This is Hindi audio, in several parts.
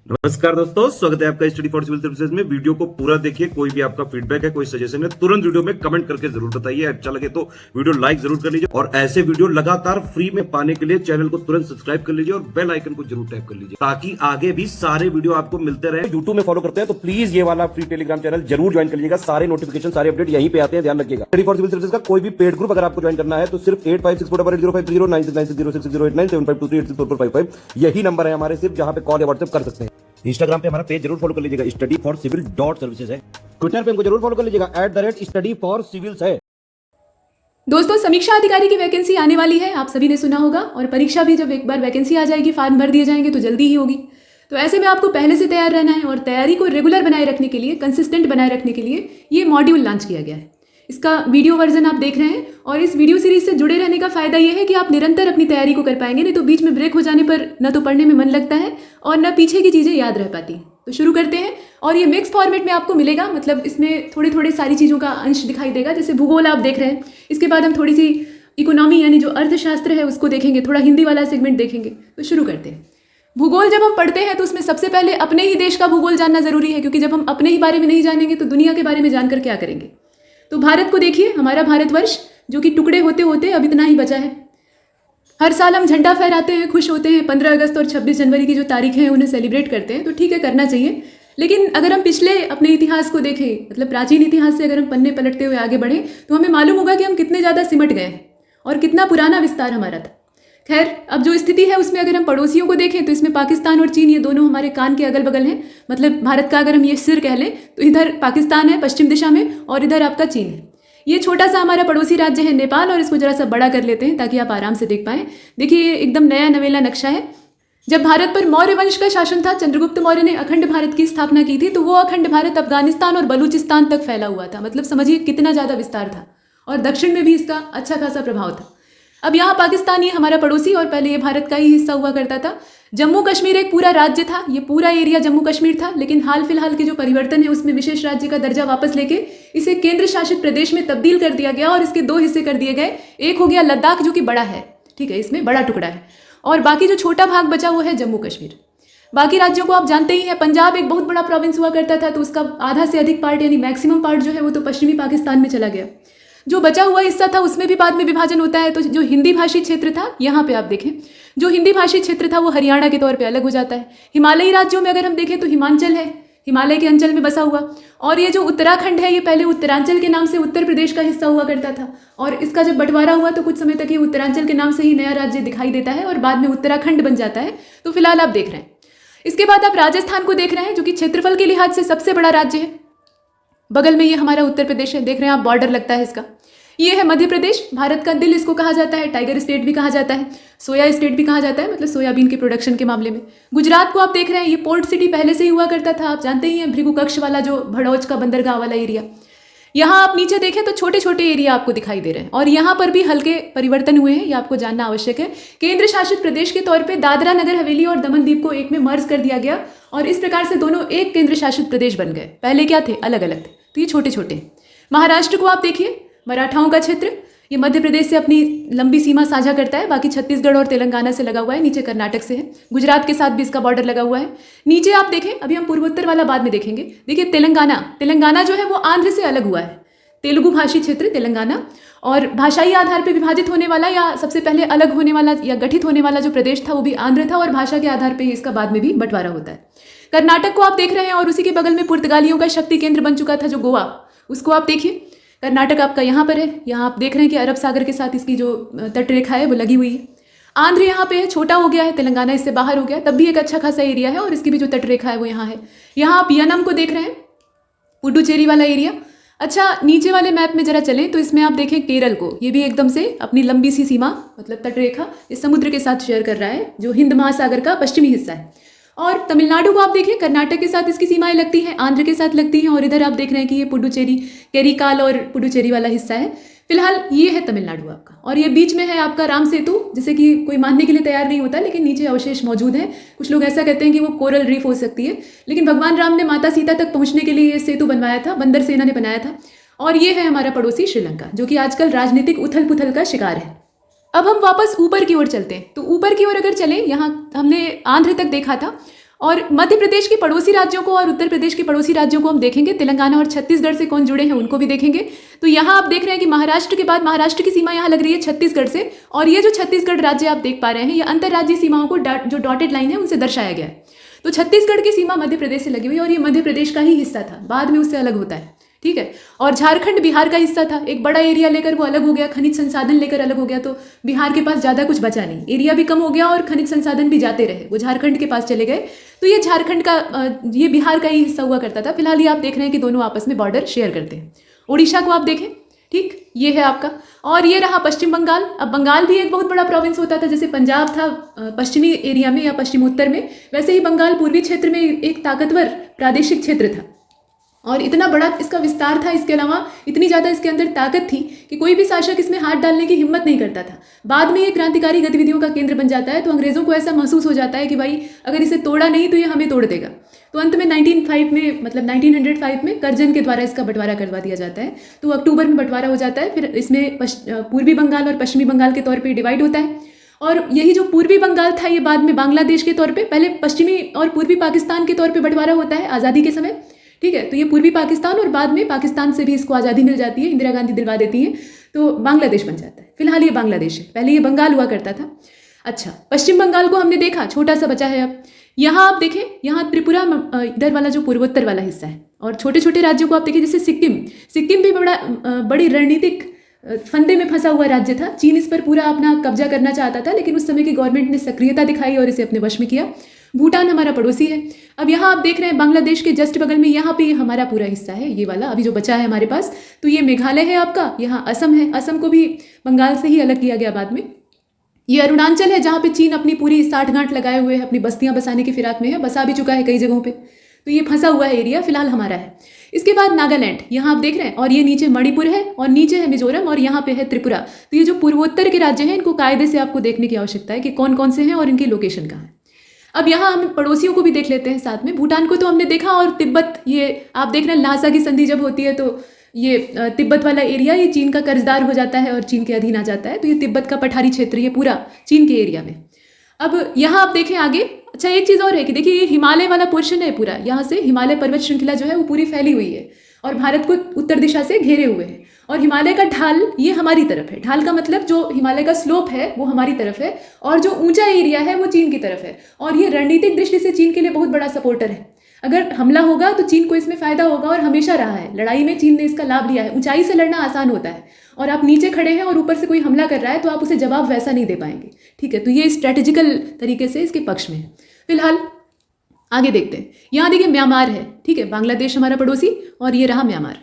नमस्कार दोस्तों, स्वागत है आपका स्टडी फॉर सिविल सर्विसेज में। वीडियो को पूरा देखिए। कोई भी आपका फीडबैक है, कोई सजेशन है, तुरंत वीडियो में कमेंट करके जरूर बताइए। अच्छा लगे तो वीडियो लाइक जरूर कर लीजिए और ऐसे वीडियो लगातार फ्री में पाने के लिए चैनल को तुरंत सब्सक्राइब कर लीजिए और बेल आइकन को जरूर टैप कर लीजिए ताकि आगे भी सारे वीडियो आपको मिलते रहे। यूट्यूब में फॉलो करते हैं तो प्लीज ये वाला फ्री टेलीग्राम चैनल जरूर ज्वाइन कर लीजिएगा। सारे नोटिफिकेशन, सारे अपडेट यहीं पे आते हैं, ध्यान रखिएगा। स्टडी फॉर सिविल सर्विसेज का कोई भी पेड ग्रुप अगर आपको ज्वाइन करना है तो सिर्फ 856480560660897523864455 यही नंबर है हमारे, सिर्फ जहां पे कॉल या व्हाट्सएप कर सकते हैं। इंस्टाग्राम पे हमारा पेज जरूर फॉलो कर लीजिएगा, studyforcivil.services है। ट्विटर पे हमको जरूर फॉलो कर लीजिएगा, @studyforcivils है। दोस्तों, समीक्षा अधिकारी की वैकेंसी आने वाली है, आप सभी ने सुना होगा। और परीक्षा भी जब एक बार वैकेंसी आ जाएगी, फॉर्म भर दिए जाएंगे तो जल्दी ही होगी। तो ऐसे में आपको पहले से तैयार रहना है और तैयारी को रेगुलर बनाए रखने के लिए, कंसिस्टेंट बनाए रखने के लिए ये मॉड्यूल लॉन्च किया गया है। इसका वीडियो वर्जन आप देख रहे हैं और इस वीडियो सीरीज से जुड़े रहने का फायदा ये है कि आप निरंतर अपनी तैयारी को कर पाएंगे। नहीं तो बीच में ब्रेक हो जाने पर न तो पढ़ने में मन लगता है और न पीछे की चीज़ें याद रह पाती। तो शुरू करते हैं। और ये मिक्स फॉर्मेट में आपको मिलेगा, मतलब इसमें थोड़े थोड़े सारी चीज़ों का अंश दिखाई देगा। जैसे भूगोल आप देख रहे हैं, इसके बाद हम थोड़ी सी इकोनॉमी यानी जो अर्थशास्त्र है उसको देखेंगे, थोड़ा हिंदी वाला सेगमेंट देखेंगे। तो शुरू करते हैं। भूगोल जब हम पढ़ते हैं तो उसमें सबसे पहले अपने ही देश का भूगोल जानना जरूरी है, क्योंकि जब हम अपने ही बारे में नहीं जानेंगे तो दुनिया के बारे में जानकर क्या करेंगे। तो भारत को देखिए, हमारा भारतवर्ष जो कि टुकड़े होते होते अब इतना ही बचा है। हर साल हम झंडा फहराते हैं, खुश होते हैं, 15 अगस्त और 26 जनवरी की जो तारीखें हैं उन्हें सेलिब्रेट करते हैं। तो ठीक है, करना चाहिए। लेकिन अगर हम पिछले अपने इतिहास को देखें, मतलब प्राचीन इतिहास से अगर हम पन्ने पलटते हुए आगे बढ़ें तो हमें मालूम होगा कि हम कितने ज़्यादा सिमट गए हैं और कितना पुराना विस्तार हमारा था। खैर, अब जो स्थिति है उसमें अगर हम पड़ोसियों को देखें तो इसमें पाकिस्तान और चीन, ये दोनों हमारे कान के अगल बगल हैं। मतलब भारत का अगर हम ये सिर कह लें तो इधर पाकिस्तान है पश्चिम दिशा में और इधर आपका चीन है। ये छोटा सा हमारा पड़ोसी राज्य है नेपाल, और इसको जरा सा बड़ा कर लेते हैं ताकि आप आराम से देख पाएं। देखिए, ये एकदम नया नवेला नक्शा है। जब भारत पर मौर्य वंश का शासन था, चंद्रगुप्त मौर्य ने अखंड भारत की स्थापना की थी, तो वो अखंड भारत अफगानिस्तान और बलूचिस्तान तक फैला हुआ था। मतलब समझिए कितना ज़्यादा विस्तार था और दक्षिण में भी इसका अच्छा खासा प्रभाव था। अब यहाँ पाकिस्तान ये हमारा पड़ोसी और पहले ये भारत का ही हिस्सा हुआ करता था। जम्मू कश्मीर एक पूरा राज्य था, ये पूरा एरिया जम्मू कश्मीर था। लेकिन हाल फिलहाल के जो परिवर्तन है उसमें विशेष राज्य का दर्जा वापस लेके इसे केंद्र शासित प्रदेश में तब्दील कर दिया गया और इसके दो हिस्से कर दिए गए। एक हो गया लद्दाख जो कि बड़ा है, ठीक है, इसमें बड़ा टुकड़ा है, और बाकी जो छोटा भाग बचा वो है जम्मू कश्मीर। बाकी राज्यों को आप जानते ही हैं। पंजाब एक बहुत बड़ा प्रोविंस हुआ करता था, तो उसका आधा से अधिक पार्ट यानी मैक्सिमम पार्ट जो है वो तो पश्चिमी पाकिस्तान में चला गया। जो बचा हुआ हिस्सा था उसमें भी बाद में विभाजन होता है। तो जो हिंदी भाषी क्षेत्र था, यहाँ पे आप देखें, जो हिंदी भाषी क्षेत्र था वो हरियाणा के तौर पे अलग हो जाता है। हिमालयी राज्यों में अगर हम देखें तो हिमाचल है, हिमालय के अंचल में बसा हुआ। और ये जो उत्तराखंड है ये पहले उत्तरांचल के नाम से उत्तर प्रदेश का हिस्सा हुआ करता था, और इसका जब बंटवारा हुआ तो कुछ समय तक ये उत्तरांचल के नाम से ही नया राज्य दिखाई देता है और बाद में उत्तराखंड बन जाता है। तो फिलहाल आप देख रहे हैं। इसके बाद आप राजस्थान को देख रहे हैं, जो कि क्षेत्रफल के लिहाज से सबसे बड़ा राज्य है। बगल में ये हमारा उत्तर प्रदेश है, देख रहे हैं आप, बॉर्डर लगता है इसका। ये है मध्य प्रदेश, भारत का दिल इसको कहा जाता है, टाइगर स्टेट भी कहा जाता है, सोया स्टेट भी कहा जाता है, मतलब सोयाबीन के प्रोडक्शन के मामले में। गुजरात को आप देख रहे हैं, ये पोर्ट सिटी पहले से ही हुआ करता था, आप जानते ही हैं, भृगु कक्ष वाला जो भड़ौच का बंदरगाह वाला एरिया। यहाँ आप नीचे देखें तो छोटे छोटे एरिया आपको दिखाई दे रहे हैं और यहाँ पर भी हल्के परिवर्तन हुए हैं, ये आपको जानना आवश्यक है। केंद्र शासित प्रदेश के तौर पे दादरा नगर हवेली और दमन दीव को एक में मर्ज कर दिया गया और इस प्रकार से दोनों एक केंद्र शासित प्रदेश बन गए। पहले क्या थे, अलग अलग थे, तो ये छोटे छोटे। महाराष्ट्र को आप देखिए, मराठाओं का क्षेत्र, ये मध्य प्रदेश से अपनी लंबी सीमा साझा करता है, बाकी छत्तीसगढ़ और तेलंगाना से लगा हुआ है, नीचे कर्नाटक से है, गुजरात के साथ भी इसका बॉर्डर लगा हुआ है। नीचे आप देखें, अभी हम पूर्वोत्तर वाला बाद में देखेंगे। देखिए तेलंगाना जो है वो आंध्र से अलग हुआ है, तेलुगु भाषी क्षेत्र तेलंगाना, और भाषाई आधार पर विभाजित होने वाला या सबसे पहले अलग होने वाला या गठित होने वाला जो प्रदेश था वो भी आंध्र था, और भाषा के आधार पर ही इसका बाद में भी बंटवारा होता है। कर्नाटक को आप देख रहे हैं और उसी के बगल में पुर्तगालियों का शक्ति केंद्र बन चुका था जो गोवा, उसको आप देखिए। कर्नाटक आपका यहाँ पर है, यहाँ आप देख रहे हैं कि अरब सागर के साथ इसकी जो तटरेखा है वो लगी हुई है। आंध्र यहाँ पे है, छोटा हो गया है, तेलंगाना इससे बाहर हो गया, तब भी एक अच्छा खासा एरिया है और इसकी भी जो तटरेखा है वो यहाँ है। यहाँ आप यनम को देख रहे हैं, पुडुचेरी वाला एरिया। अच्छा, नीचे वाले मैप में जरा चलें तो इसमें आप देखें केरल को, ये भी एकदम से अपनी लंबी सी सीमा, मतलब तटरेखा, इस समुद्र के साथ शेयर कर रहा है, जो हिंद महासागर का पश्चिमी हिस्सा है। और तमिलनाडु को आप देखिए, कर्नाटक के साथ इसकी सीमाएं लगती हैं, आंध्र के साथ लगती हैं, और इधर आप देख रहे हैं कि ये पुडुचेरी, केरिकाल और पुडुचेरी वाला हिस्सा है। फिलहाल ये है तमिलनाडु आपका, और ये बीच में है आपका राम सेतु, जिसे कि कोई मानने के लिए तैयार नहीं होता, लेकिन नीचे अवशेष मौजूद हैं। कुछ लोग ऐसा कहते हैं कि वो कोरल रीफ हो सकती है, लेकिन भगवान राम ने माता सीता तक पहुंचने के लिए ये सेतु बनवाया था, बंदर सेना ने बनाया था। और ये है हमारा पड़ोसी श्रीलंका, जो कि आजकल राजनीतिक उथल पुथल का शिकार है। अब हम वापस ऊपर की ओर चलते हैं। तो ऊपर की ओर अगर चले, यहाँ हमने आंध्र तक देखा था, और मध्य प्रदेश के पड़ोसी राज्यों को और उत्तर प्रदेश के पड़ोसी राज्यों को हम देखेंगे, तेलंगाना और छत्तीसगढ़ से कौन जुड़े हैं उनको भी देखेंगे। तो यहाँ आप देख रहे हैं कि महाराष्ट्र के बाद महाराष्ट्र की सीमा यहाँ लग रही है छत्तीसगढ़ से, और ये जो छत्तीसगढ़ राज्य आप देख पा रहे हैं, ये अंतर्राज्यीय सीमाओं को जो डॉटेड लाइन है उनसे दर्शाया गया है। तो छत्तीसगढ़ की सीमा मध्य प्रदेश से लगी हुई है और ये मध्य प्रदेश का ही हिस्सा था, बाद में उससे अलग होता है, ठीक है। और झारखंड बिहार का हिस्सा था, एक बड़ा एरिया लेकर वो अलग हो गया, खनिज संसाधन लेकर अलग हो गया, तो बिहार के पास ज़्यादा कुछ बचा नहीं, एरिया भी कम हो गया और खनिज संसाधन भी जाते रहे, वो झारखंड के पास चले गए। तो ये झारखंड का ये बिहार का ही हिस्सा हुआ करता था। फिलहाल ये आप देख रहे हैं कि दोनों आपस में बॉर्डर शेयर करते हैं। उड़ीसा को आप देखें, ठीक, ये है आपका, और ये रहा पश्चिम बंगाल। अब बंगाल भी एक बहुत बड़ा प्रोविंस होता था, जैसे पंजाब था पश्चिमी एरिया में या पश्चिमोत्तर में, वैसे ही बंगाल पूर्वी क्षेत्र में एक ताकतवर प्रादेशिक क्षेत्र था और इतना बड़ा इसका विस्तार था। इसके अलावा इतनी ज़्यादा इसके अंदर ताकत थी कि कोई भी शासक इसमें हाथ डालने की हिम्मत नहीं करता था। बाद में ये क्रांतिकारी गतिविधियों का केंद्र बन जाता है, तो अंग्रेज़ों को ऐसा महसूस हो जाता है कि भाई अगर इसे तोड़ा नहीं तो ये हमें तोड़ देगा। तो अंत में 1905 में करजन के द्वारा इसका बंटवारा करवा दिया जाता है। तो अक्टूबर में बंटवारा हो जाता है, फिर इसमें पूर्वी बंगाल और पश्चिमी बंगाल के तौर पर डिवाइड होता है। और यही जो पूर्वी बंगाल था ये बाद में बांग्लादेश के तौर पे, पहले पश्चिमी और पूर्वी पाकिस्तान के तौर पे बंटवारा होता है आज़ादी के समय, ठीक है। तो ये पूर्वी पाकिस्तान और बाद में पाकिस्तान से भी इसको आज़ादी मिल जाती है, इंदिरा गांधी दिलवा देती हैं, तो बांग्लादेश बन जाता है। फिलहाल ये बांग्लादेश है, पहले ये बंगाल हुआ करता था। अच्छा, पश्चिम बंगाल को हमने देखा, छोटा सा बचा है। अब यहाँ आप देखें, यहाँ त्रिपुरा इधर वाला जो पूर्वोत्तर वाला हिस्सा है, और छोटे छोटे राज्यों को आप देखें, जैसे सिक्किम भी बड़ी रणनीतिक फंदे में फंसा हुआ राज्य था। चीन इस पर पूरा अपना कब्जा करना चाहता था, लेकिन उस समय की गवर्नमेंट ने सक्रियता दिखाई और इसे अपने वश में किया। भूटान हमारा पड़ोसी है। अब यहाँ आप देख रहे हैं बांग्लादेश के जस्ट बगल में, यहाँ पे हमारा पूरा हिस्सा है, ये वाला अभी जो बचा है हमारे पास। तो ये मेघालय है आपका, यहाँ असम है, असम को भी बंगाल से ही अलग किया गया बाद में। ये अरुणाचल है, जहाँ पे चीन अपनी पूरी साठगांठ लगाए हुए है, अपनी बस्तियाँ बसाने की फिराक में है, बसा भी चुका है कई जगहों पे। तो ये फंसा हुआ है एरिया, फिलहाल हमारा है। इसके बाद नागालैंड, यहाँ आप देख रहे हैं, और ये नीचे मणिपुर है, और नीचे है मिजोरम, और यहाँ पे है त्रिपुरा। तो ये जो पूर्वोत्तर के राज्य हैं, इनको कायदे से आपको देखने की आवश्यकता है कि कौन कौन से हैं और इनकी लोकेशन कहाँ है। अब यहाँ हम पड़ोसियों को भी देख लेते हैं साथ में। भूटान को तो हमने देखा, और तिब्बत, ये आप देख रहे हैं ल्हासा की संधि जब होती है तो ये तिब्बत वाला एरिया ये चीन का कर्जदार हो जाता है और चीन के अधीन आ जाता है। तो ये तिब्बत का पठारी क्षेत्र, ये पूरा चीन के एरिया में। अब यहाँ आप देखें आगे, अच्छा एक चीज़ और है कि देखिए ये हिमालय वाला पोर्शन है पूरा, यहाँ से हिमालय पर्वत श्रृंखला जो है वो पूरी फैली हुई है और भारत को उत्तर दिशा से घेरे हुए है। और हिमालय का ढाल ये हमारी तरफ है, ढाल का मतलब जो हिमालय का स्लोप है वो हमारी तरफ है, और जो ऊंचा एरिया है वो चीन की तरफ है। और ये रणनीतिक दृष्टि से चीन के लिए बहुत बड़ा सपोर्टर है। अगर हमला होगा तो चीन को इसमें फायदा होगा, और हमेशा रहा है। लड़ाई में चीन ने इसका लाभ लिया है। ऊंचाई से लड़ना आसान होता है, और आप नीचे खड़े हैं और ऊपर से कोई हमला कर रहा है तो आप उसे जवाब वैसा नहीं दे पाएंगे, ठीक है। तो ये स्ट्रेटेजिकल तरीके से इसके पक्ष में है। फिलहाल आगे देखते हैं। यहाँ देखिए म्यांमार है, ठीक है, बांग्लादेश हमारा पड़ोसी, और ये रहा म्यांमार।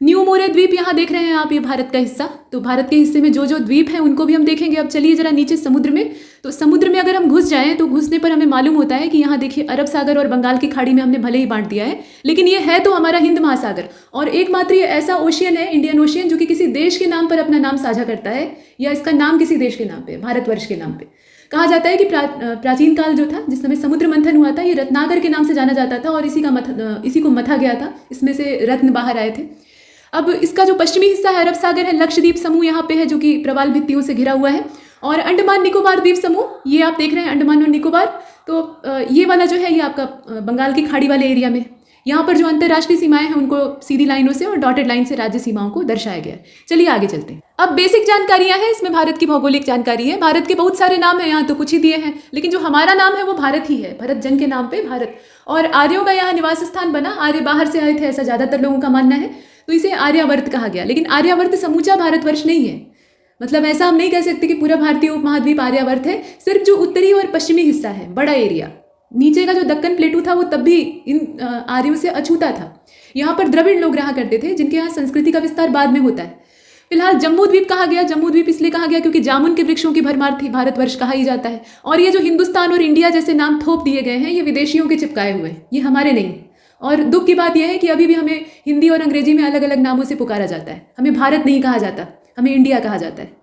न्यू मोरे द्वीप यहाँ देख रहे हैं आप, ये भारत का हिस्सा। तो भारत के हिस्से में जो जो द्वीप हैं उनको भी हम देखेंगे। अब चलिए जरा नीचे समुद्र में, तो समुद्र में अगर हम घुस जाएं तो घुसने पर हमें मालूम होता है कि यहाँ देखिए अरब सागर और बंगाल की खाड़ी में हमने भले ही बांट दिया है, लेकिन ये है तो हमारा हिंद महासागर, और एकमात्र ये ऐसा ओशियन है, इंडियन ओशियन, जो कि किसी देश के नाम पर अपना नाम साझा करता है, या इसका नाम किसी देश के नाम पे, भारतवर्ष के नाम पे। कहा जाता है कि प्राचीन काल जो था, जिस समय समुद्र मंथन हुआ था, ये रत्नाकर के नाम से जाना जाता था, और इसी को मथा गया था, इसमें से रत्न बाहर आए थे। अब इसका जो पश्चिमी हिस्सा है अरब सागर है, लक्षद्वीप समूह यहाँ पे है जो कि प्रवाल भित्तियों से घिरा हुआ है, और अंडमान निकोबार द्वीप समूह ये आप देख रहे हैं, अंडमान और निकोबार। तो ये वाला जो है ये आपका बंगाल की खाड़ी वाले एरिया में। यहाँ पर जो अंतर्राष्ट्रीय सीमाएं हैं उनको सीधी लाइनों से और डॉटेड लाइन से राज्य सीमाओं को दर्शाया गया है। चलिए आगे चलते हैं। अब बेसिक जानकारियां हैं इसमें, भारत की भौगोलिक जानकारी है। भारत के बहुत सारे नाम हैं, यहाँ तो कुछ ही दिए हैं, लेकिन जो हमारा नाम है वो भारत ही है, भरत जन के नाम पे भारत। और आर्यों का यहाँ निवास स्थान बना, आर्य बाहर से आए थे ऐसा ज़्यादातर लोगों का मानना है, तो इसे आर्यावर्त कहा गया। लेकिन आर्यावर्त समूचा भारतवर्ष नहीं है, मतलब ऐसा हम नहीं कह सकते कि पूरा भारतीय उपमहाद्वीप आर्यावर्त है। सिर्फ जो उत्तरी और पश्चिमी हिस्सा है, बड़ा एरिया, नीचे का जो दक्कन प्लेटू था वो तब भी इन आर्यों से अछूता था। यहाँ पर द्रविड़ लोग रहा करते थे, जिनके यहाँ संस्कृति का विस्तार बाद में होता है। फिलहाल जम्बू द्वीप कहा गया, जम्बू द्वीप इसलिए कहा गया क्योंकि जामुन के वृक्षों की भरमार थी, भारतवर्ष कहा ही जाता है। और ये जो हिंदुस्तान और इंडिया जैसे नाम थोप दिए गए हैं, ये विदेशियों के चिपकाए हुए हैं, ये हमारे नहीं। और दुख की बात यह है कि अभी भी हमें हिंदी और अंग्रेजी में अलग अलग नामों से पुकारा जाता है। हमें भारत नहीं कहा जाता, हमें इंडिया कहा जाता है।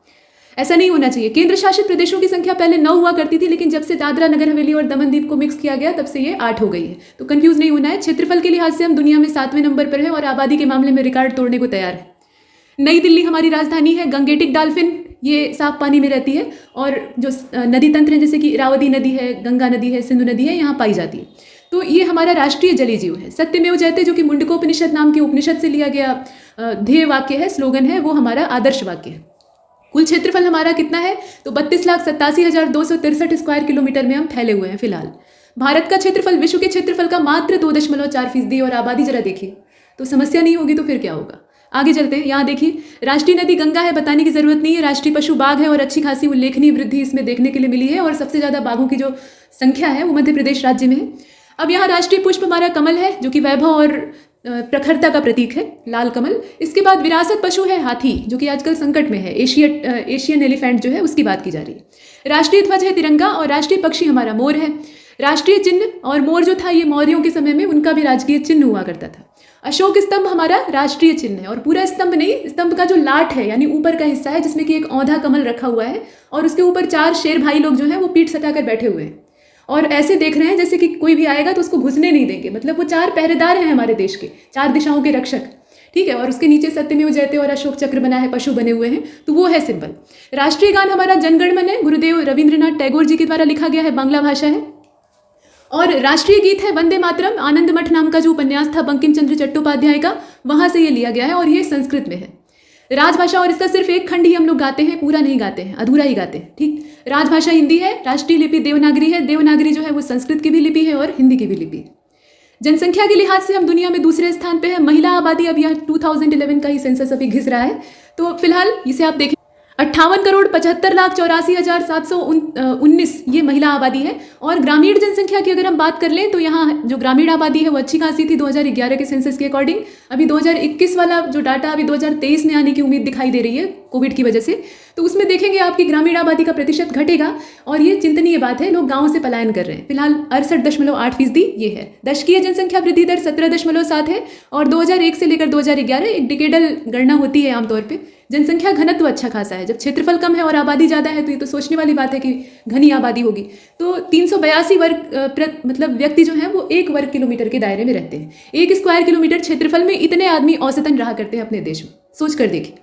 ऐसा नहीं होना चाहिए। केंद्र शासित प्रदेशों की संख्या पहले 9 हुआ करती थी, लेकिन जब से दादरा नगर हवेली और दमन दीव को मिक्स किया गया तब से ये 8 हो गई है। तो कंफ्यूज नहीं होना है। क्षेत्रफल के लिहाज से हम दुनिया में 7वें नंबर पर है और आबादी के मामले में रिकॉर्ड तोड़ने को तैयार है। नई दिल्ली हमारी राजधानी है। गंगेटिक डॉल्फिन ये साफ पानी में रहती है, और जो नदी तंत्र है जैसे कि इरावती नदी है, गंगा नदी है, सिंधु नदी है, यहाँ पाई जाती है। तो ये हमारा राष्ट्रीय जलीय जीव है। सत्यमेव जयते जो कि मुंडकोपनिषद नाम के उपनिषद से लिया गया ध्येय वाक्य है, स्लोगन है, वो हमारा आदर्श वाक्य है। कुल क्षेत्रफल हमारा कितना है तो 32,87,263 स्क्वायर किलोमीटर में हम फैले हुए हैं फिलहाल। भारत का क्षेत्रफल विश्व के क्षेत्रफल का मात्र 2.4% और आबादी जरा देखिए, तो समस्या नहीं होगी तो फिर क्या होगा। आगे चलते हैं, यहाँ देखिए राष्ट्रीय नदी गंगा है, बताने की जरूरत नहीं है। राष्ट्रीय पशु बाघ है और अच्छी खासी उल्लेखनीय वृद्धि इसमें देखने के लिए मिली है और सबसे ज्यादा बाघों की जो संख्या है वो मध्य प्रदेश राज्य में है। अब यहाँ राष्ट्रीय पुष्प हमारा कमल है जो कि वैभव और प्रखरता का प्रतीक है, लाल कमल। इसके बाद विरासत पशु है हाथी जो कि आजकल संकट में है, एशियन एलिफेंट जो है उसकी बात की जा रही है। राष्ट्रीय ध्वज है तिरंगा और राष्ट्रीय पक्षी हमारा मोर है। राष्ट्रीय चिन्ह, और मोर जो था ये मौर्यों के समय में उनका भी राजकीय चिन्ह हुआ करता था। अशोक स्तंभ हमारा राष्ट्रीय चिन्ह है और पूरा स्तंभ नहीं, स्तंभ का जो लाट है यानी ऊपर का हिस्सा है जिसमें कि एक औंधा कमल रखा हुआ है और उसके ऊपर 4 शेर भाई लोग जो हैं वो पीठ सटाकर बैठे हुए हैं और ऐसे देख रहे हैं जैसे कि कोई भी आएगा तो उसको घुसने नहीं देंगे। मतलब वो 4 पहरेदार हैं हमारे देश के, 4 दिशाओं के रक्षक, ठीक है। और उसके नीचे सत्यमेव जयते और अशोक चक्र बना है, पशु बने हुए हैं, तो वो है सिंबल। राष्ट्रीय गान हमारा जनगण मन है, गुरुदेव रविंद्रनाथ टैगोर जी के द्वारा लिखा गया है, बांग्ला भाषा है। और राष्ट्रीय गीत है वंदे मातरम, आनंद मठ नाम का जो उपन्यास था बंकिम चंद्र चट्टोपाध्याय का, वहां से ये लिया गया है और ये संस्कृत में है। राजभाषा, और इसका सिर्फ एक खंड ही हम लोग गाते हैं, पूरा नहीं गाते हैं, अधूरा ही गाते हैं, ठीक। राजभाषा हिंदी है, राष्ट्रीय लिपि देवनागरी है। देवनागरी जो है वो संस्कृत की भी लिपि है और हिंदी की भी लिपि है। जनसंख्या के लिहाज से हम दुनिया में दूसरे स्थान पे है। महिला आबादी अब यह 2011 का ही सेंसस अभी घिस रहा है, तो फिलहाल इसे आप देखें 58,75,84,719 ये महिला आबादी है। और ग्रामीण जनसंख्या की अगर हम बात कर लें तो यहाँ जो ग्रामीण आबादी है वो अच्छी खासी थी 2011 के सेंसस के अकॉर्डिंग। अभी 2021 वाला जो डाटा अभी 2023 में आने की उम्मीद दिखाई दे रही है कोविड की वजह से, तो उसमें देखेंगे आपकी ग्रामीण आबादी का प्रतिशत घटेगा और ये चिंतनीय बात है, लोग गाँव से पलायन कर रहे हैं। फिलहाल 68.8% ये है। दशकीय जनसंख्या वृद्धि दर 17.7 है और 2001 से लेकर 2011 एक डिकेडल गणना होती है आमतौर पर। जनसंख्या घनत्व अच्छा खासा है, जब क्षेत्रफल कम है और आबादी ज़्यादा है तो ये तो सोचने वाली बात है कि घनी आबादी होगी। तो 382 मतलब व्यक्ति जो हैं वो 1 वर्ग किलोमीटर के दायरे में रहते हैं। 1 स्क्वायर किलोमीटर क्षेत्रफल में इतने आदमी औसतन रहा करते हैं अपने देश में, सोच कर देखिए।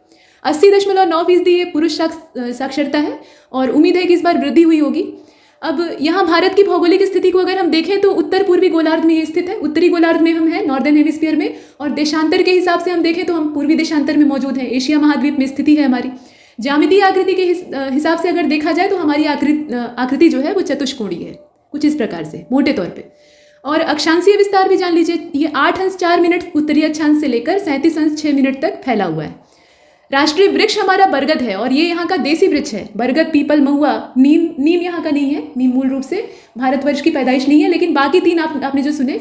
80.9% ये पुरुष साक्षरता है और उम्मीद है कि इस बार वृद्धि हुई होगी। अब यहाँ भारत की भौगोलिक स्थिति को अगर हम देखें तो उत्तर पूर्वी गोलार्ध में ये स्थित है, उत्तरी गोलार्ध में हम हैं, नॉर्दर्न हेमिस्फीयर में। और देशांतर के हिसाब से हम देखें तो हम पूर्वी देशांतर में मौजूद हैं, एशिया महाद्वीप में स्थिति है हमारी। ज्यामितीय आकृति के हिसाब से अगर देखा जाए तो हमारी आकृति जो है वो चतुष्कोणीय है, कुछ इस प्रकार से मोटे तौर पर। और अक्षांशीय विस्तार भी जान लीजिए, ये 8 अंश 4 मिनट उत्तरी अक्षांश से लेकर 37 अंश 6 मिनट तक फैला हुआ है। राष्ट्रीय वृक्ष हमारा बरगद है और ये यहाँ का देसी वृक्ष है। बरगद, पीपल, महुआ, नीम यहाँ का नहीं है। नीम मूल रूप से भारतवर्ष की पैदाइश नहीं है, लेकिन बाकी 3 आपने जो सुने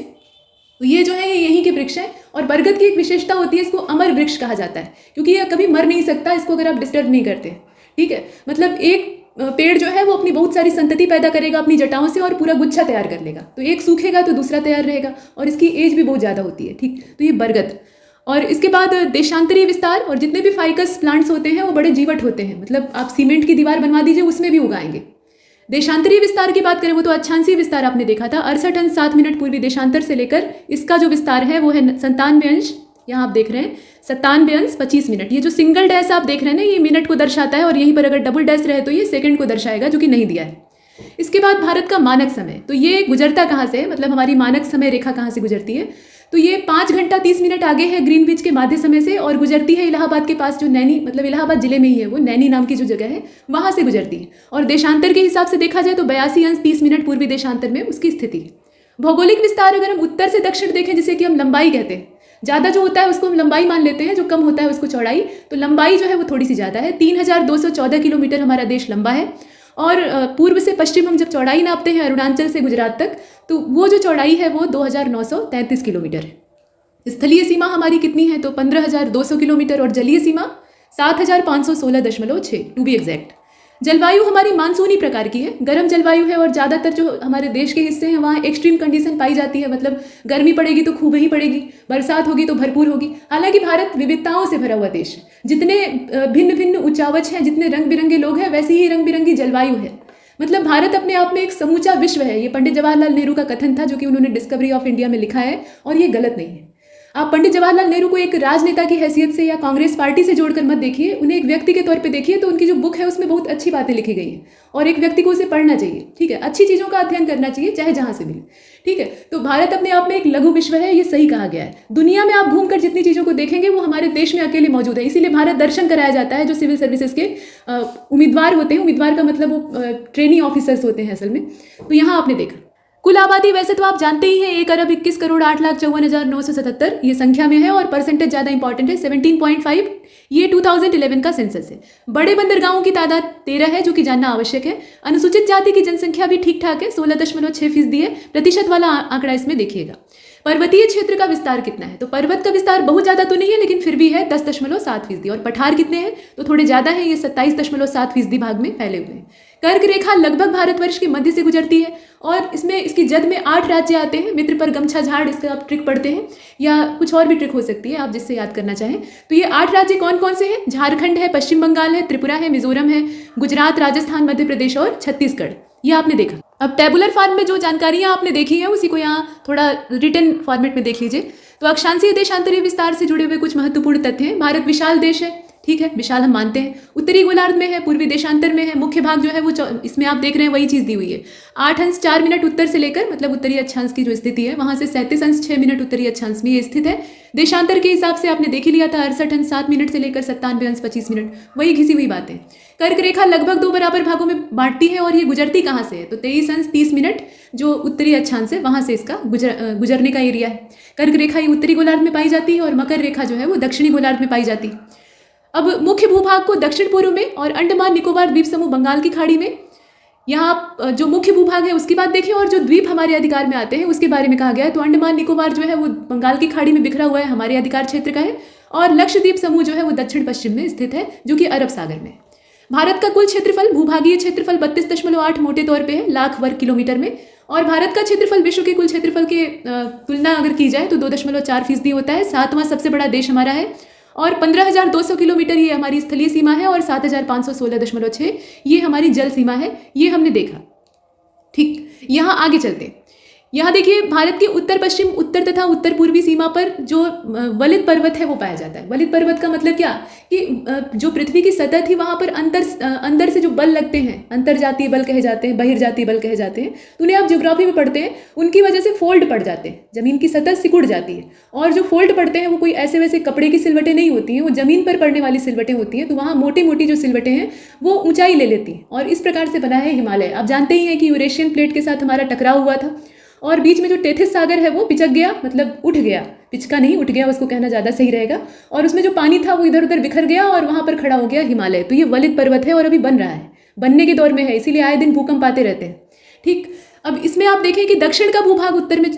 तो ये जो है ये यहीं के वृक्ष है। और बरगद की एक विशेषता होती है, इसको अमर वृक्ष कहा जाता है क्योंकि ये कभी मर नहीं सकता, इसको अगर आप डिस्टर्ब नहीं करते, ठीक है। मतलब एक पेड़ जो है वो अपनी बहुत सारी संतति पैदा करेगा अपनी जटाओं से और पूरा गुच्छा तैयार कर लेगा, तो एक सूखेगा तो दूसरा तैयार रहेगा और इसकी एज भी बहुत ज़्यादा होती है, ठीक। तो ये बरगद। और इसके बाद देशांतरीय विस्तार, और जितने भी फाइकस प्लांट्स होते हैं वो बड़े जीवट होते हैं, मतलब आप सीमेंट की दीवार बनवा दीजिए उसमें भी उगाएंगे। देशांतरीय विस्तार की बात करें वो तो अक्षांशीय विस्तार आपने देखा था, 68 अंश 7 मिनट पूर्वी देशांतर से लेकर इसका जो विस्तार है वो है 97 अंश, यहाँ आप देख रहे हैं 97 अंश 25 मिनट। ये जो सिंगल डैश आप देख रहे हैं ना ये मिनट को दर्शाता है और यहीं पर अगर डबल डैश रहे तो ये सेकंड को दर्शाएगा, जो कि नहीं दिया है। इसके बाद भारत का मानक समय, तो ये गुजरता कहाँ से है, मतलब हमारी मानक समय रेखा कहाँ से गुजरती है, तो ये 5 घंटा 30 मिनट आगे है ग्रीनविच के माध्य समय से और गुजरती है इलाहाबाद के पास, जो नैनी, मतलब इलाहाबाद जिले में ही है वो, नैनी नाम की जो जगह है वहाँ से गुजरती है। और देशांतर के हिसाब से देखा जाए तो 82 अंश 30 मिनट पूर्वी देशांतर में उसकी स्थिति है। भौगोलिक विस्तार अगर हम उत्तर से दक्षिण देखें, जिसे कि हम लंबाई कहते हैं, ज़्यादा जो होता है उसको हम लंबाई मान लेते हैं, जो कम होता है उसको चौड़ाई, तो लंबाई जो है वो थोड़ी सी ज़्यादा है। 3214 किलोमीटर हमारा देश लंबा है। और पूर्व से पश्चिम हम जब चौड़ाई नापते हैं अरुणाचल से गुजरात तक, तो वो जो चौड़ाई है वो 2933 किलोमीटर है। स्थलीय सीमा हमारी कितनी है तो 15,200 किलोमीटर और जलीय सीमा 7,516.6 टू बी एग्जैक्ट। जलवायु हमारी मानसूनी प्रकार की है, गर्म जलवायु है और ज़्यादातर जो हमारे देश के हिस्से हैं वहाँ एक्सट्रीम कंडीशन पाई जाती है, मतलब गर्मी पड़ेगी तो खूब ही पड़ेगी, बरसात होगी तो भरपूर होगी। हालांकि भारत विविधताओं से भरा हुआ देश है, जितने भिन्न भिन्न उच्चावच हैं, जितने रंग बिरंगे लोग हैं, वैसी ही रंग बिरंगी जलवायु है। मतलब भारत अपने आप में एक समूचा विश्व है, ये पंडित जवाहरलाल नेहरू का कथन था जो कि उन्होंने डिस्कवरी ऑफ इंडिया में लिखा है और ये गलत नहीं है। आप पंडित जवाहरलाल नेहरू को एक राजनेता की हैसियत से या कांग्रेस पार्टी से जोड़कर मत देखिए, उन्हें एक व्यक्ति के तौर पे देखिए। तो उनकी जो बुक है उसमें बहुत अच्छी बातें लिखी गई हैं और एक व्यक्ति को उसे पढ़ना चाहिए, ठीक है। अच्छी चीज़ों का अध्ययन करना चाहिए, चाहे जहाँ से मिले, ठीक है। तो भारत अपने आप में एक लघु विश्व है, ये सही कहा गया है। दुनिया में आप घूमकर जितनी चीज़ों को देखेंगे वो हमारे देश में अकेले मौजूद है। इसीलिए भारत दर्शन कराया जाता है। जो सिविल सर्विसेज के उम्मीदवार होते हैं, उम्मीदवार का मतलब वो ट्रेनी ऑफिसर्स होते हैं असल में। तो यहाँ आपने देखा कुल आबादी वैसे तो आप जानते ही हैं 1,21,08,54,977 ये संख्या में है और परसेंटेज ज़्यादा इंपॉर्टेंट है 17.5। ये 2011 का सेंसस है। बड़े बंदरगाहों की तादाद 13 है, जो कि जानना आवश्यक है। अनुसूचित जाति की जनसंख्या भी ठीक ठाक है, 16.6% है। प्रतिशत वाला आंकड़ा इसमें देखिएगा। पर्वतीय क्षेत्र का विस्तार कितना है, तो पर्वत का विस्तार बहुत ज़्यादा तो नहीं है, लेकिन फिर भी है 10.7%। और पठार कितने हैं, तो थोड़े ज़्यादा है, ये 27.7% भाग में फैले हुए हैं। कर्क रेखा लगभग भारतवर्ष के मध्य से गुजरती है और इसमें इसकी जद में 8 राज्य आते हैं। मित्र पर गमछा झाड़, इसका आप ट्रिक पढ़ते हैं या कुछ और भी ट्रिक हो सकती है आप जिससे याद करना चाहें। तो ये 8 राज्य कौन कौन से हैं? झारखंड है, पश्चिम बंगाल है, त्रिपुरा है, मिजोरम है, गुजरात, राजस्थान, मध्य प्रदेश और छत्तीसगढ़। ये आपने देखा। अब टेबुलर फॉर्म में जो जानकारियां आपने देखी हैं उसी को यहाँ थोड़ा रिटन फॉर्मेट में देख लीजिए। तो अक्षांशीय देशांतरीय विस्तार से जुड़े हुए कुछ महत्वपूर्ण तथ्य हैं। भारत विशाल देश है, ठीक है, विशाल हम मानते हैं। उत्तरी गोलार्ध में है, पूर्वी देशांतर में है। मुख्य भाग जो है वो इसमें आप देख रहे हैं वही चीज़ दी हुई है। 8 अंश 4 मिनट उत्तर से लेकर, मतलब उत्तरी अक्षांश की जो स्थिति है वहाँ से 37 अंश 6 मिनट उत्तरी अक्षांश में ये स्थित है। देशांतर के हिसाब से आपने देख ही लिया था, 68 अंश 7 मिनट से लेकर 97 अंश 25 मिनट, वही घिसी हुई बात है। कर्क रेखा लगभग 2 बराबर भागों में बांटती है और ये गुजरती कहाँ से है, तो 23 अंश 30 मिनट जो उत्तरी अक्षांश है वहाँ से इसका गुजरने का एरिया है। कर्क रेखा ये उत्तरी गोलार्ध में पाई जाती है और मकर रेखा जो है वो दक्षिणी गोलार्ध में पाई जाती है। अब मुख्य भूभाग को दक्षिण पूर्व में और अंडमान निकोबार द्वीप समूह बंगाल की खाड़ी में, यहाँ जो मुख्य भूभाग है उसकी बात देखें और जो द्वीप हमारे अधिकार में आते हैं उसके बारे में कहा गया है। तो अंडमान निकोबार जो है वो बंगाल की खाड़ी में बिखरा हुआ है, हमारे अधिकार क्षेत्र का है। और लक्षद्वीप समूह जो है वो दक्षिण पश्चिम में स्थित है, जो कि अरब सागर में। भारत का कुल क्षेत्रफल, भूभागीय क्षेत्रफल 32.8 मोटे तौर पर है लाख वर्ग किलोमीटर में। और भारत का क्षेत्रफल विश्व के कुल क्षेत्रफल के तुलना अगर की जाए तो 2.4% होता है। 7वां सबसे बड़ा देश हमारा है और 15,200 किलोमीटर ये हमारी स्थलीय सीमा है और 7,516.6 ये हमारी जल सीमा है। ये हमने देखा, ठीक। यहाँ आगे चलते हैं। यहाँ देखिए भारत के उत्तर पश्चिम, उत्तर तथा उत्तर पूर्वी सीमा पर जो वलित पर्वत है वो पाया जाता है। वलित पर्वत का मतलब क्या कि जो पृथ्वी की सतह थी वहाँ पर अंदर से जो बल लगते हैं, अंतरजातीय बल कहे जाते हैं, बहिर्जातीय बल कहे जाते हैं। तो उन्हें आप ज्योग्राफी में पढ़ते हैं, उनकी वजह से फोल्ड पड़ जाते हैं, जमीन की सतह सिकुड़ जाती है। और जो फोल्ड पड़ते हैं वो कोई ऐसे वैसे कपड़े की सिलवटें नहीं होती हैं, वो जमीन पर पड़ने वाली सिलवटें होती हैं। तो वहाँ मोटी मोटी जो सिलवटें हैं वो ऊंचाई ले लेती हैं और इस प्रकार से बना है हिमालय। आप जानते ही हैं कि यूरेशियन प्लेट के साथ हमारा टकराव हुआ था और बीच में जो टेथिस सागर है वो पिचक गया, मतलब उठ गया, पिचका नहीं उठ गया, उसको कहना ज़्यादा सही रहेगा। और उसमें जो पानी था वो इधर उधर बिखर गया और वहाँ पर खड़ा हो गया हिमालय। तो ये वलित पर्वत है और अभी बन रहा है, बनने के दौर में है, इसीलिए आए दिन भूकंप आते रहते हैं, ठीक। अब इसमें आप देखें कि दक्षिण का भूभाग उत्तर में,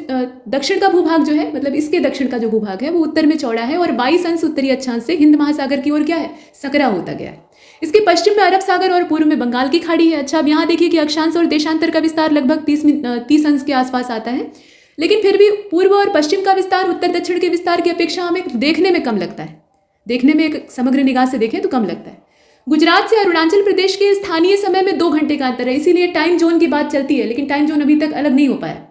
दक्षिण का भूभाग जो है मतलब इसके दक्षिण का जो भूभाग है वो उत्तर में चौड़ा है और 22 अंश उत्तरी अक्षांश से हिंद महासागर की ओर क्या है, सकरा होता गया है। इसके पश्चिम में अरब सागर और पूर्व में बंगाल की खाड़ी है। अच्छा, अब यहाँ देखिए कि अक्षांश और देशांतर का विस्तार लगभग 30 अंश के आसपास आता है, लेकिन फिर भी पूर्व और पश्चिम का विस्तार उत्तर दक्षिण के विस्तार की अपेक्षा हमें देखने में कम लगता है। देखने में एक समग्र निगाह से देखें तो कम लगता है। गुजरात से अरुणाचल प्रदेश के स्थानीय समय में 2 घंटे का अंतर है, इसीलिए टाइम जोन की बात चलती है, लेकिन टाइम जोन अभी तक अलग नहीं हो पाया।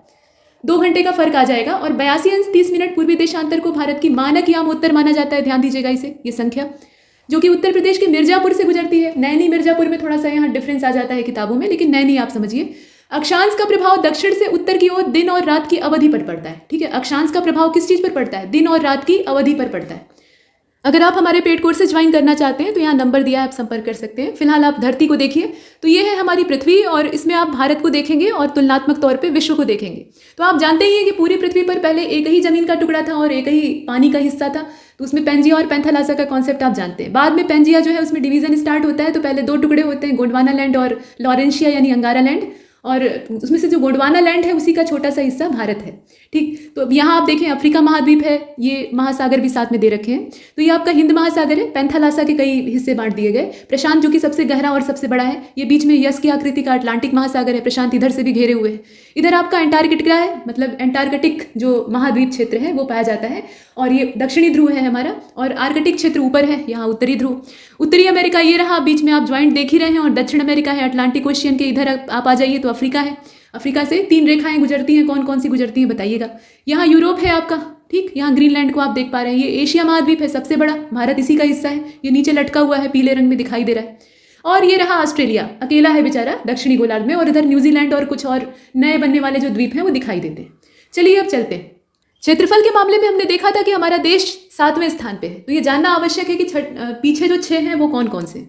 2 घंटे का फर्क आ जाएगा। और 82 अंश 30 मिनट पूर्वी देशांतर को भारत की मानक यामोत्तर माना जाता है। ध्यान दीजिएगा इसे, ये संख्या जो कि उत्तर प्रदेश के मिर्जापुर से गुजरती है। नैनी मिर्जापुर में थोड़ा सा यहाँ डिफरेंस आ जाता है किताबों में, लेकिन नैनी आप समझिए। अक्षांश का प्रभाव दक्षिण से उत्तर की ओर दिन और रात की अवधि पर पड़ता है, ठीक है। अक्षांश का प्रभाव किस चीज पर पड़ता है, दिन और रात की अवधि पर पड़ता है। अगर आप हमारे पेड कोर्सेज ज्वाइन करना चाहते हैं तो यहाँ नंबर दिया है, आप संपर्क कर सकते हैं। फिलहाल आप धरती को देखिए, तो ये है हमारी पृथ्वी और इसमें आप भारत को देखेंगे और तुलनात्मक तौर पे विश्व को देखेंगे। तो आप जानते ही हैं कि पूरी पृथ्वी पर पहले एक ही जमीन का टुकड़ा था और एक ही पानी का हिस्सा था। तो उसमें पेंजिया और पैंथालासा का कॉन्सेप्ट आप जानते हैं। बाद में पेंजिया जो है उसमें डिवीजन स्टार्ट होता है, तो पहले 2 टुकड़े होते हैं, गोंडवाना लैंड और लॉरेंशिया यानी अंगारा लैंड। और उसमें से जो गोंडवाना लैंड है उसी का छोटा सा हिस्सा भारत है, ठीक। तो अब यहाँ आप देखें अफ्रीका महाद्वीप है, ये महासागर भी साथ में दे रखे हैं। तो ये आपका हिंद महासागर है, पैंथालासा के कई हिस्से बांट दिए गए। प्रशांत जो कि सबसे गहरा और सबसे बड़ा है, ये बीच में यस की आकृति का अटलांटिक महासागर है। प्रशांत इधर से भी घेरे हुए हैं। इधर आपका एंटार्कटिका है, मतलब एंटार्कटिक जो महाद्वीप क्षेत्र है वो पाया जाता है और ये दक्षिणी ध्रुव है हमारा, और आर्कटिक क्षेत्र ऊपर है, यहाँ उत्तरी ध्रुव। उत्तरी अमेरिका ये रहा, बीच में आप ज्वाइंट देख ही रहे हैं, और दक्षिण अमेरिका है अटलांटिक ओशियन के इधर आप आ जाइए तो अफ्रीका है। अफ्रीका से 3 रेखाएं गुजरती हैं, कौन कौन सी गुजरती हैं बताइएगा। यहाँ यूरोप है आपका, ठीक, यहाँ ग्रीनलैंड को आप देख पा रहे हैं, ये एशिया महाद्वीप है सबसे बड़ा, भारत इसी का हिस्सा है, ये नीचे लटका हुआ है पीले रंग में दिखाई दे रहा है। और ये रहा ऑस्ट्रेलिया, अकेला है बेचारा दक्षिणी गोलार्ध में, और इधर न्यूजीलैंड और कुछ और नए बनने वाले जो द्वीप हैं वो दिखाई देते हैं। चलिए अब चलते हैं। क्षेत्रफल के मामले में हमने देखा था कि हमारा देश 7वें स्थान पे है, तो ये जानना आवश्यक है कि पीछे जो 6 हैं वो कौन कौन से।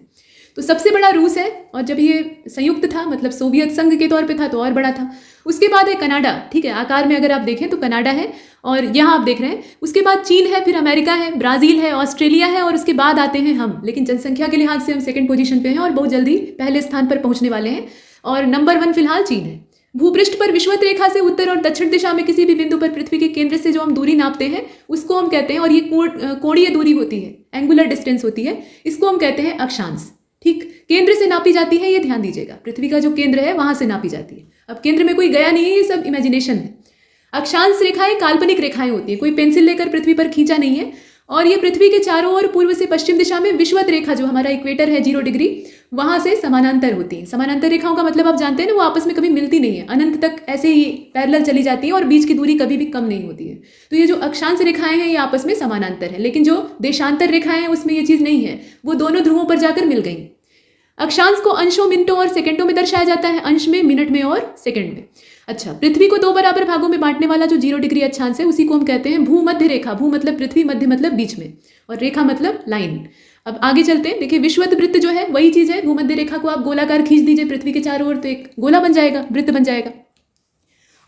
तो सबसे बड़ा रूस है, और जब ये संयुक्त था मतलब सोवियत संघ के तौर पे था तो और बड़ा था। उसके बाद है कनाडा, ठीक है, आकार में अगर आप देखें तो कनाडा है, और यहाँ आप देख रहे हैं। उसके बाद चीन है, फिर अमेरिका है, ब्राज़ील है, ऑस्ट्रेलिया है, और उसके बाद आते हैं हम। लेकिन जनसंख्या के लिहाज से हम सेकंड पोजीशन पे हैं और बहुत जल्दी पहले स्थान पर पहुंचने वाले हैं, और नंबर 1 फिलहाल चीन है। भूपृष्ठ पर विषुवत रेखा से उत्तर और दक्षिण दिशा में किसी भी बिंदु पर पृथ्वी के केंद्र से जो हम दूरी नापते हैं उसको हम कहते हैं, और ये कोणीय दूरी होती है, एंगुलर डिस्टेंस होती है, इसको हम कहते हैं अक्षांश। ठीक, केंद्र से नापी जाती है, ये ध्यान दीजिएगा, पृथ्वी का जो केंद्र है वहां से नापी जाती है। अब केंद्र में कोई गया नहीं है, ये सब इमेजिनेशन है। अक्षांश रेखाएं काल्पनिक रेखाएं होती है, कोई पेंसिल लेकर पृथ्वी पर खींचा नहीं है, और ये पृथ्वी के चारों ओर पूर्व से पश्चिम दिशा में विषुवत रेखा जो हमारा इक्वेटर है 0 डिग्री वहां से समानांतर होती है। समानांतर रेखाओं का मतलब आप जानते हैं ना, वो आपस में कभी मिलती नहीं है, अनंत तक ऐसे ही पैरेलल चली जाती है और बीच की दूरी कभी भी कम नहीं होती है। तो ये जो अक्षांश रेखाएं हैं ये आपस में समानांतर है, लेकिन जो देशांतर रेखाएं हैं उसमें ये चीज़ नहीं है, वो दोनों ध्रुवों पर जाकर मिल गई। अक्षांश को अंशों, मिनटों और सेकंडों में दर्शाया जाता है, अंश में, मिनट में और सेकंड में। अच्छा, पृथ्वी को 2 बराबर भागों में बांटने वाला जो 0 डिग्री अक्षांश है उसी को हम कहते हैं भूमध्य रेखा। भू मतलब पृथ्वी, मध्य मतलब बीच में, और रेखा मतलब लाइन। अब आगे चलते हैं। देखिए, विषुवत वृत्त जो है वही चीज़ है, भूमध्य रेखा को आप गोलाकार खींच दीजिए पृथ्वी के चारों ओर तो एक गोला बन जाएगा, वृत्त बन जाएगा।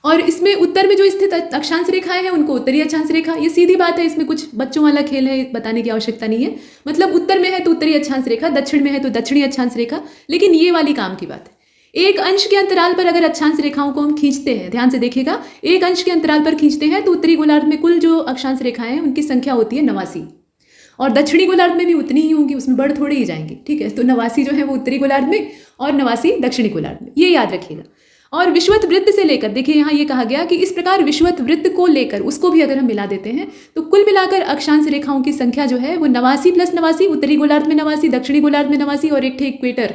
और इसमें उत्तर में जो स्थित अक्षांश रेखाएं हैं उनको उत्तरी अक्षांश रेखा, ये सीधी बात है, इसमें कुछ बच्चों वाला खेल है, बताने की आवश्यकता नहीं है। मतलब उत्तर में है तो उत्तरी अक्षांश रेखा, दक्षिण में है तो दक्षिणी अक्षांश रेखा, लेकिन ये वाली काम की बात है। एक अंश के अंतराल पर अगर अक्षांश रेखाओं को हम खींचते हैं, ध्यान से देखिएगा, एक अंश के अंतराल पर खींचते हैं तो उत्तरी गोलार्ध में कुल जो अक्षांश रेखाएं हैं उनकी संख्या होती है 89, और दक्षिणी गोलार्ध में भी उतनी ही होंगी, उसमें बढ़ थोड़े ही जाएंगे। ठीक है, तो 89 जो है वो उत्तरी गोलार्ध में और 89 दक्षिणी गोलार्ध में, ये याद रखिएगा। और विषुवत वृत्त से लेकर, देखिए यहाँ ये कहा गया कि इस प्रकार विषुवत वृत्त को लेकर उसको भी अगर हम मिला देते हैं तो कुल मिलाकर अक्षांश रेखाओं की संख्या जो है वो 89 + 89, उत्तरी गोलार्ध में 89, दक्षिणी गोलार्ध में 89 और एक थे इक्वेटर।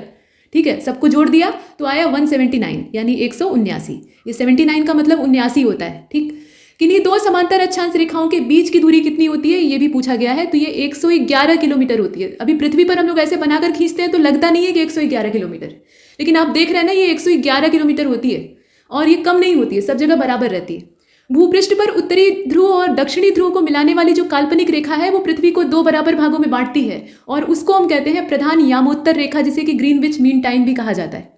ठीक है, सबको जोड़ दिया तो आया 179, यानी 179। ये 79 का मतलब 79 होता है। ठीक, किन्हीं 2 समांतर अक्षांश रेखाओं के बीच की दूरी कितनी होती है ये भी पूछा गया है, तो ये 111 किलोमीटर होती है। अभी पृथ्वी पर हम लोग ऐसे बनाकर खींचते हैं तो लगता नहीं है कि 111 किलोमीटर, लेकिन आप देख रहे हैं ना ये 111 किलोमीटर होती है, और ये कम नहीं होती है, सब जगह बराबर रहती है। भूपृष्ठ पर उत्तरी ध्रुव और दक्षिणी ध्रुव को मिलाने वाली जो काल्पनिक रेखा है वो पृथ्वी को 2 बराबर भागों में बांटती है, और उसको हम कहते हैं प्रधान यामोत्तर रेखा, जिसे कि ग्रीनविच मीन टाइम भी कहा जाता है।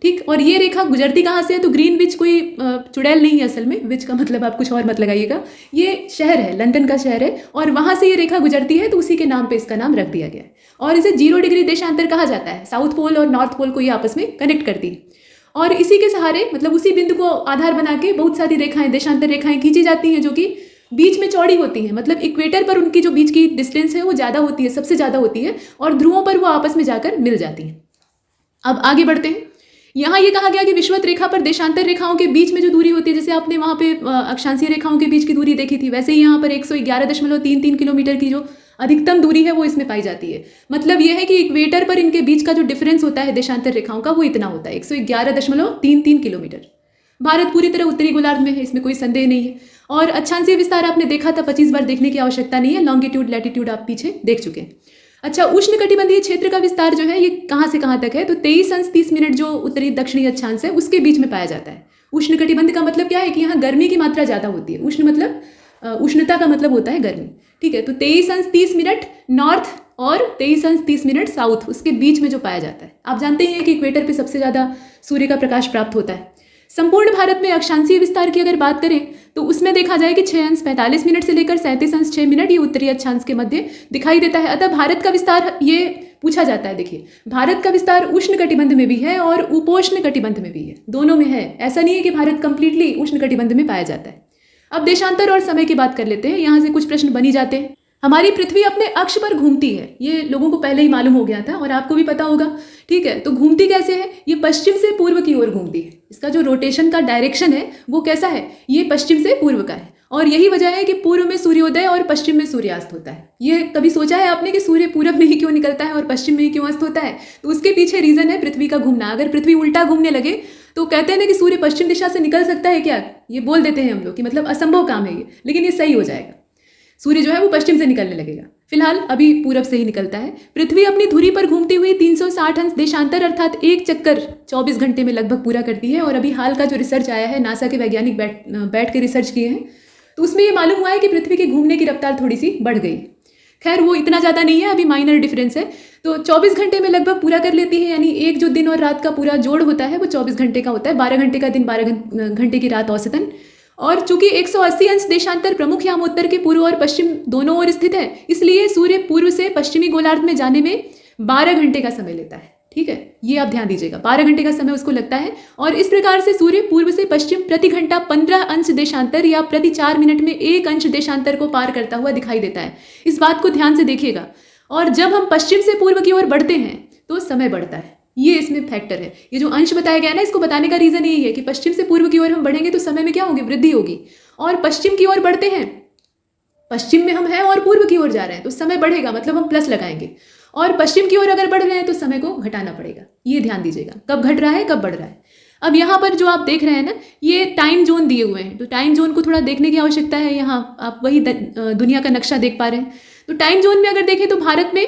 ठीक, और ये रेखा गुजरती कहाँ से है, तो ग्रीनविच कोई चुड़ैल नहीं है असल में, विच का मतलब आप कुछ और मत लगाइएगा, ये शहर है, लंदन का शहर है, और वहाँ से ये रेखा गुजरती है तो उसी के नाम पे इसका नाम रख दिया गया है। और इसे 0 डिग्री देशांतर कहा जाता है, साउथ पोल और नॉर्थ पोल को ये आपस में कनेक्ट करती है, और इसी के सहारे मतलब उसी बिंदु को आधार बना के बहुत सारी रेखाएं, देशांतर रेखाएं खींची जाती हैं जो कि बीच में चौड़ी होती हैं। मतलब इक्वेटर पर उनकी जो बीच की डिस्टेंस है वो ज़्यादा होती है, सबसे ज़्यादा होती है, और ध्रुवों पर वो आपस में जाकर मिल जाती हैं। अब आगे बढ़ते हैं। यहाँ ये कहा गया कि विषुवत रेखा पर देशांतर रेखाओं के बीच में जो दूरी होती है, जैसे आपने वहाँ पे अक्षांशीय रेखाओं के बीच की दूरी देखी थी, वैसे ही यहाँ पर 111.33 किलोमीटर की जो अधिकतम दूरी है वो इसमें पाई जाती है। मतलब ये है कि इक्वेटर पर इनके बीच का जो डिफरेंस होता है देशांतर रेखाओं का वो इतना होता है, 111.33 किलोमीटर। भारत पूरी तरह उत्तरी गोलार्ध में है, इसमें कोई संदेह नहीं है। और अक्षांशीय विस्तार आपने देखा था, 25 बार देखने की आवश्यकता नहीं है, लॉन्गिट्यूड लैटिट्यूड आप पीछे देख चुके हैं। अच्छा, उष्णकटिबंधीय क्षेत्र का विस्तार जो है ये कहाँ से कहाँ तक है, तो 23 अंश 30 मिनट जो उत्तरी दक्षिणी अक्षांश है उसके बीच में पाया जाता है। उष्णकटिबंध का मतलब क्या है कि यहाँ गर्मी की मात्रा ज़्यादा होती है। उष्ण मतलब उष्णता का मतलब होता है गर्मी। ठीक है, तो 23 अंश 30 मिनट नॉर्थ और 23 अंश 30 मिनट साउथ, उसके बीच में जो पाया जाता है। आप जानते ही हैं कि इक्वेटर पे सबसे ज़्यादा सूर्य का प्रकाश प्राप्त होता है। संपूर्ण भारत में अक्षांशीय विस्तार की अगर बात करें तो उसमें देखा जाए कि 6 अंश 45 मिनट से लेकर 37 अंश 6 मिनट ये उत्तरी अक्षांश के मध्य दिखाई देता है। अतः भारत का विस्तार ये पूछा जाता है। देखिए, भारत का विस्तार उष्ण कटिबंध में भी है और उपोष्ण कटिबंध में भी है, दोनों में है। ऐसा नहीं है कि भारत कंप्लीटली उष्ण कटिबंध में पाया जाता है। अब देशांतर और समय की बात कर लेते हैं। यहाँ से कुछ प्रश्न बनी जाते हैं। हमारी पृथ्वी अपने अक्ष पर घूमती है, ये लोगों को पहले ही मालूम हो गया था और आपको भी पता होगा। ठीक है, तो घूमती कैसे है, ये पश्चिम से पूर्व की ओर घूमती है। इसका जो रोटेशन का डायरेक्शन है वो कैसा है, ये पश्चिम से पूर्व का है। और यही वजह है कि पूर्व में सूर्योदय और पश्चिम में सूर्यास्त होता है। ये कभी सोचा है आपने कि सूर्य पूरब में ही क्यों निकलता है और पश्चिम में ही क्यों अस्त होता है? तो उसके पीछे रीजन है पृथ्वी का घूमना। अगर पृथ्वी उल्टा घूमने लगे तो कहते हैं ना कि सूर्य पश्चिम दिशा से निकल सकता है क्या, ये बोल देते हैं हम लोग कि मतलब असंभव काम है ये, लेकिन ये सही हो जाएगा। सूर्य जो है वो पश्चिम से निकलने लगेगा। फिलहाल अभी पूरब से ही निकलता है। पृथ्वी अपनी धुरी पर घूमती हुई 360 अंश देशांतर अर्थात एक चक्कर 24 घंटे में लगभग पूरा करती है। और अभी हाल का जो रिसर्च आया है, नासा के वैज्ञानिक बैठ के रिसर्च किए हैं, तो उसमें ये मालूम हुआ है कि पृथ्वी के घूमने की रफ्तार थोड़ी सी बढ़ गई। खैर वो इतना ज़्यादा नहीं है, अभी माइनर डिफरेंस है। तो 24 घंटे में लगभग पूरा कर लेती है, यानी एक जो दिन और रात का पूरा जोड़ होता है वो 24 घंटे का होता है। 12 घंटे का दिन, 12 घंटे की रात औसतन। और चूंकि 180 अंश देशांतर प्रमुख यामोत्तर के पूर्व और पश्चिम दोनों ओर स्थित है, इसलिए सूर्य पूर्व से पश्चिमी गोलार्ध में जाने में 12 घंटे का समय लेता है। ठीक है, ये आप ध्यान दीजिएगा, 12 घंटे का समय उसको लगता है। और इस प्रकार से सूर्य पूर्व से पश्चिम प्रति घंटा 15 अंश देशांतर या प्रति 4 मिनट में 1 अंश देशांतर को पार करता हुआ दिखाई देता है। इस बात को ध्यान से देखिएगा। और जब हम पश्चिम से पूर्व की ओर बढ़ते हैं तो समय बढ़ता है, ये इसमें फैक्टर है। ये जो अंश बताया गया है ना, इसको बताने का रीजन यही है कि पश्चिम से पूर्व की ओर हम बढ़ेंगे तो समय में क्या होगी, वृद्धि होगी। और पश्चिम की ओर बढ़ते हैं, पश्चिम में हम हैं और पूर्व की ओर जा रहे हैं तो समय बढ़ेगा, मतलब हम प्लस लगाएंगे। और पश्चिम की ओर अगर बढ़ रहे हैं तो समय को घटाना पड़ेगा। ये ध्यान दीजिएगा, कब घट रहा है कब बढ़ रहा है। अब यहाँ पर जो आप देख रहे हैं ना, ये टाइम जोन दिए हुए हैं, तो टाइम जोन को थोड़ा देखने की आवश्यकता है। यहाँ आप वही दुनिया का नक्शा देख पा रहे हैं। तो टाइम जोन में अगर देखें तो भारत में,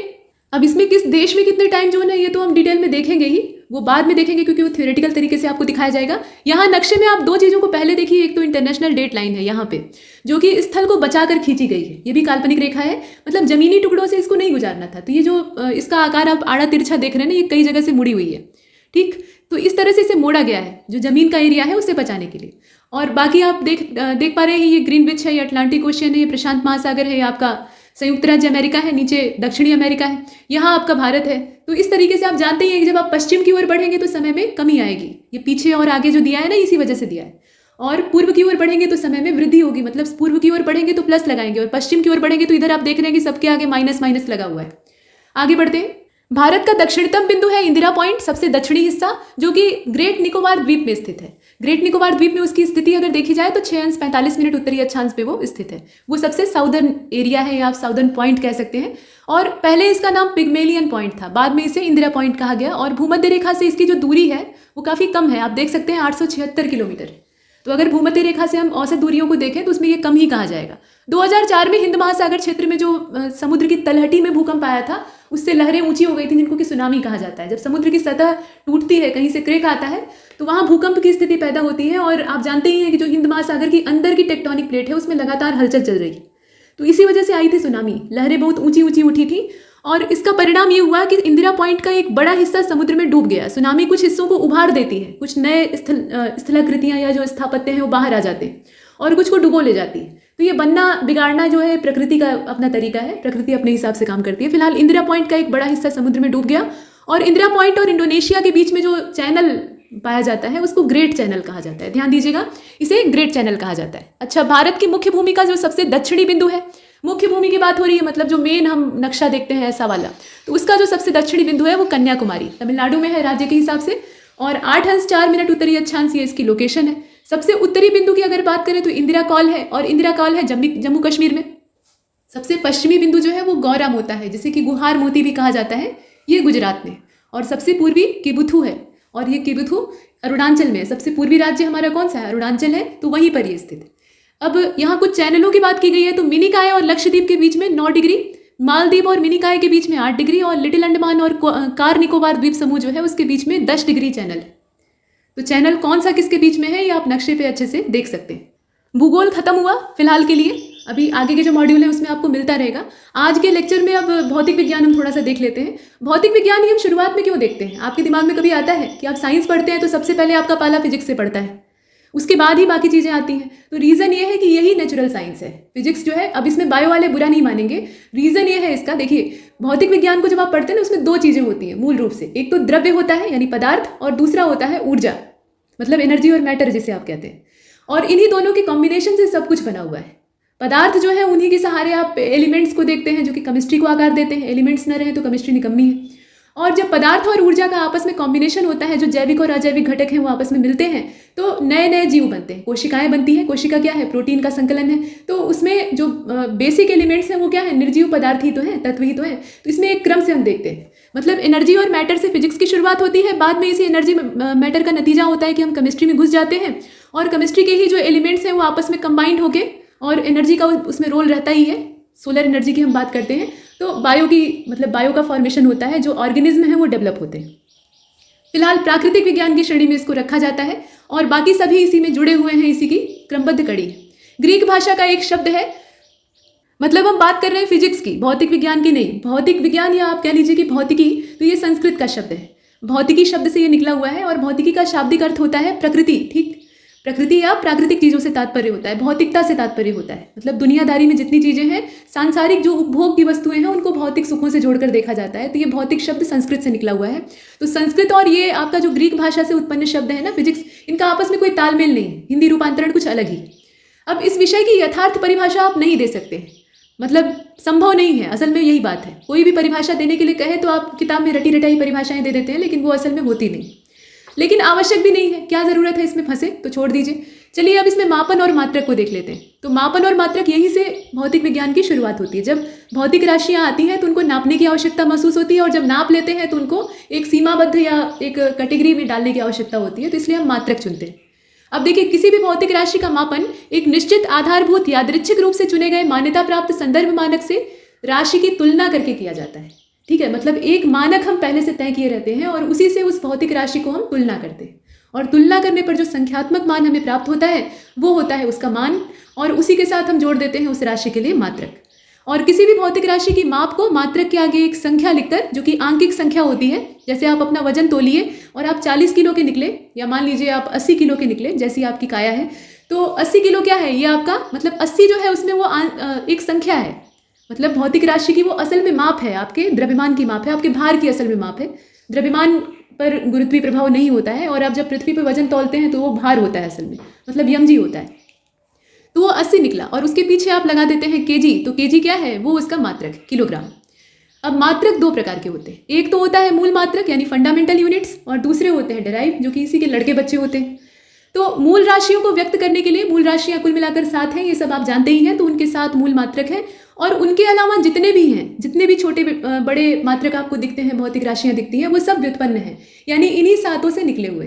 अब इसमें किस देश में कितने टाइम जोन है ये तो हम डिटेल में देखेंगे ही, वो बाद में देखेंगे क्योंकि वो थ्योरेटिकल तरीके से आपको दिखाया जाएगा। यहाँ नक्शे में आप दो चीज़ों को पहले देखिए, एक तो इंटरनेशनल डेट लाइन है यहाँ पे, जो कि स्थल को बचाकर खींची गई है। ये भी काल्पनिक रेखा है, मतलब जमीनी टुकड़ों से इसको नहीं गुजारना था। तो ये जो इसका आकार आप आड़ा तिरछा देख रहे हैं ना, ये कई जगह से मुड़ी हुई है। ठीक, तो इस तरह से इसे मोड़ा गया है जो जमीन का एरिया है उसे बचाने के लिए। और बाकी आप देख पा रहे हैं, ये ग्रीनविच है, ये अटलांटिक ओशियन है, ये प्रशांत महासागर है, ये आपका संयुक्त राज्य अमेरिका है, नीचे दक्षिणी अमेरिका है, यहाँ आपका भारत है। तो इस तरीके से आप जानते ही हैं कि जब आप पश्चिम की ओर बढ़ेंगे तो समय में कमी आएगी। ये पीछे और आगे जो दिया है ना, इसी वजह से दिया है। और पूर्व की ओर बढ़ेंगे तो समय में वृद्धि होगी, मतलब पूर्व की ओर बढ़ेंगे तो प्लस लगाएंगे, और पश्चिम की ओर बढ़ेंगे तो इधर आप देख रहे हैं कि सबके आगे माइनस माइनस लगा हुआ है। आगे बढ़ते हैं। भारत का दक्षिणतम बिंदु है इंदिरा पॉइंट, सबसे दक्षिणी हिस्सा, जो कि ग्रेट निकोबार द्वीप में स्थित है। ग्रेट निकोबार द्वीप में उसकी स्थिति अगर देखी जाए तो 6 अंश 45 मिनट उत्तरी अक्षांश पे वो स्थित है। वो सबसे साउदर्न एरिया है, या आप साउदर्न पॉइंट कह सकते हैं। और पहले इसका नाम पिग्मेलियन पॉइंट था, बाद में इसे इंदिरा पॉइंट कहा गया। और भूमध्य रेखा से इसकी जो दूरी है वो काफ़ी कम है, आप देख सकते हैं 876 किलोमीटर। तो अगर भूमध्य रेखा से हम औसत दूरियों को देखें तो उसमें ये कम ही कहा जाएगा। 2004 में हिंद महासागर क्षेत्र में जो समुद्र की तलहटी में भूकंप आया था, उससे लहरें ऊंची हो गई थी, जिनको कि सुनामी कहा जाता है। जब समुद्र की सतह टूटती है, कहीं से क्रेक आता है, तो वहाँ भूकंप की स्थिति पैदा होती है। और आप जानते ही हैं कि जो हिंद महासागर की अंदर की टेक्टोनिक प्लेट है उसमें लगातार हलचल चल रही है, तो इसी वजह से आई थी सुनामी। लहरें बहुत ऊंची ऊंची उठी थी और इसका परिणाम ये हुआ कि इंदिरा पॉइंट का एक बड़ा हिस्सा समुद्र में डूब गया। सुनामी कुछ हिस्सों को उभार देती है, कुछ नए स्थलाकृतियाँ या जो स्थापत्य हैं वो बाहर आ जाते हैं और कुछ को डुबो ले जाती है। तो ये बनना बिगाड़ना जो है प्रकृति का अपना तरीका है, प्रकृति अपने हिसाब से काम करती है। फिलहाल इंदिरा पॉइंट का एक बड़ा हिस्सा समुद्र में डूब गया। और इंदिरा पॉइंट और इंडोनेशिया के बीच में जो चैनल पाया जाता है उसको ग्रेट चैनल कहा जाता है। ध्यान दीजिएगा, इसे ग्रेट चैनल कहा जाता है। अच्छा, भारत की मुख्य भूमि का जो सबसे दक्षिणी बिंदु है, मुख्य भूमि की बात हो रही है, मतलब जो मेन हम नक्शा देखते हैं ऐसा वाला, तो उसका जो सबसे दक्षिणी बिंदु है वो कन्याकुमारी तमिलनाडु में है राज्य के हिसाब से। और 8 अंश 4 मिनट उत्तरी अक्षांश ये इसकी लोकेशन है। सबसे उत्तरी बिंदु की अगर बात करें तो इंदिरा कॉल है, और इंदिरा कॉल है जम्मू कश्मीर में। सबसे पश्चिमी बिंदु जो है वो गौरा मोता है, जिसे कि गुहार मोती भी कहा जाता है, ये गुजरात में। और सबसे पूर्वी किबुथु है, और ये किबुथु अरुणाचल में। सबसे पूर्वी राज्य हमारा कौन सा है, अरुणाचल है, तो वहीं पर ये स्थित है। अब यहाँ कुछ चैनलों की बात की गई है, तो मिनिकाय और लक्षद्वीप के बीच में 9 डिग्री, मालदीव और मिनिकाय के बीच में 8 डिग्री, और लिटिल अंडमान और कार निकोबार द्वीप समूह जो है उसके बीच में 10 डिग्री चैनल है। तो चैनल कौन सा किसके बीच में है ये आप नक्शे पे अच्छे से देख सकते हैं। भूगोल खत्म हुआ फिलहाल के लिए, अभी आगे के जो मॉड्यूल है उसमें आपको मिलता रहेगा। आज के लेक्चर में अब भौतिक विज्ञान हम थोड़ा सा देख लेते हैं। भौतिक विज्ञान ही हम शुरुआत में क्यों देखते हैं? आपके दिमाग में कभी आता है कि आप साइंस पढ़ते हैं तो सबसे पहले आपका पाला फिजिक्स से पढ़ता है, उसके बाद ही बाकी चीज़ें आती हैं? तो रीज़न ये है कि यही नेचुरल साइंस है, फिजिक्स जो है। अब इसमें बायो वाले बुरा नहीं मानेंगे, रीज़न ये है इसका। देखिए, भौतिक विज्ञान को जब आप पढ़ते हैं ना, उसमें 2 चीज़ें होती हैं मूल रूप से। एक तो द्रव्य होता है यानी पदार्थ, और दूसरा होता है ऊर्जा, मतलब एनर्जी और मैटर जिसे आप कहते हैं। और इन्हीं दोनों के कॉम्बिनेशन से सब कुछ बना हुआ है। पदार्थ जो है उन्हीं के सहारे आप एलिमेंट्स को देखते हैं जो कि केमिस्ट्री को आकार देते हैं। एलिमेंट्स न रहे तो केमिस्ट्री निकम्मी है। और जब पदार्थ और ऊर्जा का आपस में कॉम्बिनेशन होता है, जो जैविक और अजैविक घटक हैं वो आपस में मिलते हैं, तो नए नए जीव बनते हैं, कोशिकाएं बनती हैं। कोशिका क्या है? प्रोटीन का संकलन है। तो उसमें जो बेसिक एलिमेंट्स हैं वो क्या है? निर्जीव पदार्थ ही तो है, तत्व ही तो है। तो इसमें एक क्रम से हम देखते हैं, मतलब एनर्जी और मैटर से फिजिक्स की शुरुआत होती है, बाद में इसी एनर्जी मैटर का नतीजा होता है कि हम केमिस्ट्री में घुस जाते हैं और केमिस्ट्री के ही जो एलिमेंट्स हैं वो आपस में कंबाइंड होके, और एनर्जी का उसमें रोल रहता ही है, सोलर एनर्जी की हम बात करते हैं, तो बायो का फॉर्मेशन होता है, जो ऑर्गेनिज्म है वो डेवलप होते हैं। फिलहाल प्राकृतिक विज्ञान की श्रेणी में इसको रखा जाता है और बाकी सभी इसी में जुड़े हुए हैं, इसी की क्रमबद्ध कड़ी है। ग्रीक भाषा का एक शब्द है, मतलब हम बात कर रहे हैं फिजिक्स की, भौतिक विज्ञान की नहीं। भौतिक विज्ञान या आप कह लीजिए कि भौतिकी, तो ये संस्कृत का शब्द है, भौतिकी शब्द से ये निकला हुआ है, और भौतिकी का शाब्दिक अर्थ होता है प्रकृति। ठीक, प्रकृति या प्राकृतिक चीज़ों से तात्पर्य होता है, भौतिकता से तात्पर्य होता है, मतलब दुनियादारी में जितनी चीज़ें हैं, सांसारिक जो उपभोग की वस्तुएं हैं, उनको भौतिक सुखों से जोड़कर देखा जाता है। तो ये भौतिक शब्द संस्कृत से निकला हुआ है। तो संस्कृत और ये आपका जो ग्रीक भाषा से उत्पन्न शब्द है ना फिजिक्स, इनका आपस में कोई तालमेल नहीं है, हिंदी रूपांतरण कुछ अलग ही है। अब इस विषय की यथार्थ परिभाषा आप नहीं दे सकते, मतलब संभव नहीं है, असल में यही बात है। कोई भी परिभाषा देने के लिए कहे तो आप किताब में रटी रटाई परिभाषाएं दे देते हैं, लेकिन वो असल में होती नहीं, लेकिन आवश्यक भी नहीं है। क्या ज़रूरत है इसमें फंसे, तो छोड़ दीजिए। चलिए अब इसमें मापन और मात्रक को देख लेते हैं। तो मापन और मात्रक यहीं से भौतिक विज्ञान की शुरुआत होती है। जब भौतिक राशियाँ आती हैं तो उनको नापने की आवश्यकता महसूस होती है, और जब नाप लेते हैं तो उनको एक सीमाबद्ध या एक कैटेगरी में डालने की आवश्यकता होती है, तो इसलिए हम मात्रक चुनते हैं। अब देखिए, किसी भी भौतिक राशि का मापन एक निश्चित आधारभूत यादृच्छिक रूप से चुने गए मान्यता प्राप्त संदर्भ मानक से राशि की तुलना करके किया जाता है। ठीक है, मतलब एक मानक हम पहले से तय किए रहते हैं और उसी से उस भौतिक राशि को हम तुलना करते हैं, और तुलना करने पर जो संख्यात्मक मान हमें प्राप्त होता है वो होता है उसका मान, और उसी के साथ हम जोड़ देते हैं उस राशि के लिए मात्रक। और किसी भी भौतिक राशि की माप को मात्रक के आगे एक संख्या लिखकर, जो कि आंकिक संख्या होती है, जैसे आप अपना वजन तोलिए और आप 40 किलो के निकले, या मान लीजिए आप 80 किलो के निकले, जैसी आपकी काया है, तो 80 किलो क्या है, ये आपका मतलब 80 जो है उसमें वो एक संख्या है, मतलब भौतिक राशि की वो असल में माप है, आपके द्रव्यमान की माप है, आपके भार की असल में माप है। द्रव्यमान पर गुरुत्वीय प्रभाव नहीं होता है, और आप जब पृथ्वी पर वजन तौलते हैं तो वो भार होता है असल में, मतलब यमजी होता है। तो वो 80 निकला, और उसके पीछे आप लगा देते हैं केजी, तो केजी क्या है, वो उसका मात्रक, किलोग्राम। अब मात्रक दो प्रकार के होते हैं, एक तो होता है मूल मात्रक यानी फंडामेंटल यूनिट्स, और दूसरे होते हैं डेराइव, जो कि इसी के लड़के बच्चे होते हैं। तो मूल राशियों को व्यक्त करने के लिए, मूल राशियाँ कुल मिलाकर 7 हैं, ये सब आप जानते ही हैं, तो उनके 7 मूल मात्रक हैं, और उनके अलावा जितने भी हैं, जितने भी छोटे बड़े मात्रक आपको दिखते हैं, भौतिक राशियाँ दिखती हैं, वो सब व्युत्पन्न हैं, यानी इन्हीं 7 से निकले हुए।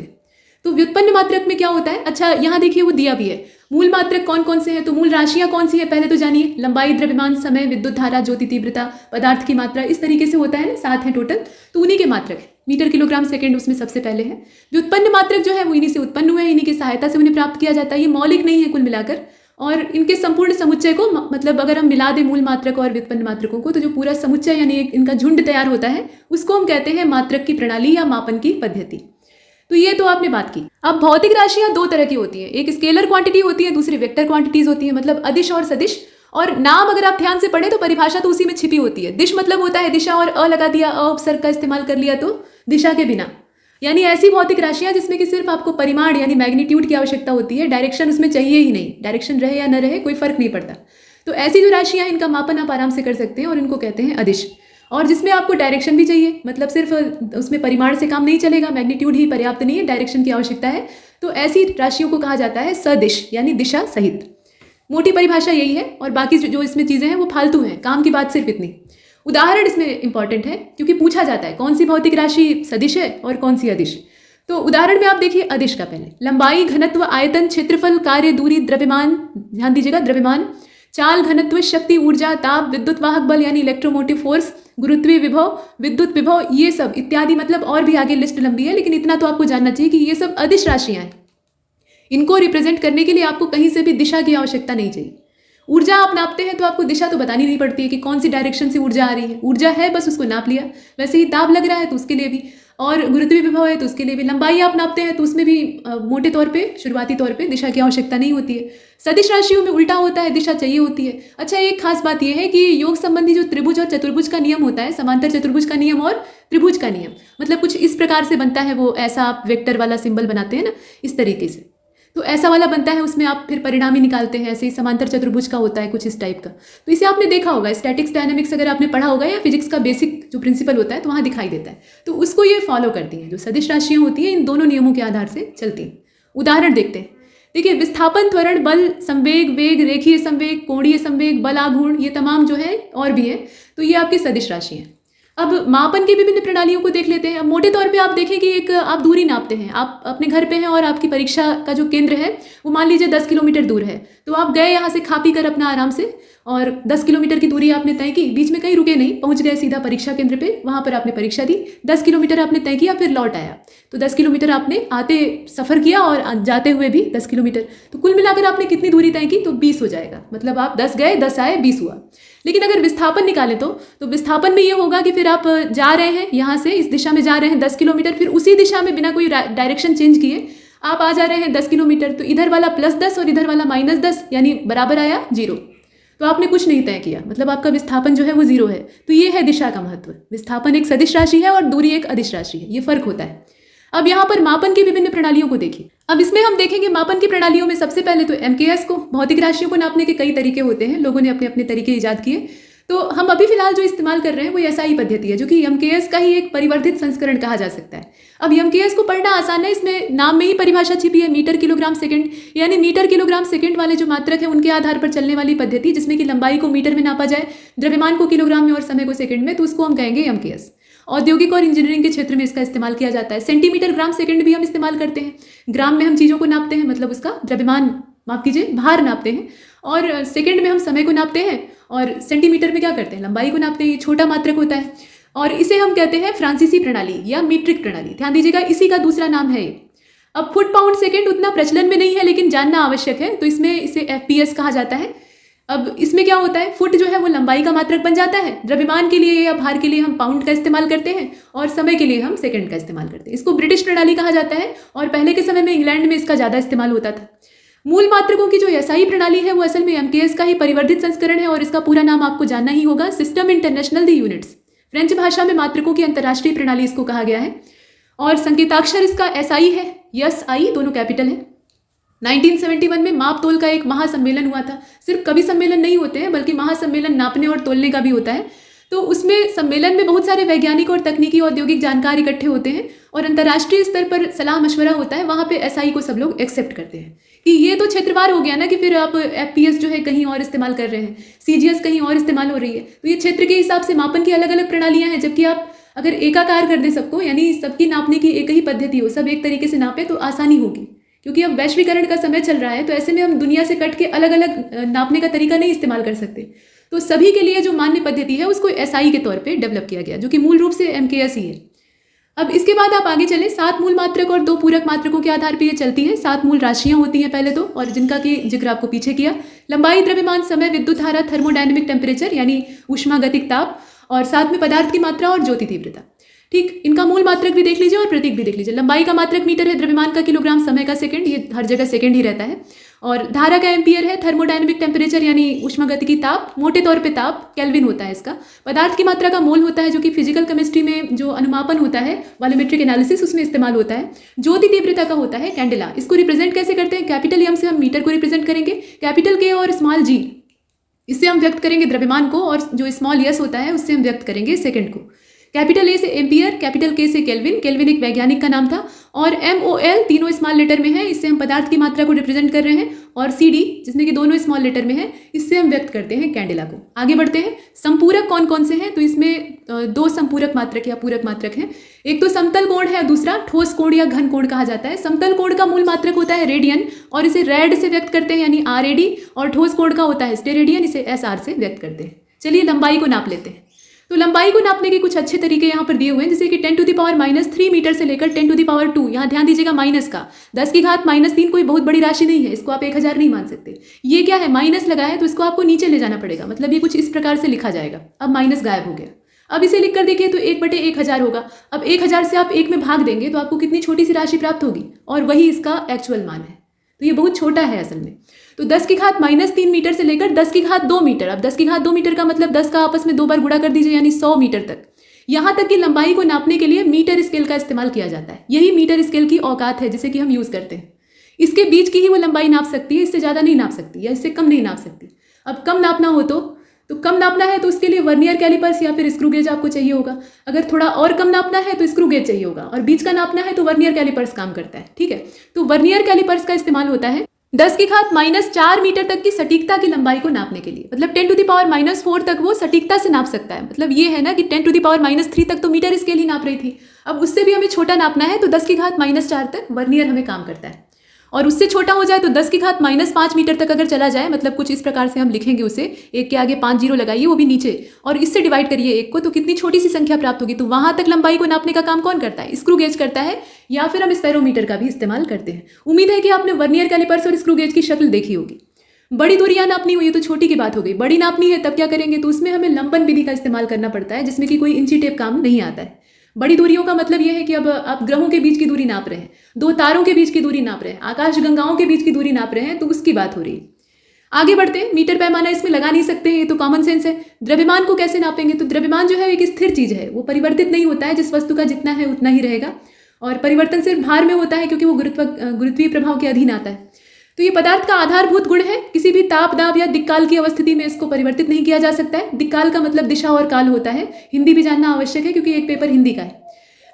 तो व्युत्पन्न मात्रक में क्या होता है, अच्छा यहाँ देखिए वो दिया भी है, मूल मात्रक कौन कौन से हैं, तो मूल राशियाँ कौन सी है पहले तो जानिए, लंबाई, द्रव्यमान, समय, विद्युत धारा, ज्योति तीव्रता, पदार्थ की मात्रा, इस तरीके से होता है ना, 7 है टोटल, तो उन्हीं के मात्रक है। मीटर, किलोग्राम, सेकंड उसमें सबसे पहले है। व्युत्पन्न मात्रक जो है वो इन्हीं से उत्पन्न हुए हैं, इन्हीं की सहायता से उन्हें प्राप्त किया जाता है। ये मौलिक नहीं है कुल मिलाकर, और इनके संपूर्ण समुच्चय को, मतलब अगर हम मिला दें मूल मात्रक और व्युत्पन्न मात्रकों को, तो जो पूरा समुच्चय यानी इनका झुंड तैयार होता है, उसको हम कहते हैं मात्रक की प्रणाली या मापन की पद्धति। तो ये तो आपने बात की। अब भौतिक राशियां दो तरह की होती हैं, एक स्केलर क्वांटिटी होती है, दूसरी वेक्टर क्वांटिटीज होती है, मतलब अदिश और सदिश। और नाम अगर आप ध्यान से पढ़े तो परिभाषा तो उसी में छिपी होती है। दिश मतलब होता है दिशा, और अ लगा दिया, अ उपसर्ग का इस्तेमाल कर लिया तो दिशा के बिना, यानी ऐसी भौतिक राशियां जिसमें कि सिर्फ आपको परिमाण यानी मैग्नीट्यूड की आवश्यकता होती है, डायरेक्शन उसमें चाहिए ही नहीं, डायरेक्शन रहे या न रहे कोई फर्क नहीं पड़ता। तो ऐसी जो राशियां हैं इनका मापन आप आराम से कर सकते हैं, और इनको कहते हैं अदिश। और जिसमें आपको डायरेक्शन भी चाहिए, मतलब सिर्फ उसमें परिमाण से काम नहीं चलेगा, मैग्नीट्यूड ही पर्याप्त नहीं है, डायरेक्शन की आवश्यकता है, तो ऐसी राशियों को कहा जाता है सदिश, यानी दिशा सहित। मोटी परिभाषा यही है, और बाकी जो इसमें चीज़ें हैं वो फालतू हैं, काम की बात सिर्फ इतनी। उदाहरण इसमें इंपॉर्टेंट है, क्योंकि पूछा जाता है कौन सी भौतिक राशि सदिश है और कौन सी अदिश। तो उदाहरण में आप देखिए अदिश का पहले, लंबाई, घनत्व, आयतन, क्षेत्रफल, कार्य, दूरी, द्रव्यमान, ध्यान दीजिएगा, द्रव्यमान, चाल, घनत्व, शक्ति, ऊर्जा, ताप, विद्युत वाहक बल यानी इलेक्ट्रोमोटिव फोर्स, गुरुत्वीय विभव, विद्युत विभव, ये सब इत्यादि, मतलब और भी आगे लिस्ट लंबी है, लेकिन इतना तो आपको जानना चाहिए कि ये सब अदिश राशियां हैं। इनको रिप्रेजेंट करने के लिए आपको कहीं से भी दिशा की आवश्यकता नहीं चाहिए। ऊर्जा आप नापते हैं तो आपको दिशा तो बतानी नहीं पड़ती है कि कौन सी डायरेक्शन से ऊर्जा आ रही है, ऊर्जा है बस उसको नाप लिया। वैसे ही ताप लग रहा है तो उसके लिए भी, और गुरुत्वीय विभव है तो उसके लिए भी, लंबाई आप नापते हैं तो उसमें भी मोटे तौर पे, शुरुआती तौर पे दिशा की आवश्यकता नहीं होती है। सदिश राशियों में उल्टा होता है, दिशा चाहिए होती है। अच्छा, एक खास बात यह है कि योग संबंधी जो त्रिभुज और चतुर्भुज का नियम होता है, समांतर चतुर्भुज का नियम और त्रिभुज का नियम, मतलब कुछ इस प्रकार से बनता है वो, ऐसा आप वेक्टर वाला सिंबल बनाते हैं ना, इस तरीके से। तो ऐसा वाला बनता है, उसमें आप फिर परिणाम ही निकालते हैं। ऐसे ही समांतर चतुर्भुज का होता है कुछ इस टाइप का। तो इसे आपने देखा होगा, स्टैटिक्स डायनामिक्स अगर आपने पढ़ा होगा या फिजिक्स का बेसिक जो प्रिंसिपल होता है तो वहाँ दिखाई देता है। तो उसको ये फॉलो करती हैं। जो सदिश राशियाँ होती हैं इन दोनों नियमों के आधार से चलती हैं। उदाहरण देखते हैं। देखिए, विस्थापन, त्वरण, बल, संवेग, वेग, रेखीय संवेग, कोणीय संवेग, बल आघूर्ण, ये तमाम जो है और भी है, तो ये आपकी सदिश राशि हैं। अब मापन की विभिन्न प्रणालियों को देख लेते हैं। अब मोटे तौर पे आप देखें कि एक आप दूरी नापते हैं, आप अपने घर पे हैं और आपकी परीक्षा का जो केंद्र है वो मान लीजिए 10 किलोमीटर दूर है। तो आप गए यहाँ से खा पी कर अपना आराम से, और 10 किलोमीटर की दूरी आपने तय की, बीच में कहीं रुके नहीं, पहुंच गए सीधा परीक्षा केंद्र पे, वहाँ पर आपने परीक्षा दी, 10 किलोमीटर आपने तय किया, फिर लौट आया। तो 10 किलोमीटर आपने आते सफ़र किया और जाते हुए भी 10 किलोमीटर, तो कुल मिलाकर आपने कितनी दूरी तय की? तो 20 हो जाएगा। मतलब आप 10 गए, 10 आए, 20 हुआ। लेकिन अगर विस्थापन निकालें तो विस्थापन में ये होगा कि फिर आप जा रहे हैं यहाँ से, इस दिशा में जा रहे हैं 10 किलोमीटर, फिर उसी दिशा में बिना कोई डायरेक्शन चेंज किए आप आ जा रहे हैं 10 किलोमीटर। तो इधर वाला +10 और इधर वाला -10, यानी बराबर आया 0। तो आपने कुछ नहीं तय किया, मतलब आपका विस्थापन जो है वो 0 है। तो ये है दिशा का महत्व। विस्थापन एक सदिश राशि है और दूरी एक अदिश राशि है, ये फर्क होता है। अब यहाँ पर मापन की विभिन्न प्रणालियों को देखिए। अब इसमें हम देखेंगे मापन की प्रणालियों में सबसे पहले तो MKS को, भौतिक राशियों को नापने के कई तरीके होते हैं, लोगों ने अपने अपने तरीके ईजाद किए। तो हम अभी फिलहाल जो इस्तेमाल कर रहे हैं वो SI पद्धति है, जो कि MKS का ही एक परिवर्धित संस्करण कहा जा सकता है। अब MKS को पढ़ना आसान है, इसमें नाम में ही परिभाषा छिपी है, मीटर किलोग्राम सेकंड, यानी मीटर किलोग्राम सेकंड वाले जो मात्रक है उनके आधार पर चलने वाली पद्धति, जिसमें कि लंबाई को मीटर में नापा जाए, द्रव्यमान को किलोग्राम में और समय को सेकंड में, तो उसको हम कहेंगे MKS। औद्योगिक और इंजीनियरिंग के क्षेत्र में इसका इस्तेमाल किया जाता है। सेंटीमीटर ग्राम सेकंड भी हम इस्तेमाल करते हैं। ग्राम में हम चीज़ों को नापते हैं, मतलब उसका द्रव्यमान, माफ कीजिए, भार नापते हैं, और सेकंड में हम समय को नापते हैं, और सेंटीमीटर में क्या करते हैं? लंबाई को नापते हैं। ये छोटा मात्रक होता है और इसे हम कहते हैं फ्रांसीसी प्रणाली या मीट्रिक प्रणाली। ध्यान दीजिएगा, इसी का दूसरा नाम है ये। अब फुट पाउंड सेकंड उतना प्रचलन में नहीं है, लेकिन जानना आवश्यक है, तो इसमें इसे FPS कहा जाता है। अब इसमें क्या होता है, फुट जो है वो लंबाई का मात्रक बन जाता है, द्रव्यमान के लिए या भार के लिए हम पाउंड का इस्तेमाल करते हैं, और समय के लिए हम सेकंड का इस्तेमाल करते हैं। इसको ब्रिटिश प्रणाली कहा जाता है, और पहले के समय में इंग्लैंड में इसका ज़्यादा इस्तेमाल होता था। मूल मात्रकों की जो SI प्रणाली है वो असल में MKS का ही परिवर्धित संस्करण है, और इसका पूरा नाम आपको जानना ही होगा, सिस्टम इंटरनेशनल दी यूनिट्स। फ्रेंच भाषा में मात्रकों की अंतर्राष्ट्रीय प्रणाली इसको कहा गया है, और संकेताक्षर इसका SI है, SI दोनों कैपिटल है। 1971 में माप तोल का एक महासम्मेलन हुआ था। सिर्फ कवि सम्मेलन नहीं होते हैं, बल्कि महासम्मेलन नापने और तोलने का भी होता है। तो उसमें सम्मेलन में बहुत सारे वैज्ञानिक और तकनीकी औद्योगिक जानकार इकट्ठे होते हैं, और अंतर्राष्ट्रीय स्तर पर सलाह मशवरा होता है। वहाँ पे SI को सब लोग एक्सेप्ट करते हैं कि ये तो क्षेत्रवार हो गया ना, कि फिर आप FPS जो है कहीं और इस्तेमाल कर रहे हैं, CGS कहीं और इस्तेमाल हो रही है। तो ये क्षेत्र के हिसाब से मापन की अलग अलग प्रणालियाँ हैं। जबकि आप अगर एकाकार कर दें सबको, यानी सबकी नापने की एक ही पद्धति हो, सब एक तरीके से नापे, तो आसानी होगी। क्योंकि अब वैश्वीकरण का समय चल रहा है, तो ऐसे में हम दुनिया से कट के अलग अलग नापने का तरीका नहीं इस्तेमाल कर सकते। तो सभी के लिए जो मान्य पद्धति है उसको SI के तौर पे डेवलप किया गया, जो कि मूल रूप से MKS ही है। अब इसके बाद आप आगे चलें। 7 मूल मात्रक और 2 पूरक मात्रकों के आधार पर ये चलती है। 7 मूल राशियाँ होती हैं पहले तो, और जिनका कि जिक्र आपको पीछे किया। लंबाई, द्रव्यमान, समय, विद्युत धारा, थर्मोडायनेमिक टेम्परेचर यानी ऊष्मागतिक ताप, और साथ में पदार्थ की मात्रा और ज्योति तीव्रता। ठीक, इनका मूल मात्रक भी देख लीजिए और प्रतीक भी देख लीजिए। लंबाई का मात्रक मीटर है, द्रव्यमान का किलोग्राम, समय का सेकंड, ये हर जगह सेकंड ही रहता है, और धारा का एम्पियर है। थर्मोडायनेमिक टेम्परेचर यानी ऊष्मागतिकी ताप, मोटे तौर पे ताप केल्विन होता है इसका। पदार्थ की मात्रा का मोल होता है, जो कि फिजिकल केमिस्ट्री में जो अनुमापन होता है, वॉल्यूमेट्रिक एनालिसिस, उसमें इस्तेमाल होता है। ज्योति तीव्रता का होता है कैंडेला। इसको रिप्रेजेंट कैसे करते हैं? कैपिटल M से हम मीटर को रिप्रेजेंट करेंगे, कैपिटल K और स्मॉल g, इससे हम व्यक्त करेंगे द्रव्यमान को, और जो स्मॉल s होता है उससे हम व्यक्त करेंगे सेकंड को। कैपिटल A से एम्पियर, कैपिटल K से केल्विन, केल्विन एक वैज्ञानिक का नाम था, और MOL तीनों स्मॉल लेटर में है, इससे हम पदार्थ की मात्रा को रिप्रेजेंट कर रहे हैं, और CD जिसमें कि दोनों स्मॉल लेटर में है, इससे हम व्यक्त करते हैं कैंडेला को। आगे बढ़ते हैं। संपूरक कौन कौन से हैं? तो इसमें 2 संपूरक मात्रक या पूरक मात्रक हैं। एक तो समतल कोण है, दूसरा ठोस कोण या घन कोण कहा जाता है। समतल कोण का मूल मात्रक होता है रेडियन, और इसे रेड से व्यक्त करते हैं यानी RAD, और ठोस कोण का होता है स्टेरेडियन, इसे SR से व्यक्त करते हैं। चलिए लंबाई को नाप लेते हैं। तो लंबाई को नापने के कुछ अच्छे तरीके यहाँ पर दिए हुए हैं, जैसे कि 10⁻³ मीटर से लेकर 10⁻²। यहाँ ध्यान दीजिएगा माइनस का, 10⁻³ कोई बहुत बड़ी राशि नहीं है, इसको आप 1000 नहीं मान सकते। ये क्या है, माइनस लगा है, तो इसको आपको नीचे ले जाना पड़ेगा, मतलब ये कुछ इस प्रकार से लिखा जाएगा। अब माइनस गायब हो गया। अब इसे लिख कर देखिए तो 1/1000 होगा। अब 1000 से आप 1 में भाग देंगे तो आपको कितनी छोटी सी राशि प्राप्त होगी, और वही इसका एक्चुअल मान है। तो ये बहुत छोटा है असल में। तो 10⁻³ मीटर से लेकर 10⁻² मीटर, अब 10⁻² मीटर का मतलब 10 का आपस में 2 बार गुणा कर दीजिए, यानी 100 मीटर तक। यहाँ तक कि लंबाई को नापने के लिए मीटर स्केल का इस्तेमाल किया जाता है। यही मीटर स्केल की औकात है जिसे कि हम यूज़ करते हैं। इसके बीच की ही वो लंबाई नाप सकती है, इससे ज़्यादा नहीं नाप सकती या इससे कम नहीं नाप सकती। अब कम नापना हो तो कम नापना है तो उसके लिए वर्नियर कैलिपर्स या फिर स्क्रू गेज आपको चाहिए होगा। अगर थोड़ा और कम नापना है तो स्क्रू गेज चाहिए होगा, और बीच का नापना है तो वर्नियर कैलिपर्स काम करता है। ठीक है, तो वर्नियर कैलिपर्स का इस्तेमाल होता है 10⁻⁻4 मीटर तक की सटीकता की लंबाई को नापने के लिए। मतलब 10⁻⁻4 तक वो सटीकता से नाप सकता है। मतलब ये है ना कि 10⁻⁻3 तक तो मीटर स्केल ही नाप रही थी, अब उससे भी हमें छोटा नापना है तो 10⁻⁻4 तक वर्नियर हमें काम करता है। और उससे छोटा हो जाए तो 10⁻⁻5 मीटर तक अगर चला जाए, मतलब कुछ इस प्रकार से हम लिखेंगे उसे, एक के आगे 5 जीरो लगाइए वो भी नीचे, और इससे डिवाइड करिए एक को, तो कितनी छोटी सी संख्या प्राप्त होगी। तो वहां तक लंबाई को नापने का काम कौन करता है? स्क्रू गेज करता है, या फिर हम स्पेरोमीटर का भी इस्तेमाल करते हैं। उम्मीद है कि आपने वर्नियर कैलिपर्स और स्क्रू गेज की शक्ल देखी होगी। बड़ी दूरियां नापनी हुई है तो छोटी की बात हो गई, बड़ी नापनी है तब क्या करेंगे? तो उसमें हमें लंबन विधि का इस्तेमाल करना पड़ता है, जिसमें कि कोई इंची टेप काम नहीं आता है। बड़ी दूरियों का मतलब यह है कि अब आप ग्रहों के बीच की दूरी नाप रहे हैं, 2 तारों के बीच की दूरी नाप रहे हैं, आकाश गंगाओं के बीच की दूरी नाप रहे हैं, तो उसकी बात हो रही है। आगे बढ़ते हैं, मीटर पैमाना इसमें लगा नहीं सकते हैं, ये तो कॉमन सेंस है। द्रव्यमान को कैसे नापेंगे? तो द्रव्यमान जो है एक स्थिर चीज है, वो परिवर्तित नहीं होता है, जिस वस्तु का जितना है उतना ही रहेगा, और परिवर्तन सिर्फ भार में होता है क्योंकि वो गुरुत्वीय प्रभाव के अधीन आता है। तो ये पदार्थ का आधारभूत गुण है, किसी भी ताप, दाब या दिक्काल की अवस्थिति में इसको परिवर्तित नहीं किया जा सकता है। दिक्काल का मतलब दिशा और काल होता है, हिंदी भी जानना आवश्यक है क्योंकि एक पेपर हिंदी का है।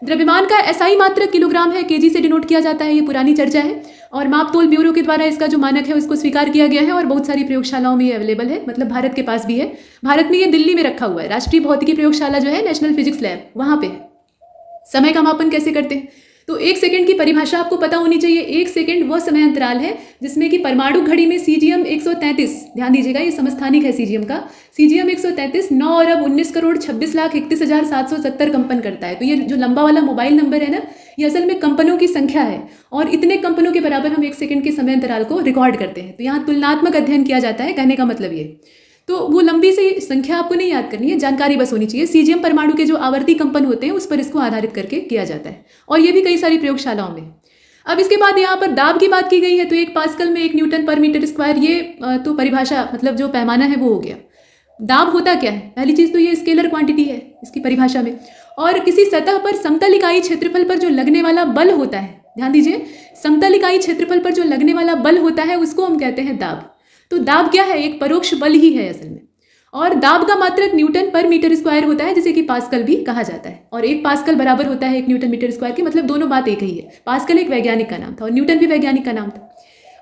द्रव्यमान का एसआई मात्रक किलोग्राम है, केजी से डिनोट किया जाता है, ये पुरानी चर्चा है, और मापतोल ब्यूरो के द्वारा इसका जो मानक है उसको स्वीकार किया गया है, और बहुत सारी प्रयोगशालाओं में ये अवेलेबल है, मतलब भारत के पास भी है। भारत में ये दिल्ली में रखा हुआ है, राष्ट्रीय भौतिकी प्रयोगशाला जो है, नेशनल फिजिक्स लैब, वहां पे है। समय का मापन कैसे करते हैं? तो 1 सेकंड की परिभाषा आपको पता होनी चाहिए। 1 सेकंड वह समय अंतराल है जिसमें कि परमाणु घड़ी में सीजियम 133, ध्यान दीजिएगा ये समस्थानिक है सीजियम का, सीजियम 133 9,19,26,31,770 कंपन करता है। तो ये जो लंबा वाला मोबाइल नंबर है ना, ये असल में कंपनों की संख्या है, और इतने कंपनों के बराबर हम 1 सेकंड के समय अंतराल को रिकॉर्ड करते हैं। तो यहाँ तुलनात्मक अध्ययन किया जाता है, कहने का मतलब ये। तो वो लंबी सी संख्या आपको नहीं याद करनी है, जानकारी बस होनी चाहिए। सीजियम परमाणु के जो आवर्ती कंपन होते हैं उस पर इसको आधारित करके किया जाता है, और ये भी कई सारी प्रयोगशालाओं में। अब इसके बाद यहाँ पर दाब की बात की गई है, तो 1 पास्कल में 1 न्यूटन पर मीटर स्क्वायर, ये तो परिभाषा, मतलब जो पैमाना है वो हो गया। दाब होता क्या है? पहली चीज तो ये स्केलर क्वांटिटी है इसकी परिभाषा में, और किसी सतह पर समतल इकाई क्षेत्रफल पर जो लगने वाला बल होता है, ध्यान दीजिए, समतल इकाई क्षेत्रफल पर जो लगने वाला बल होता है उसको हम कहते हैं दाब। तो दाब क्या है? एक परोक्ष बल ही है असल में, और दाब का मात्रक न्यूटन पर मीटर स्क्वायर होता है, जिसे कि पास्कल भी कहा जाता है, और 1 पास्कल बराबर होता है 1 न्यूटन मीटर स्क्वायर के, मतलब दोनों बात एक ही है। पास्कल एक वैज्ञानिक का नाम था और न्यूटन भी वैज्ञानिक का नाम था।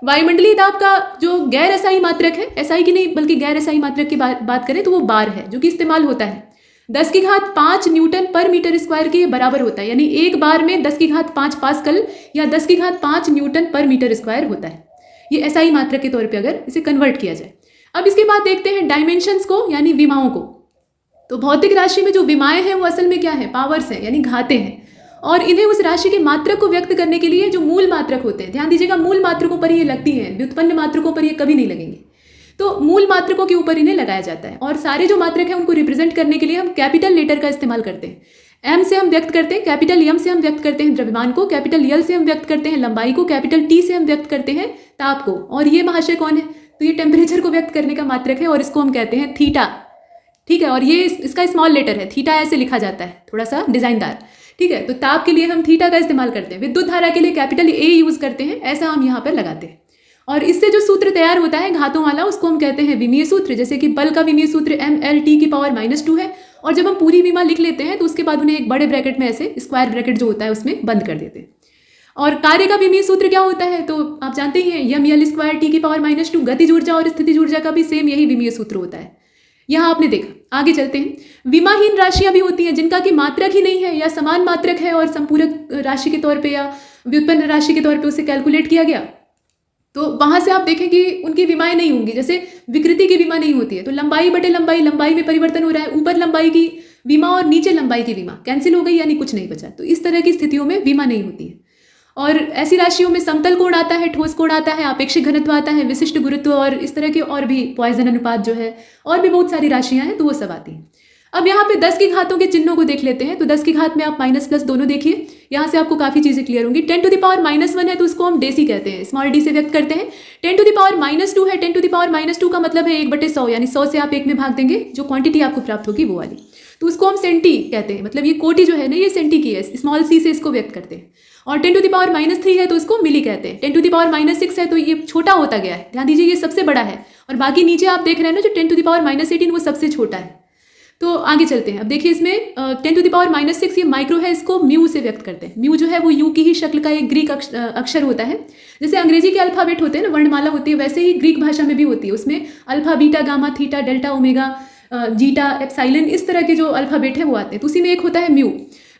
वायुमंडलीय दाब का जो गैर एसआई मात्रक है, एसआई की नहीं बल्कि गैर एसआई मात्रक की बात करें तो वो बार है, जो कि इस्तेमाल होता है 10⁵5 न्यूटन पर मीटर स्क्वायर के बराबर होता है, यानी एक बार में 10⁵5 पास्कल या 10⁵5 न्यूटन पर मीटर स्क्वायर होता है। ये एसआई मात्रक के तौर पे अगर इसे कन्वर्ट किया जाए। अब इसके बाद देखते हैं डायमेंशंस को, यानी विमाओं को। तो भौतिक राशि में जो विमाएं हैं वो असल में क्या है? पावर्स हैं, यानी घाते हैं, और इन्हें उस राशि के मात्रक को व्यक्त करने के लिए जो मूल मात्रक होते हैं, ध्यान दीजिएगा, मूल मात्रकों पर ये लगती हैं, व्युत्पन्न मात्रकों पर ये कभी नहीं लगेंगे। तो मूल मात्रकों के ऊपर इन्हें लगाया जाता है, और सारे जो मात्रक हैं उनको रिप्रेजेंट करने के लिए हम कैपिटल लेटर का इस्तेमाल करते हैं। एम से हम व्यक्त करते हैं, कैपिटल एम से हम व्यक्त करते हैं द्रव्यमान को, कैपिटल एल से हम व्यक्त करते हैं लंबाई को, कैपिटल टी से हम व्यक्त करते हैं ताप को, और ये महाशय कौन है? तो ये टेम्परेचर को व्यक्त करने का मात्रक है, और इसको हम कहते हैं थीटा। ठीक है, और ये इसका स्मॉल लेटर है, थीटा ऐसे लिखा जाता है, थोड़ा सा डिजाइनदार। ठीक है, तो ताप के लिए हम थीटा का इस्तेमाल करते हैं, विद्युत धारा के लिए कैपिटल ए यूज करते हैं, ऐसा हम यहाँ पर लगाते हैं। और इससे जो सूत्र तैयार होता है घातों वाला, उसको हम कहते हैं विमीय सूत्र। जैसे कि बल का विमीय सूत्र mLT⁻⁻2 है, और जब हम पूरी विमा लिख लेते हैं तो उसके बाद उन्हें एक बड़े ब्रैकेट में ऐसे स्क्वायर ब्रैकेट जो होता है उसमें बंद कर देते हैं। और कार्य का विमीय सूत्र क्या होता है? तो आप जानते ही हैं, mL²T⁻²। गतिज ऊर्जा और स्थितिज ऊर्जा का भी सेम यही विमीय सूत्र होता है। यहाँ आपने देखा। आगे चलते हैं। विमाहीन राशियां भी होती हैं जिनका कि मात्रक ही नहीं है, या समान मात्रक है और संपूरक राशि के तौर पे या व्युत्पन्न राशि के तौर पे उसे कैलकुलेट किया गया, तो वहां से आप देखें कि उनकी विमाएं नहीं होंगी। जैसे विकृति की विमा नहीं होती है, तो लंबाई बटे लंबाई, लंबाई में परिवर्तन हो रहा है, ऊपर लंबाई की विमा और नीचे लंबाई की विमा कैंसिल हो गई, यानी कुछ नहीं बचा। तो इस तरह की स्थितियों में विमा नहीं होती है। और ऐसी राशियों में समतल कोण आता है, ठोस कोण आता है, आपेक्षिक घनत्व आता है, विशिष्ट गुरुत्व और इस तरह के और भी पॉइजन अनुपात जो है, और भी बहुत सारी राशियां हैं, तो वो सब आती हैं। अब यहाँ पे 10 की घातों के चिन्हों को देख लेते हैं। तो 10 की घात में आप माइनस प्लस दोनों देखिए। यहाँ से आपको काफ़ी चीज़ें क्लियर होंगी। 10 टू द पावर -1 है तो उसको हम डेसी कहते हैं, स्मॉल डी से व्यक्त करते हैं। 10 टू द पावर -2 है, 10 टू द पावर -2 का मतलब है 1/100, यानी 100 से आप 1 में भाग देंगे, जो क्वांटिटी आपको प्राप्त होगी वो वाली, तो उसको हम सेंटी कहते हैं। मतलब ये कोटि जो है ना, ये सेंटी की है, स्मॉल सी से इसको व्यक्त करते हैं। और 10 टू द पावर -3 है तो उसको मिली कहते हैं। 10 टू द पावर -6 है तो ये छोटा होता गया है, ध्यान दीजिए, ये सबसे बड़ा है। और बाकी नीचे आप देख रहे हैं ना, जो 10 टू द पावर -18 वो सबसे छोटा है। तो आगे चलते हैं। अब देखिए इसमें 10 टू द पावर -6 ये माइक्रो है, इसको म्यू से व्यक्त करते हैं। म्यू जो है वो यू की ही शक्ल का एक ग्रीक अक्षर होता है। जैसे अंग्रेजी के अल्फाबेट होते हैं ना, वर्णमाला होती है, वैसे ही ग्रीक भाषा में भी होती है। उसमें alpha, beta, gamma, theta, delta, omega, zeta, epsilon, इस तरह के जो अल्फाबेट है वो आते हैं। तो उसी में एक होता है म्यू।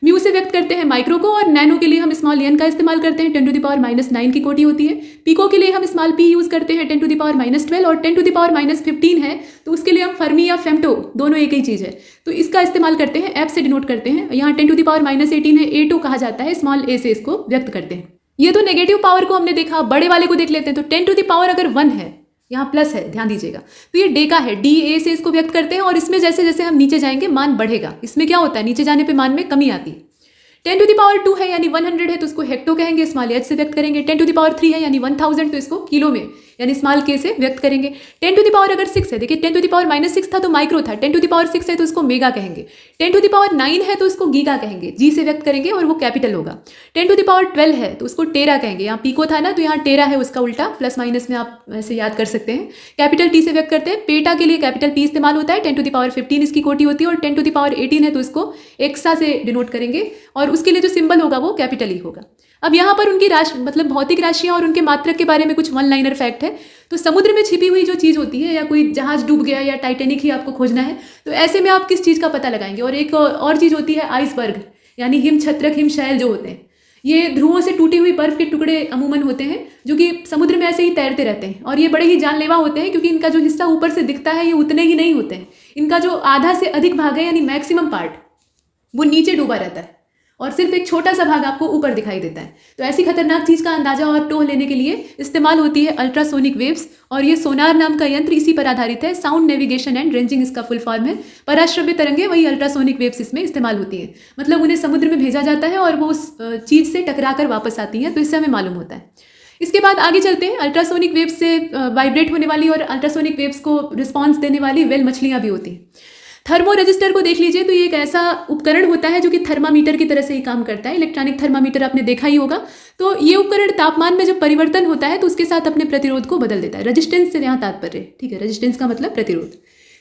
म्यू से व्यक्त करते हैं माइक्रो को, और नैनो के लिए हम स्मॉल एन का इस्तेमाल करते हैं, 10 टू द पावर -9 की कोटि होती है। पिको के लिए हम स्मॉल पी यूज़ करते हैं, 10 टू द पावर -12, और 10 टू द पावर -15 है तो उसके लिए हम फर्मी या फेम्टो, दोनों एक ही चीज़ है, तो इसका इस्तेमाल करते हैं, एफ से डिनोट करते हैं। यहाँ 10 टू द पावर -18 है, एटो कहा जाता है, स्मॉल ए से इसको व्यक्त करते हैं। ये तो नेगेटिव पावर को हमने देखा। बड़े वाले को देख लेते हैं। तो 10 टू द पावर अगर 1 है, यहाँ प्लस है, ध्यान दीजिएगा, तो ये डेका है, डी ए से इसको व्यक्त करते हैं। और इसमें जैसे जैसे हम नीचे जाएंगे मान बढ़ेगा। इसमें क्या होता है, नीचे जाने पे मान में कमी आती है। 10 टू द पावर 2 है यानी 100 है तो उसको हेक्टो कहेंगे, स्मॉल एच से व्यक्त करेंगे। 10 टू द पावर 3 है यानी 1000 तो इसको किलो में यानी स्मॉल के से व्यक्त करेंगे। 10 टू द पावर अगर 6 है, देखिए 10 टू द पावर -6 था तो माइक्रो था, 10 टू द पावर 6 है तो उसको मेगा कहेंगे। 10 टू द पावर 9 है तो उसको गीगा कहेंगे, जी से व्यक्त करेंगे और वो कैपिटल होगा। 10 टू द पावर 12 है तो उसको टेरा कहेंगे। यहाँ पीको था ना तो यहाँ टेरा है, उसका उल्टा प्लस माइनस में आप ऐसे याद कर सकते हैं। कैपिटल टी से व्यक्त करते हैं। पेटा के लिए कैपिटल पी इस्तेमाल होता है। 10 टू द पावर 15 इसकी कोटि होती है, और 10 टू द पावर 18 है तो इसको एक्सा से डिनोट करेंगे, और उसके लिए जो सिंबल होगा वो कैपिटल ही होगा। अब यहाँ पर उनकी राशि मतलब भौतिक राशियाँ और उनके मात्रक के बारे में कुछ वन लाइनर फैक्ट है। तो समुद्र में छिपी हुई जो चीज़ होती है, या कोई जहाज डूब गया या टाइटेनिक ही आपको खोजना है, तो ऐसे में आप किस चीज़ का पता लगाएंगे। और एक और चीज़ होती है आइसबर्ग, यानी हिम छत्रक, हिमशैल जो होते हैं, ये ध्रुवों से टूटी हुई बर्फ के टुकड़े अमूमन होते हैं, जो कि समुद्र में ऐसे ही तैरते रहते हैं। और ये बड़े ही जानलेवा होते हैं, क्योंकि इनका जो हिस्सा ऊपर से दिखता है ये उतने ही नहीं होते हैं। इनका जो आधा से अधिक भाग है यानी मैक्सिमम पार्ट, वो नीचे डूबा रहता है, और सिर्फ एक छोटा सा भाग आपको ऊपर दिखाई देता है। तो ऐसी खतरनाक चीज़ का अंदाजा और टोह लेने के लिए इस्तेमाल होती है अल्ट्रासोनिक वेव्स, और ये सोनार नाम का यंत्र इसी पर आधारित है। साउंड नेविगेशन एंड रेंजिंग इसका फुल फॉर्म है। पराश्रव्य तरंगें वही अल्ट्रासोनिक वेव्स इसमें इस्तेमाल होती हैं। मतलब उन्हें समुद्र में भेजा जाता है और वो उस चीज़ से टकरा कर वापस आती हैं, तो इससे हमें मालूम होता है। इसके बाद आगे चलते हैं। अल्ट्रासोनिक वेव्स से वाइब्रेट होने वाली और अल्ट्रासोनिक वेव्स को रिस्पॉन्स देने वाली वेल मछलियाँ भी होती हैं। थर्मो रजिस्टर को देख लीजिए, तो ये एक ऐसा उपकरण होता है जो कि थर्मामीटर की तरह से ही काम करता है। इलेक्ट्रॉनिक थर्मामीटर आपने देखा ही होगा। तो ये उपकरण तापमान में जब परिवर्तन होता है तो उसके साथ अपने प्रतिरोध को बदल देता है। रजिस्टेंस से यहाँ तात्पर्य है, ठीक है, रजिस्टेंस का मतलब प्रतिरोध।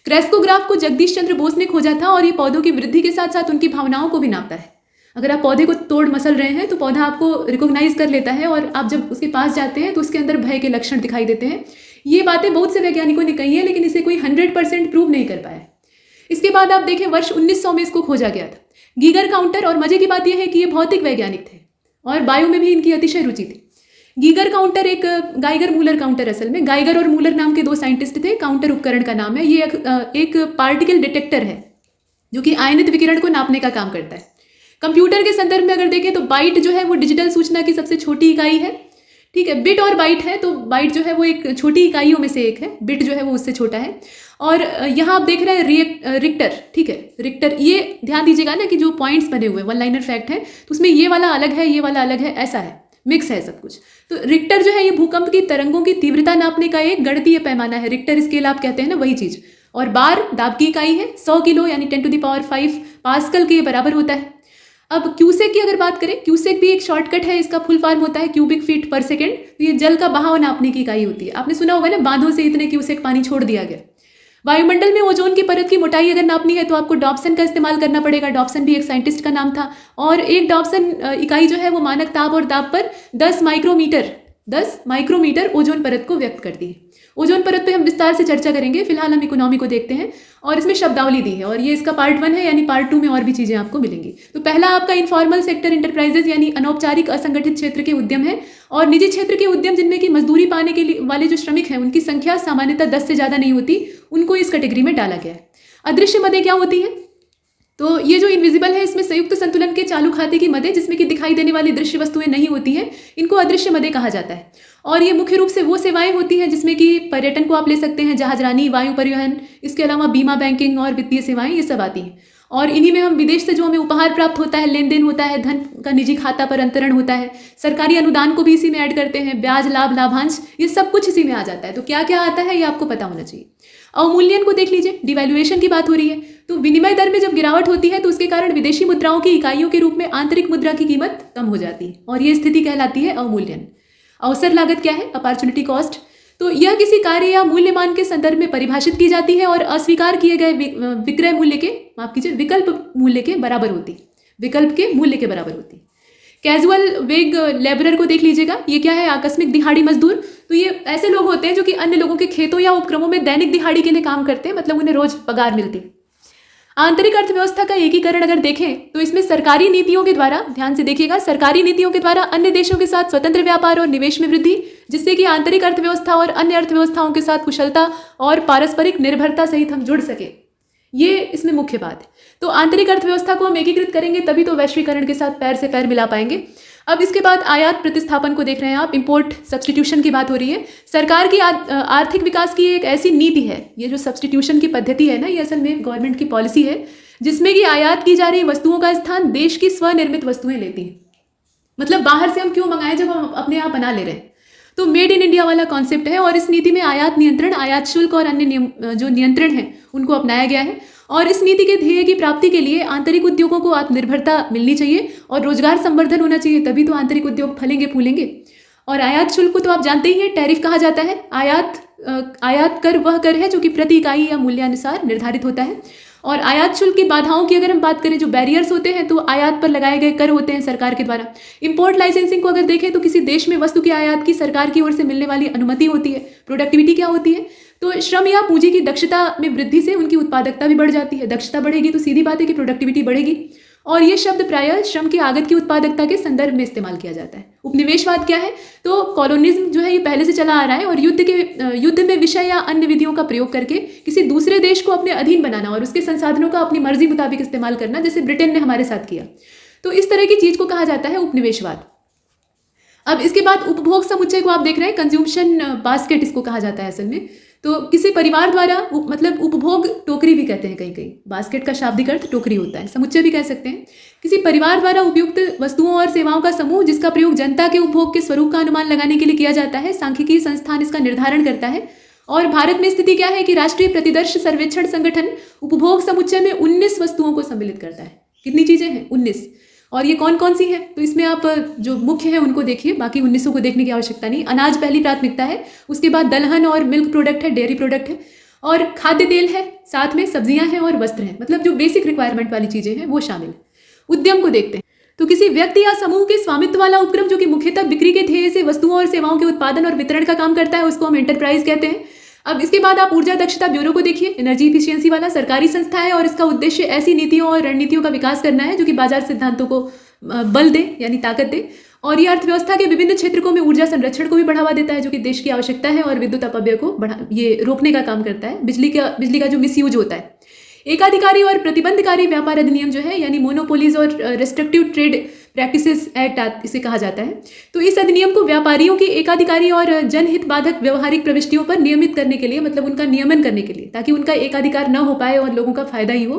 क्रेस्कोग्राफ को जगदीश चंद्र बोस ने खोजा था, और ये पौधों की वृद्धि के साथ साथ उनकी भावनाओं को भी नापता है। अगर आप पौधे को तोड़ मसल रहे हैं तो पौधा आपको रिकॉग्नाइज कर लेता है, और आप जब उसके पास जाते हैं तो उसके अंदर भय के लक्षण दिखाई देते हैं। ये बातें बहुत से वैज्ञानिकों ने कही है, लेकिन इसे कोई 100% प्रूव नहीं कर पाया। इसके बाद आप देखें वर्ष 1900 में इसको खोजा गया था, गीगर काउंटर। और मजे की बात यह है कि ये भौतिक वैज्ञानिक थे और बायो में भी इनकी अतिशय रुचि थी। गीगर काउंटर एक गाइगर मूलर काउंटर, असल में गाइगर और मूलर नाम के दो साइंटिस्ट थे। काउंटर उपकरण का नाम है। ये एक पार्टिकल डिटेक्टर है जो कि आयनित विकिरण को नापने का काम करता है। कंप्यूटर के संदर्भ में अगर देखें तो बाइट जो है वो डिजिटल सूचना की सबसे छोटी इकाई है, ठीक है। बिट और बाइट है, तो बाइट जो है वो एक छोटी इकाइयों में से एक है, बिट जो है वो उससे छोटा है। और यहाँ आप देख रहे हैं रिक्टर, ठीक है, रिक्टर। ये ध्यान दीजिएगा ना कि जो पॉइंट्स बने हुए वन लाइनर फैक्ट है, तो उसमें ये वाला अलग है, ये वाला अलग है, ऐसा है, मिक्स है सब कुछ। तो रिक्टर जो है ये भूकंप की तरंगों की तीव्रता नापने का एक गणितीय पैमाना है। रिक्टर स्केल आप कहते हैं ना, वही चीज़। और बार दाब की इकाई है, 100 किलो यानी 10 टू द पावर 5 पास्कल के बराबर होता है। अब क्यूसेक की अगर बात करें, क्यूसेक भी एक शॉर्टकट है, इसका फुल फॉर्म होता है क्यूबिक फीट पर सेकेंड। तो ये जल का बहाव नापने की इकाई होती है। आपने सुना होगा ना, बांधों से इतने क्यूसेक पानी छोड़ दिया गया। वायुमंडल में ओजोन की परत की मोटाई अगर नापनी है तो आपको डॉप्सन का इस्तेमाल करना पड़ेगा। डॉप्सन भी एक साइंटिस्ट का नाम था, और एक डॉप्सन इकाई जो है वो मानक ताप और दाब पर 10 माइक्रोमीटर ओजोन परत को व्यक्त करती है। ओजोन परत पे हम विस्तार से चर्चा करेंगे, फिलहाल हम इकोनॉमी को देखते हैं। और इसमें शब्दावली दी है, और ये इसका पार्ट 1 है, यानी पार्ट 2 में और भी चीज़ें आपको मिलेंगी। तो पहला आपका इनफॉर्मल सेक्टर इंटरप्राइजेज यानी अनौपचारिक असंगठित क्षेत्र के उद्यम है, और निजी क्षेत्र के उद्यम जिनमें कि मजदूरी पाने के लिए वाले जो श्रमिक हैं उनकी संख्या सामान्यतः 10 से ज़्यादा नहीं होती, उनको इस कैटेगरी में डाला गया है। अदृश्य मदें क्या होती हैं? तो ये जो इनविजिबल है, इसमें संयुक्त संतुलन के चालू खाते की मदें जिसमें कि दिखाई देने वाली दृश्य वस्तुएं नहीं होती हैं, इनको अदृश्य मदें कहा जाता है। और ये मुख्य रूप से वो सेवाएं होती हैं जिसमें कि पर्यटन को आप ले सकते हैं, जहाजरानी, वायु परिवहन, इसके अलावा बीमा, बैंकिंग और वित्तीय सेवाएं, ये सब आती हैं। और इन्हीं में हम विदेश से जो हमें उपहार प्राप्त होता है, लेन देन होता है, धन का निजी खाता पर अंतरण होता है, सरकारी अनुदान को भी इसी में ऐड करते हैं, ब्याज, लाभ, लाभांश, ये सब कुछ इसी में आ जाता है। तो क्या क्या आता है ये आपको पता होना चाहिए। अवमूल्यन को देख लीजिए, डिवैल्यूएशन की बात हो रही है। तो विनिमय दर में जब गिरावट होती है तो उसके कारण विदेशी मुद्राओं की इकाइयों के रूप में आंतरिक मुद्रा की कीमत कम हो जाती है और ये स्थिति कहलाती है अवमूल्यन। अवसर लागत क्या है? Opportunity cost. तो यह किसी कार्य या मूल्यमान के संदर्भ में परिभाषित की जाती है और अस्वीकार किए गए विक्रय मूल्य के, माफ कीजिए, विकल्प मूल्य के बराबर होती, विकल्प के मूल्य के बराबर होती। कैजुअल वेग लेबरर को देख लीजिएगा, ये क्या है? आकस्मिक दिहाड़ी मजदूर। तो ये ऐसे लोग होते हैं जो कि अन्य लोगों के खेतों या उपक्रमों में दैनिक दिहाड़ी के लिए काम करते हैं, मतलब उन्हें रोज पगार मिलती है। आंतरिक अर्थव्यवस्था का एकीकरण अगर देखें तो इसमें सरकारी नीतियों के द्वारा, ध्यान से देखिएगा, सरकारी नीतियों के द्वारा अन्य देशों के साथ स्वतंत्र व्यापार और निवेश में वृद्धि, जिससे कि आंतरिक अर्थव्यवस्था और अन्य अर्थव्यवस्थाओं के साथ कुशलता और पारस्परिक निर्भरता सहित हम जुड़ सके, ये इसमें मुख्य बात है। तो आंतरिक अर्थव्यवस्था को हम एकीकृत करेंगे तभी तो वैश्वीकरण के साथ पैर से पैर मिला पाएंगे। अब इसके बाद आयात प्रतिस्थापन को देख रहे हैं आप, इंपोर्ट सब्सटीट्यूशन की बात हो रही है। सरकार की आर्थिक विकास की एक ऐसी नीति है, ये जो सब्सटीट्यूशन की पद्धति है ना, ये असल में गवर्नमेंट की पॉलिसी है, जिसमें कि आयात की जा रही वस्तुओं का स्थान देश की स्वनिर्मित वस्तुएं लेती हैं। मतलब बाहर से हम क्यों मंगाएं जब हम अपने यहाँ बना ले रहे हैं। तो मेड इन इंडिया वाला कॉन्सेप्ट है और इस नीति में आयात नियंत्रण, आयात शुल्क और अन्य जो नियंत्रण हैं उनको अपनाया गया है। और इस नीति के ध्येय की प्राप्ति के लिए आंतरिक उद्योगों को आत्मनिर्भरता मिलनी चाहिए और रोजगार संवर्धन होना चाहिए, तभी तो आंतरिक उद्योग फलेंगे फूलेंगे। और आयात शुल्क को तो आप जानते ही हैं, टैरिफ कहा जाता है। आयात कर वह कर है जो कि प्रति इकाई या मूल्यानुसार निर्धारित होता है। और आयात शुल्क की बाधाओं की अगर हम बात करें, जो बैरियर्स होते हैं, तो आयात पर लगाए गए कर होते हैं सरकार के द्वारा। इंपोर्ट लाइसेंसिंग को अगर देखें तो किसी देश में वस्तु की आयात की सरकार की ओर से मिलने वाली अनुमति होती है। प्रोडक्टिविटी क्या होती है? तो श्रम या पूंजी की दक्षता में वृद्धि से उनकी उत्पादकता भी बढ़ जाती है। दक्षता बढ़ेगी तो सीधी बात है कि प्रोडक्टिविटी बढ़ेगी। और ये शब्द प्रायः श्रम की आगत की उत्पादकता के संदर्भ में इस्तेमाल किया जाता है। उपनिवेशवाद क्या है? तो कॉलोनिज्म जो है ये पहले से चला आ रहा है और युद्ध में विषय या अन्य विधियों का प्रयोग करके किसी दूसरे देश को अपने अधीन बनाना और उसके संसाधनों का अपनी मर्जी मुताबिक इस्तेमाल करना, जैसे ब्रिटेन ने हमारे साथ किया। तो इस तरह की चीज को कहा जाता है उपनिवेशवाद। अब इसके बाद उपभोग समुच्चय को आप देख रहे हैं, कंज्यूमशन बास्केट इसको कहा जाता है असल में। तो किसी परिवार द्वारा, मतलब उपभोग टोकरी भी कहते हैं कहीं कहीं, बास्केट का शाब्दिक अर्थ टोकरी होता है, समुच्चय भी कह सकते हैं। किसी परिवार द्वारा उपयुक्त वस्तुओं और सेवाओं का समूह जिसका प्रयोग जनता के उपभोग के स्वरूप का अनुमान लगाने के लिए किया जाता है। सांख्यिकी संस्थान इसका निर्धारण करता है। और भारत में स्थिति क्या है कि राष्ट्रीय प्रतिदर्श सर्वेक्षण संगठन उपभोग समुच्चय में 19 वस्तुओं को सम्मिलित करता है। कितनी चीजें हैं? 19। और ये कौन कौन सी हैं? तो इसमें आप जो मुख्य है उनको देखिए, बाकी 19 को देखने की आवश्यकता नहीं। अनाज पहली प्राथमिकता है, उसके बाद दलहन और मिल्क प्रोडक्ट है, डेयरी प्रोडक्ट है, और खाद्य तेल है, साथ में सब्जियां हैं और वस्त्र हैं, मतलब जो बेसिक रिक्वायरमेंट वाली चीजें हैं वो शामिल। उद्यम को देखते हैं तो किसी व्यक्ति या समूह के स्वामित्व वाला उपक्रम जो कि मुख्यतः बिक्री के ध्येय से वस्तुओं और सेवाओं के उत्पादन और वितरण का काम करता है, उसको हम एंटरप्राइज कहते हैं। अब इसके बाद आप ऊर्जा दक्षता ब्यूरो को देखिए, एनर्जी इफिशियंसी वाला सरकारी संस्था है और इसका उद्देश्य ऐसी नीतियों और रणनीतियों का विकास करना है जो कि बाजार सिद्धांतों को बल दे, यानी ताकत दे। और ये अर्थव्यवस्था के विभिन्न क्षेत्रों में ऊर्जा संरक्षण को भी बढ़ावा देता है जो कि देश की आवश्यकता है, और विद्युत अपव्यय को ये रोकने का काम करता है, बिजली का जो मिसयूज होता है। एकाधिकारी और प्रतिबंधकारी व्यापार अधिनियम जो है, यानी मोनोपोलीज और रेस्ट्रिक्टिव ट्रेड प्रैक्टिसेस एक्ट इसे कहा जाता है। तो इस अधिनियम को व्यापारियों की एकाधिकारी और जनहित बाधक व्यवहारिक प्रविष्टियों पर नियमित करने के लिए, मतलब उनका नियमन करने के लिए, ताकि उनका एकाधिकार न हो पाए और लोगों का फायदा ही हो,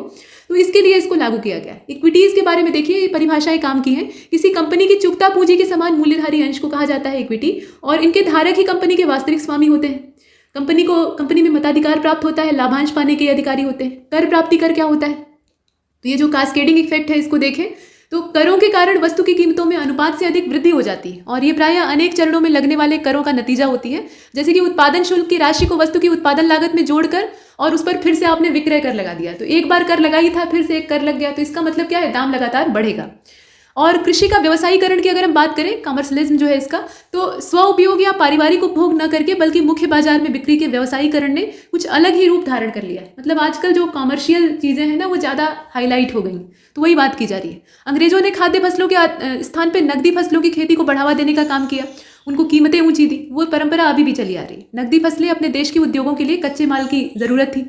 तो इसके लिए इसको लागू किया गया। इक्विटीज के बारे में देखिए, ये परिभाषाएं काम की हैं। किसी कंपनी की चुकता पूंजी के समान मूल्यधारी अंश को कहा जाता है इक्विटी, और इनके धारक ही कंपनी के वास्तविक स्वामी होते हैं। कंपनी में मताधिकार प्राप्त होता है, लाभांश पाने के अधिकारी होते हैं। कर प्राप्ति कर क्या होता है? तो ये जो कास्केडिंग इफेक्ट है इसको देखें तो करों के कारण वस्तु की कीमतों में अनुपात से अधिक वृद्धि हो जाती है, और ये प्रायः अनेक चरणों में लगने वाले करों का नतीजा होती है। जैसे कि उत्पादन शुल्क की राशि को वस्तु की उत्पादन लागत में जोड़कर और उस पर फिर से आपने विक्रय कर लगा दिया, तो एक बार कर लगा ही था, फिर से एक कर लग गया, तो इसका मतलब क्या है? दाम लगातार बढ़ेगा। और कृषि का व्यवसायीकरण की अगर हम बात करें, कमर्शियलिज्म जो है इसका, तो स्व उपयोग या पारिवारिक उपभोग न करके बल्कि मुख्य बाजार में बिक्री के व्यवसायीकरण ने कुछ अलग ही रूप धारण कर लिया है। मतलब आजकल जो कमर्शियल चीजें हैं ना वो ज्यादा हाईलाइट हो गई, तो वही बात की जा रही है। अंग्रेजों ने खाद्य फसलों के स्थान पर नकदी फसलों की खेती को बढ़ावा देने का काम किया, उनको कीमतें ऊंची दी। वो परंपरा अभी भी चली आ रही है। नकदी फसलें अपने देश के उद्योगों के लिए कच्चे माल की जरूरत थी।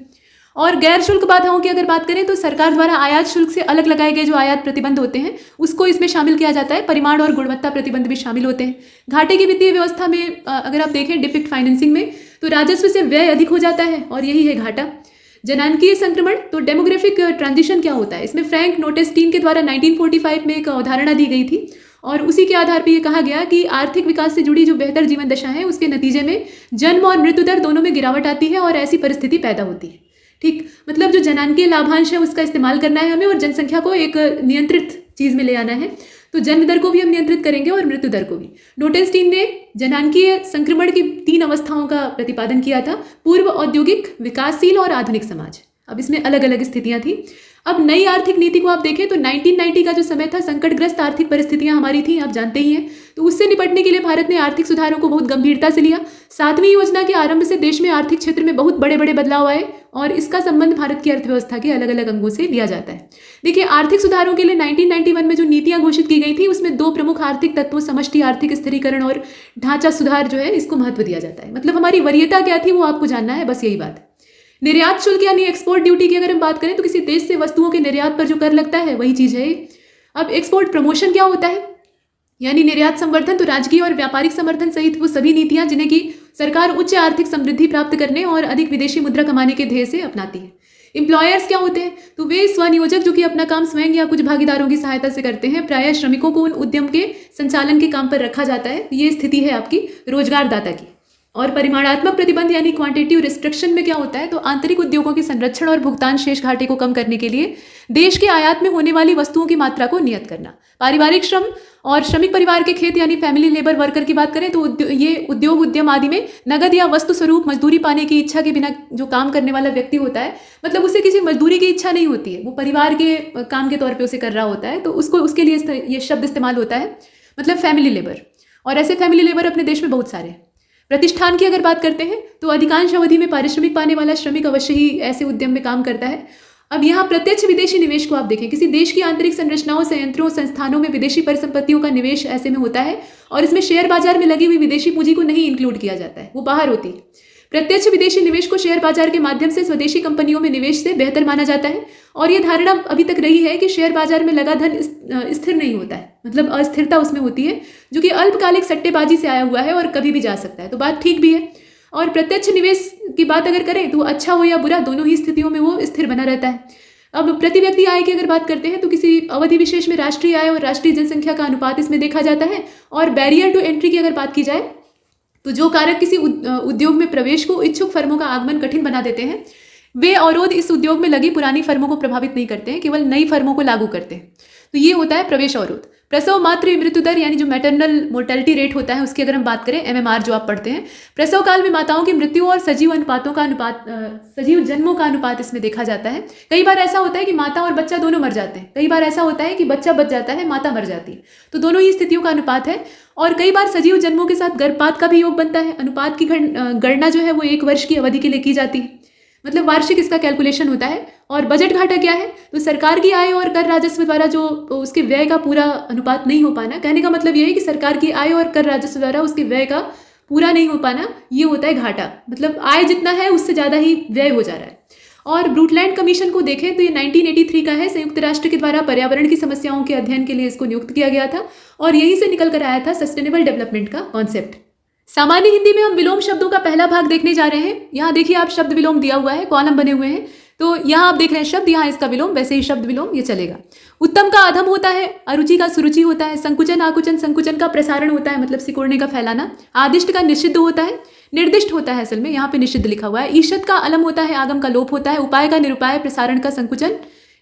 और गैर शुल्क बाधाओं की अगर बात करें तो सरकार द्वारा आयात शुल्क से अलग लगाए गए जो आयात प्रतिबंध होते हैं उसको इसमें शामिल किया जाता है। परिमाण और गुणवत्ता प्रतिबंध भी शामिल होते हैं। घाटे की वित्तीय व्यवस्था में अगर आप देखें डिफिक्ट फाइनेंसिंग में, तो राजस्व से व्यय अधिक हो जाता है और यही है घाटा। जनांकीय संक्रमण, तो डेमोग्राफिक ट्रांजिशन क्या होता है? इसमें फ्रैंक नोटेस्टीन के द्वारा 1945 में एक अवधारणा दी गई थी और उसी के आधार पर यह कहा गया कि आर्थिक विकास से जुड़ी जो बेहतर जीवन दशा है उसके नतीजे में जन्म और मृत्यु दर दोनों में गिरावट आती है और ऐसी परिस्थिति पैदा होती है। ठीक, मतलब जो जनांकीय लाभांश है उसका इस्तेमाल करना है हमें और जनसंख्या को एक नियंत्रित चीज़ में ले आना है। तो जन्म दर को भी हम नियंत्रित करेंगे और मृत्यु दर को भी। नोटेस्टीन ने जनांकीय संक्रमण की 3 अवस्थाओं का प्रतिपादन किया था: पूर्व औद्योगिक, विकासशील और आधुनिक समाज। अब इसमें अलग अलग स्थितियां थी। अब नई आर्थिक नीति को आप देखें तो 1990 का जो समय था, संकटग्रस्त आर्थिक परिस्थितियां हमारी थी, आप जानते ही हैं। तो उससे निपटने के लिए भारत ने आर्थिक सुधारों को बहुत गंभीरता से लिया। 7वीं योजना के आरंभ से देश में आर्थिक क्षेत्र में बहुत बड़े बड़े बदलाव आए और इसका संबंध भारत की अर्थव्यवस्था के अलग अलग अंगों से लिया जाता है। देखिए, आर्थिक सुधारों के लिए 1991 में जो नीतियां घोषित की गई थी उसमें 2 प्रमुख आर्थिक तत्वों, समष्टि आर्थिक स्थिरीकरण और ढांचा सुधार जो है इसको महत्व दिया जाता है। मतलब हमारी वरीयता क्या थी वो आपको जानना है, बस यही बात है। निर्यात शुल्क यानी एक्सपोर्ट ड्यूटी की अगर हम बात करें तो किसी देश से वस्तुओं के निर्यात पर जो कर लगता है वही चीज़ है। अब एक्सपोर्ट प्रमोशन क्या होता है, यानी निर्यात संवर्धन। तो राजकीय और व्यापारिक समर्थन सहित वो सभी नीतियां जिन्हें की सरकार उच्च आर्थिक समृद्धि प्राप्त करने और अधिक विदेशी मुद्रा कमाने के ध्येय से अपनाती है। एम्प्लॉयर्स क्या होते हैं? तो वे स्वनियोजक जो कि अपना काम स्वयं या कुछ भागीदारों की सहायता से करते हैं। प्रायः श्रमिकों को उन उद्यम के संचालन के काम पर रखा जाता है। ये स्थिति है आपकी रोजगारदाता की। और परिमाणात्मक प्रतिबंध यानी क्वांटिटिव रिस्ट्रिक्शन में क्या होता है? तो आंतरिक उद्योगों के संरक्षण और भुगतान शेष घाटे को कम करने के लिए देश के आयात में होने वाली वस्तुओं की मात्रा को नियत करना। पारिवारिक श्रम और श्रमिक परिवार के खेत यानी फैमिली लेबर वर्कर की बात करें तो ये उद्योग उद्यम आदि में नगद या वस्तु स्वरूप मजदूरी पाने की इच्छा के बिना जो काम करने वाला व्यक्ति होता है, मतलब उसे किसी मजदूरी की इच्छा नहीं होती है, वो परिवार के काम के तौर पर उसे कर रहा होता है, तो उसको उसके लिए ये शब्द इस्तेमाल होता है, मतलब फैमिली लेबर। और ऐसे फैमिली लेबर अपने देश में बहुत सारे हैं। प्रतिष्ठान की अगर बात करते हैं तो अधिकांश अवधि में पारिश्रमिक पाने वाला श्रमिक अवश्य ही ऐसे उद्यम में काम करता है। अब यहाँ प्रत्यक्ष विदेशी निवेश को आप देखें, किसी देश की आंतरिक संरचनाओं, संयंत्रों, संस्थानों में विदेशी परिसंपत्तियों का निवेश ऐसे में होता है और इसमें शेयर बाजार में लगी हुई विदेशी पूंजी को नहीं इंक्लूड किया जाता है, वो बाहर होती है। प्रत्यक्ष विदेशी निवेश को शेयर बाजार के माध्यम से स्वदेशी कंपनियों में निवेश से बेहतर माना जाता है और ये धारणा अभी तक रही है कि शेयर बाजार में लगा धन स्थिर नहीं होता है, मतलब अस्थिरता उसमें होती है जो कि अल्पकालिक सट्टेबाजी से आया हुआ है और कभी भी जा सकता है। तो बात ठीक भी है। और प्रत्यक्ष निवेश की बात अगर करें तो अच्छा हो या बुरा, दोनों ही स्थितियों में वो स्थिर बना रहता है। अब प्रति व्यक्ति आय की अगर बात करते हैं तो किसी अवधि विशेष में राष्ट्रीय आय और राष्ट्रीय जनसंख्या का अनुपात इसमें देखा जाता है। और बैरियर टू एंट्री की अगर बात की जाए तो जो कारक किसी उद्योग में प्रवेश को इच्छुक फर्मों का आगमन कठिन बना देते हैं, वे अवरोध इस उद्योग में लगी पुरानी फर्मों को प्रभावित नहीं करते हैं, केवल नई फर्मों को लागू करते हैं। तो ये होता है प्रवेश अवरोध। प्रसव मातृ मृत्यु दर यानी जो मैटरनल मोर्टेलिटी रेट होता है उसकी अगर हम बात करें, MMR जो आप पढ़ते हैं, प्रसव काल में माताओं की मृत्यु और सजीव जन्मों का अनुपात इसमें देखा जाता है। कई बार ऐसा होता है कि माता और बच्चा दोनों मर जाते हैं, कई बार ऐसा होता है कि बच्चा बच जाता है, माता मर जाती है, तो दोनों ही स्थितियों का अनुपात है। और कई बार सजीव जन्मों के साथ गर्भपात का भी योग बनता है। अनुपात की गणना जो है वो 1 वर्ष की अवधि के लिए की जाती है, मतलब वार्षिक इसका कैलकुलेशन होता है। और बजट घाटा क्या है? तो सरकार की आय और कर राजस्व द्वारा जो उसके व्यय का पूरा अनुपात नहीं हो पाना। कहने का मतलब ये है कि सरकार की आय और कर राजस्व द्वारा उसके व्यय का पूरा नहीं हो पाना, ये होता है घाटा। मतलब आय जितना है उससे ज़्यादा ही व्यय हो जा रहा है। और ब्रूटलैंड कमीशन को देखें तो ये 1983 का है। संयुक्त राष्ट्र के द्वारा पर्यावरण की समस्याओं के अध्ययन के लिए इसको नियुक्त किया गया था और यहीं से निकल कर आया था सस्टेनेबल डेवलपमेंट का कॉन्सेप्ट। सामान्य हिंदी में हम विलोम शब्दों का पहला भाग देखने जा रहे हैं। यहाँ देखिए आप शब्द विलोम दिया हुआ है, कॉलम बने हुए हैं, तो यहाँ आप देख रहे हैं शब्द, यहाँ इसका विलोम, वैसे ही शब्द विलोम ये चलेगा। उत्तम का अधम होता है, अरुचि का सुरुचि होता है, संकुचन आकुचन, संकुचन का प्रसारण होता है, मतलब सिकोड़ने का फैलाना। आदिष्ट का निषिद्ध होता है, निर्दिष्ट होता है, असल में यहाँ पे निषिद्ध लिखा हुआ है। ईषद का अलम होता है, आगम का लोप होता है। उपाय का निरुपाय, प्रसारण का संकुचन,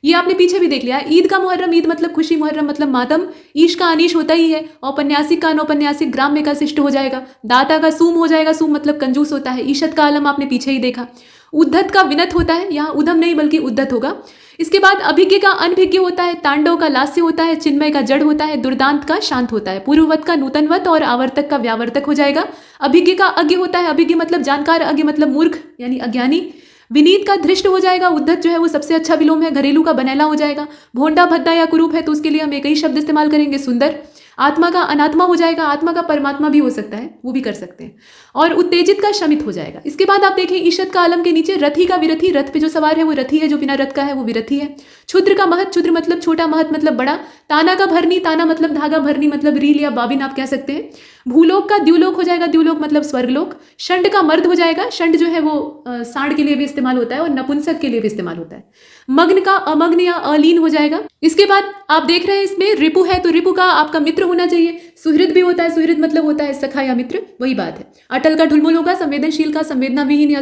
ये आपने पीछे भी देख लिया। ईद का मुहर्रम, ईद मतलब खुशी, मुहर्रम मतलब मातम। ईश का अनीश होता ही है। औपन्यासिक का अनौपन्यासिक, ग्राम्य का शिष्ट हो जाएगा। दाता का सूम हो जाएगा, सूम मतलब कंजूस होता है। ईशद का अलम आपने पीछे ही देखा। उद्धत का विनत होता है, यहाँ उधम नहीं बल्कि उद्धत होगा। इसके बाद अभिज्ञ का अनभिज्ञ होता है, तांडव का लास्य होता है, चिन्मय का जड़ होता है, दुर्दांत का शांत होता है, पूर्ववत का नूतनवत और आवर्तक का व्यावर्तक हो जाएगा। अभिज्ञ का अज्ञ होता है, अभिज्ञ मतलब जानकार, अज्ञ मतलब मूर्ख यानी अज्ञानी। विनीत का धृष्ट हो जाएगा। उद्धत जो है वो सबसे अच्छा विलोम है। घरेलू का बनेला हो जाएगा। भोंडा भद्दा या कुरूप है तो उसके लिए हम एक ही शब्द इस्तेमाल करेंगे, सुंदर। आत्मा का अनात्मा हो जाएगा, आत्मा का परमात्मा भी हो सकता है, वो भी कर सकते हैं। और उत्तेजित का शमित हो जाएगा। इसके बाद आप देखें ईशत का अलम के नीचे रथी का विरथी, रथ पे जो सवार है वो रथी है, जो बिना रथ का है वो विरथी है। क्षुद्र का महत, क्षुद्र मतलब छोटा, महत मतलब बड़ा। ताना का भरनी, ताना मतलब धागा, भरनी मतलब रील या बाबिन आप कह सकते हैं। भूलोक का द्युलोक हो जाएगा, द्युलोक मतलब स्वर्गलोक। षंड का मर्द हो जाएगा, षंड जो है वो सांड के लिए भी इस्तेमाल होता है और नपुंसक के लिए भी इस्तेमाल होता है। मग्न का अमग्न या अलीन हो जाएगा। इसके बाद आप देख रहे हैं इसमें रिपु है, तो रिपु का आपका मित्र होना चाहिए। सुहृद भी होता है, सुहृद मतलब होता है सखा या मित्र, वही बात है। अटल का ढुलमुल होगा, संवेदनशील का संवेदना विहीन या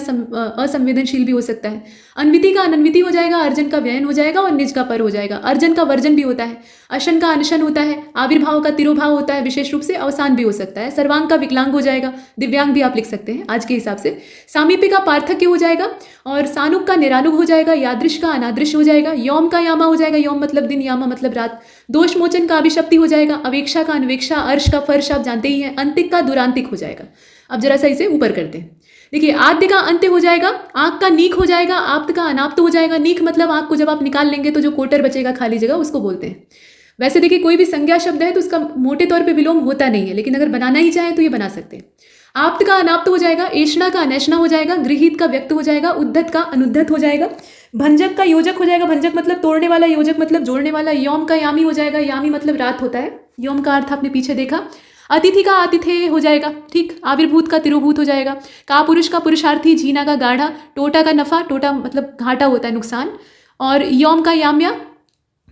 असंवेदनशील भी हो सकता है। अनविति का अनन्विति हो जाएगा, अर्जन का व्ययन हो जाएगा और निज का पर हो जाएगा। अर्जन का वर्जन भी होता है, अशन का अनशन होता है, आविर्भाव का तिरोभाव होता है, विशेष रूप से अवसान भी हो सकता है। सर्वांग का विकलांग हो जाएगा, दिव्यांग भी आप लिख सकते हैं आज के हिसाब से। सामीप्य का पार्थक्य हो जाएगा और सानुक का निरानुग हो जाएगा, यादृश का अनादृश हो जाएगा, यौम का यामा हो जाएगा, यौम मतलब दिन, यामा मतलब रात। दोष मोचन का अभिशप्ति हो जाएगा, अवेक्षा का अन्वेक्षा, अर्श का फर्श आप जानते ही हैं, अंतिक का दुरांतिक हो जाएगा। अब जरा सा इसे ऊपर करते हैं। देखिए आद्य का अंत्य हो जाएगा, आंख का नीक हो जाएगा, आप्त का अनाप्त हो जाएगा। नीक मतलब आंख को जब आप निकाल लेंगे तो जो कोटर बचेगा खाली जगह उसको बोलते हैं। वैसे देखिए कोई भी संज्ञा शब्द है तो उसका मोटे तौर पे विलोम होता नहीं है, लेकिन अगर बनाना ही चाहे तो ये बना सकते हैं। आप्त का अनाप्त हो जाएगा, एषणा का अनैषणा हो जाएगा, गृहीत का व्यक्त हो जाएगा, उद्धत का अनुद्धत हो जाएगा, भंजक का योजक हो जाएगा, भंजक मतलब तोड़ने वाला, योजक मतलब जोड़ने वाला, यौम का यामी हो जाएगा, यामी मतलब रात होता है, यौम का अर्थ आपने पीछे देखा। अतिथि का आतिथेय हो जाएगा, ठीक। आविर्भूत का तिरोभूत हो जाएगा। कापुरुष का पुरुषार्थी, झीना का गाढ़ा, टोटा का नफा, टोटा मतलब घाटा होता है, नुकसान, और यौम का याम्या।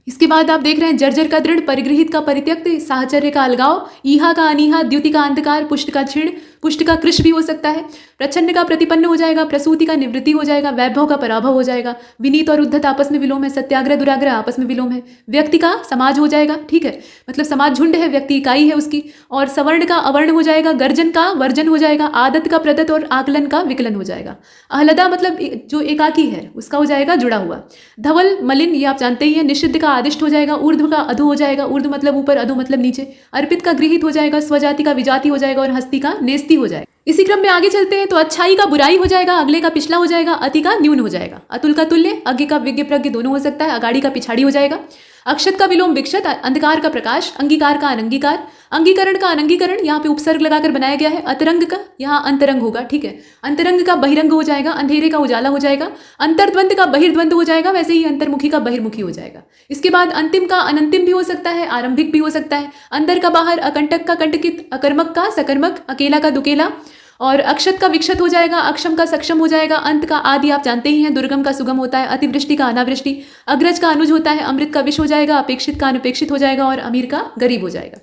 इसके बाद आप देख रहे हैं जर्जर का दृढ़, परिगृहित का परित्यक्त, साहचर्य का अलगाव, ईहा का अनीहा, द्युति का अंधकार, पुष्ट का क्षीण, पुष्ट का कृश भी हो सकता है। प्रच्छन्न का प्रतिपन्न हो जाएगा, प्रसूति का निवृत्ति हो जाएगा, वैभव का पराभव हो जाएगा। विनीत और उद्धत आपस में विलोम है, सत्याग्रह दुराग्रह आपस में विलोम है। व्यक्ति का समाज हो जाएगा, ठीक है, मतलब समाज झुंड है, व्यक्ति इकाई है उसकी। और सवर्ण का अवर्ण हो जाएगा, गर्जन का वर्जन हो जाएगा, आदत का प्रदत्त और आकलन का विकलन हो जाएगा। आह्लदा मतलब जो एकाकी है उसका हो जाएगा जुड़ा हुआ। धवल मलिन ये आप जानते ही हैं। निषिद्ध का आदिष्ट हो जाएगा, ऊर्ध्व का अधु हो जाएगा, ऊर्ध्व मतलब ऊपर, अधु मतलब नीचे। अर्पित का गृहित हो जाएगा, स्वजाति का विजाति हो जाएगा और हस्ती का नेस्ती हो जाएगा। इसी क्रम में आगे चलते हैं तो अच्छाई का बुराई हो जाएगा, अगले का पिछला हो जाएगा, अति का न्यून हो जाएगा। अतुल का तुल्य, अज्ञ का विज्ञ प्रज्ञ दोनों हो सकता है, अगाड़ी का पिछाड़ी हो जाएगा। अक्षत का विलोम विक्षत, अंधकार का प्रकाश, अंगीकार का अनंगीकार, अंगीकरण का अनंगीकरण, यहाँ पे उपसर्ग लगाकर बनाया गया है। अतरंग का यहाँ अंतरंग होगा, ठीक है। अंतरंग का बहिरंग हो जाएगा, अंधेरे का उजाला हो जाएगा। अंतर्द्वंद का बहिर्द्वंद हो जाएगा, वैसे ही अंतर्मुखी का बहिर्मुखी हो जाएगा। इसके बाद अंतिम का अनंतिम भी हो सकता है, आरंभिक भी हो सकता है। अंदर का बाहर, अकंटक का कंटकित, अकर्मक का सकर्मक, अकेला का दुकेला। और अक्षत का विक्षत हो जाएगा, अक्षम का सक्षम हो जाएगा। अंत का आदि आप जानते ही हैं, दुर्गम का सुगम होता है। अतिवृष्टि का अनावृष्टि, अग्रज का अनुज होता है, अमृत का विष हो जाएगा, अपेक्षित का अनुपेक्षित हो जाएगा और अमीर का गरीब हो जाएगा।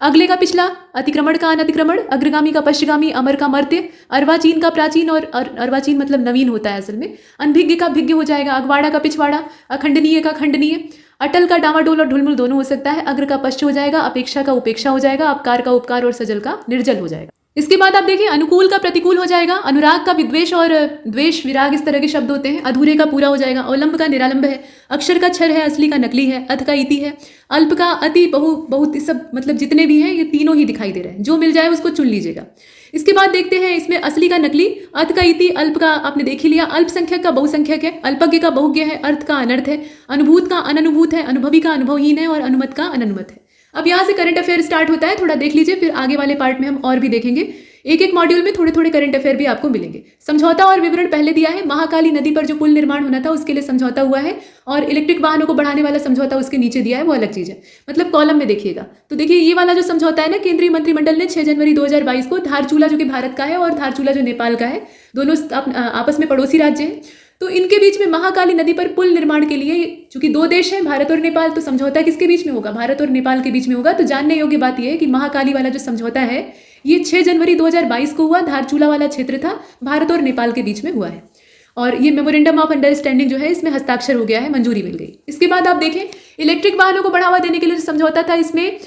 अगले का पिछला, अतिक्रमण का अनतिक्रमण, अग्रगामी का पश्चिगामी, अमर का मर्त्य, अर्वाचीन का प्राचीन और अर्वाचीन मतलब नवीन होता है असल में। अनभिज्ञ का भिज्ञ हो जाएगा, अगवाड़ा का पिछवाड़ा, अखंडनीय का खंडनीय, अटल का डावाडोल और ढुलमुल दोनों हो सकता है। अग्र का पश्च हो जाएगा, अपेक्षा का उपेक्षा हो जाएगा, अपकार का उपकार और सजल का निर्जल हो जाएगा। इसके बाद आप देखिए अनुकूल का प्रतिकूल हो जाएगा, अनुराग का विद्वेष और द्वेष विराग इस तरह के शब्द होते हैं। अधूरे का पूरा हो जाएगा, अवलंब का निरालंब है, अक्षर का क्षर है, असली का नकली है, अथ का इति है, अल्प का अति, बहु बहुत, सब मतलब जितने भी हैं ये तीनों ही दिखाई दे रहे हैं, जो मिल जाए उसको चुन लीजिएगा। इसके बाद देखते हैं इसमें असली का नकली, अथ का इति, अल्प का आपने देख ही लिया, अल्पसंख्यक का बहुसंख्यक है, अल्पज्ञ का बहुज्ञ है, अर्थ का अनर्थ है, अनुभूत का अननुभूत है, अनुभवी का अनुभवहीन है और अनुमत का अननुमत है। अब यहाँ से करंट अफेयर स्टार्ट होता है, थोड़ा देख लीजिए, फिर आगे वाले पार्ट में हम और भी देखेंगे। एक एक मॉड्यूल में थोड़े थोड़े करंट अफेयर भी आपको मिलेंगे। समझौता और विवरण पहले दिया है, महाकाली नदी पर जो पुल निर्माण होना था उसके लिए समझौता हुआ है, और इलेक्ट्रिक वाहनों को बढ़ाने वाला समझौता उसके नीचे दिया है, वो अलग चीज़ है, मतलब कॉलम में देखिएगा। तो देखिए ये वाला जो समझौता है ना, केंद्रीय मंत्रिमंडल ने 6 जनवरी 2022 को धारचूला जो कि भारत का है और धारचूला जो नेपाल का है, दोनों आपस में पड़ोसी राज्य हैं, तो इनके बीच में महाकाली नदी पर पुल निर्माण के लिए, चूंकि 2 देश हैं भारत और नेपाल, तो समझौता किसके बीच में होगा? भारत और नेपाल के बीच में होगा। तो जानने योग्य बात यह है कि महाकाली वाला जो समझौता है ये 6 जनवरी 2022 को हुआ, धारचूला वाला क्षेत्र था, भारत और नेपाल के बीच में हुआ है, और ये मेमोरेंडम ऑफ अंडरस्टैंडिंग जो है इसमें हस्ताक्षर हो गया है, मंजूरी मिल गई। इसके बाद आप देखें इलेक्ट्रिक वाहनों को बढ़ावा देने के लिए जो समझौता था, इसमें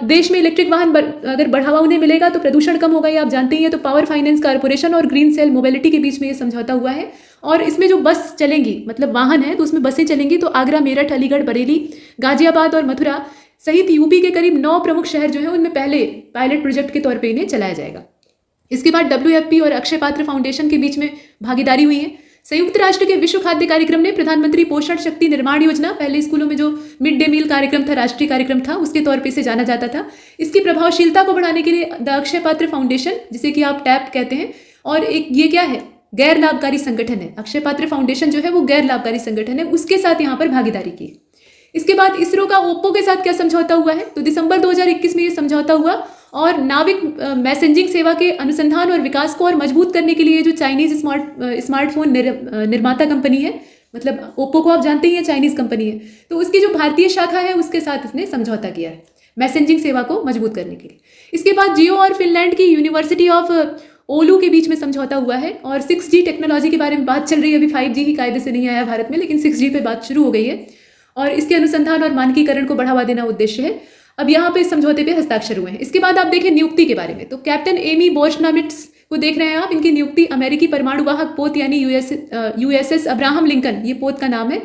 देश में इलेक्ट्रिक वाहन अगर बढ़ावा उन्हें मिलेगा तो प्रदूषण कम होगा, ये आप जानते ही हैं। तो पावर फाइनेंस कॉर्पोरेशन और ग्रीन सेल मोबिलिटी के बीच में ये समझौता हुआ है, और इसमें जो बस चलेंगी, मतलब वाहन है तो उसमें बसें चलेंगी, तो आगरा, मेरठ, अलीगढ़, बरेली, गाजियाबाद और मथुरा सहित यूपी के करीब 9 प्रमुख शहर जो है उनमें पहले पायलट प्रोजेक्ट के तौर पे इन्हें चलाया जाएगा। इसके बाद WFP और अक्षय पात्र फाउंडेशन के बीच में भागीदारी हुई है। संयुक्त राष्ट्र के विश्व खाद्य कार्यक्रम ने प्रधानमंत्री पोषण शक्ति निर्माण योजना, पहले स्कूलों में जो मिड डे मील कार्यक्रम था, राष्ट्रीय कार्यक्रम था, उसके तौर पे इसे जाना जाता था। इसकी प्रभावशीलता को बढ़ाने के लिए द अक्षय पात्र फाउंडेशन, जिसे कि आप टैप कहते हैं, और एक ये क्या है, गैर लाभकारी संगठन है। अक्षय पात्र फाउंडेशन जो है वो गैर लाभकारी संगठन है, उसके साथ यहाँ पर भागीदारी की। इसके बाद इसरो का ओप्पो के साथ क्या समझौता हुआ है, तो दिसंबर 2021 में ये समझौता हुआ और नाविक मैसेजिंग सेवा के अनुसंधान और विकास को और मजबूत करने के लिए जो चाइनीज स्मार्टफोन निर्माता कंपनी है, मतलब ओप्पो को आप जानते ही हैं, चाइनीज कंपनी है, तो उसकी जो भारतीय शाखा है उसके साथ इसने समझौता किया है मैसेजिंग सेवा को मजबूत करने के लिए। इसके बाद जियो और फिनलैंड की यूनिवर्सिटी ऑफ ओलू के बीच में समझौता हुआ है और 6G टेक्नोलॉजी के बारे में बात चल रही है। अभी 5G ही कायदे से नहीं आया भारत में, लेकिन 6G पे बात शुरू हो गई है और इसके अनुसंधान और मानकीकरण को बढ़ावा देना उद्देश्य है। अब यहाँ पे इस समझौते पे हस्ताक्षर हुए हैं। इसके बाद आप देखें नियुक्ति के बारे में, तो कैप्टन एमी बोर्शनामिट्स को देख रहे हैं आप। इनकी नियुक्ति अमेरिकी परमाणु वाहक पोत यानी USS अब्राहम लिंकन, ये पोत का नाम है,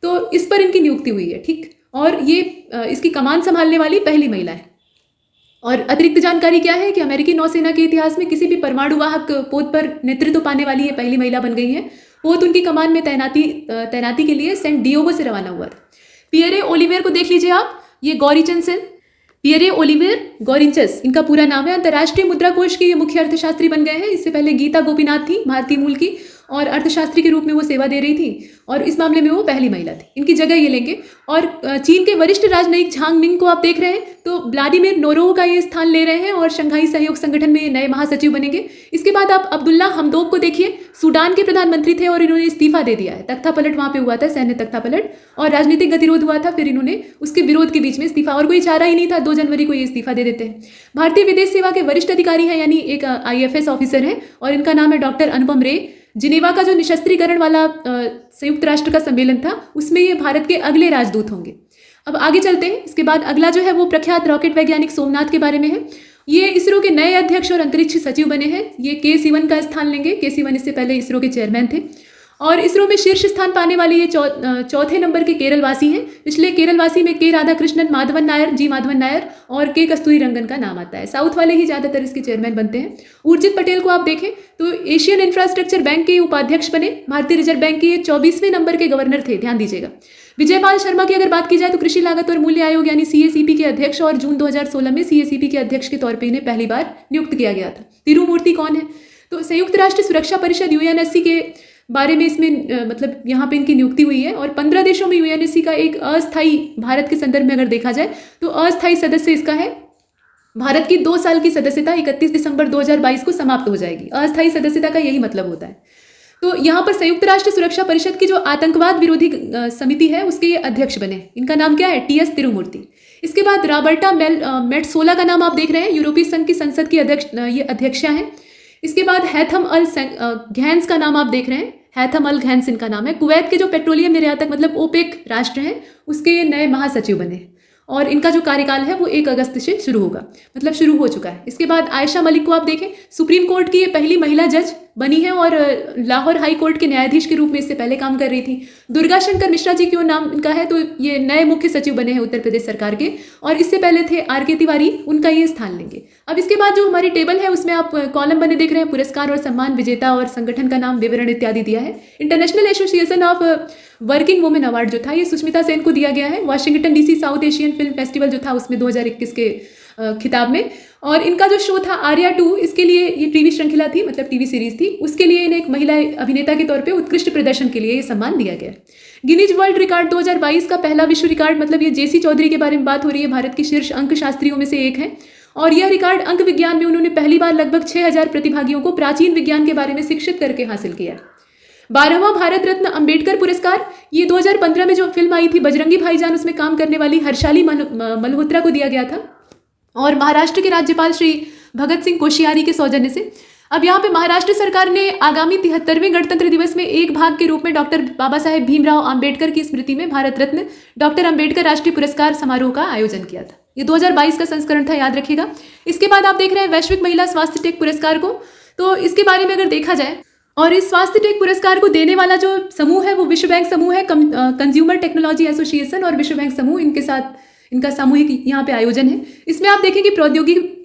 तो इस पर इनकी नियुक्ति हुई है, ठीक। और ये इसकी कमान संभालने वाली पहली महिला है। और अतिरिक्त जानकारी क्या है कि अमेरिकी नौसेना के इतिहास में किसी भी परमाणु वाहक पोत पर नेतृत्व पाने वाली ये पहली महिला बन गई है। पोत उनकी कमान में तैनाती के लिए सेंट डियोगो से रवाना हुआ था। पियरे ओलिवेर को देख लीजिए आप, ये गॉरिचनसन, पियरे ओलिवेर गॉरिंचस इनका पूरा नाम है। अंतर्राष्ट्रीय मुद्रा कोष के ये मुख्य अर्थशास्त्री बन गए हैं। इससे पहले गीता गोपीनाथ थी, भारतीय मूल की, और अर्थशास्त्री के रूप में वो सेवा दे रही थी और इस मामले में वो पहली महिला थी। इनकी जगह ये लेंगे। और चीन के वरिष्ठ राजनयिक झांग मिंग को आप देख रहे हैं, तो व्लादिमीर नोरोव का ये स्थान ले रहे हैं और शंघाई सहयोग संगठन में ये नए महासचिव बनेंगे। इसके बाद आप अब्दुल्ला हमदोक को देखिए, सूडान के प्रधानमंत्री थे और इन्होंने इस्तीफा दे दिया है। तख्ता पलट वहाँ पे हुआ था, सैन्य तख्ता पलट, और राजनीतिक गतिरोध हुआ था, फिर इन्होंने उसके विरोध के बीच में इस्तीफा, और कोई चारा ही नहीं था, 2 जनवरी को ये इस्तीफा दे देते हैं। भारतीय विदेश सेवा के वरिष्ठ अधिकारी हैं, यानी एक IFS ऑफिसर हैं और इनका नाम है डॉक्टर अनुपम रे। जिनेवा का जो निशस्त्रीकरण वाला संयुक्त राष्ट्र का सम्मेलन था, उसमें ये भारत के अगले राजदूत होंगे। अब आगे चलते हैं। इसके बाद अगला जो है वो प्रख्यात रॉकेट वैज्ञानिक सोमनाथ के बारे में है। ये इसरो के नए अध्यक्ष और अंतरिक्ष सचिव बने हैं। ये K-Sivan का स्थान लेंगे। K-Sivan इससे पहले इसरो के चेयरमैन थे और इसरो में शीर्ष स्थान पाने वाले ये चौथे नंबर के केरलवासी हैं। पिछले केरलवासी में K राधाकृष्णन, माधवन नायर, G माधवन नायर और K कस्तूरी रंगन का नाम आता है। साउथ वाले ही ज़्यादातर इसके चेयरमैन बनते हैं। उर्जित पटेल को आप देखें तो एशियन इंफ्रास्ट्रक्चर बैंक के उपाध्यक्ष बने। भारतीय रिजर्व बैंक के ये 24वें नंबर के गवर्नर थे, ध्यान दीजिएगा। विजयपाल शर्मा की अगर बात की जाए तो कृषि लागत और मूल्य आयोग यानी CACP के अध्यक्ष, और जून 2016 में CACP के अध्यक्ष के तौर पर इन्हें पहली बार नियुक्त किया गया था। तिरुमूर्ति कौन है, तो संयुक्त राष्ट्र सुरक्षा परिषद UNSC के बारे में इसमें मतलब यहाँ पे इनकी नियुक्ति हुई है। और 15 देशों में UNSC का एक अस्थायी, भारत के संदर्भ में अगर देखा जाए तो अस्थायी सदस्य इसका है। भारत की 2 साल की सदस्यता 31 दिसंबर 2022 को समाप्त हो जाएगी। अस्थायी सदस्यता का यही मतलब होता है। तो यहाँ पर संयुक्त राष्ट्र सुरक्षा परिषद की जो आतंकवाद विरोधी समिति है उसके ये अध्यक्ष बने। इनका नाम क्या है, TS तिरुमूर्ति। इसके बाद रॉबर्टा मेट्सोला का नाम आप देख रहे हैं, यूरोपीय संघ की संसद की ये अध्यक्षा हैं। इसके बाद हैथम अल घैंस का नाम आप देख रहे हैं, हैथम अल घैंस इनका नाम है। कुवैत के जो पेट्रोलियम निर्यातक मतलब ओपेक राष्ट्र हैं उसके ये नए महासचिव बने और इनका जो कार्यकाल है वो 1 अगस्त से शुरू होगा, मतलब शुरू हो चुका है। इसके बाद आयशा मलिक को आप देखें, सुप्रीम कोर्ट की ये पहली महिला जज बनी है और लाहौर हाई कोर्ट के न्यायाधीश के रूप में इससे पहले काम कर रही थी। दुर्गा शंकर मिश्रा जी क्यों नाम इनका है, तो ये नए मुख्य सचिव बने हैं उत्तर प्रदेश सरकार के, और इससे पहले थे RK तिवारी, उनका ये स्थान लेंगे। अब इसके बाद जो हमारी टेबल है उसमें आप कॉलम बने देख रहे हैं, पुरस्कार और सम्मान, विजेता और संगठन का नाम, विवरण इत्यादि दिया है। International association of working women award जो था ये सुष्मिता सेन को दिया गया है। Washington DC south Asian film festival जो था उसमें 2021 के खिताब में। और इनका जो शो था आर्या 2, इसके लिए ये टीवी श्रृंखला थी, मतलब टीवी सीरीज थी, उसके लिए इन्हें एक महिला अभिनेता के तौर पे उत्कृष्ट प्रदर्शन के लिए ये सम्मान दिया गया। गिनीज वर्ल्ड रिकॉर्ड 2022 का पहला विश्व रिकॉर्ड, मतलब ये JC चौधरी के बारे में बात हो रही है, भारत की शीर्ष अंक शास्त्रियों में से एक है और यह रिकॉर्ड अंक विज्ञान में उन्होंने पहली बार लगभग 6000 प्रतिभागियों को प्राचीन विज्ञान के बारे में शिक्षित करके हासिल किया। 12वां भारत रत्न अंबेडकर पुरस्कार ये 2015 में जो फिल्म आई थी बजरंगी भाईजान, उसमें काम करने वाली हर्षाली मल्होत्रा को दिया गया था और महाराष्ट्र के राज्यपाल श्री भगत सिंह कोश्यारी के सौजन्य से। अब यहाँ पे महाराष्ट्र सरकार ने आगामी 73वें गणतंत्र दिवस में एक भाग के रूप में डॉक्टर बाबा साहेब भीमराव अंबेडकर की स्मृति में भारत रत्न डॉक्टर अंबेडकर राष्ट्रीय पुरस्कार समारोह का आयोजन किया था। ये 2022 का संस्करण था, याद रखिएगा। इसके बाद आप देख रहे हैं वैश्विक महिला स्वास्थ्य टेक पुरस्कार को, तो इसके बारे में अगर देखा जाए और इस स्वास्थ्य टेक पुरस्कार को देने वाला जो समूह है वो विश्व बैंक समूह है, कंज्यूमर टेक्नोलॉजी एसोसिएशन और विश्व बैंक समूह, इनके साथ इनका सामूहिक यहाँ पे आयोजन है। इसमें आप देखें कि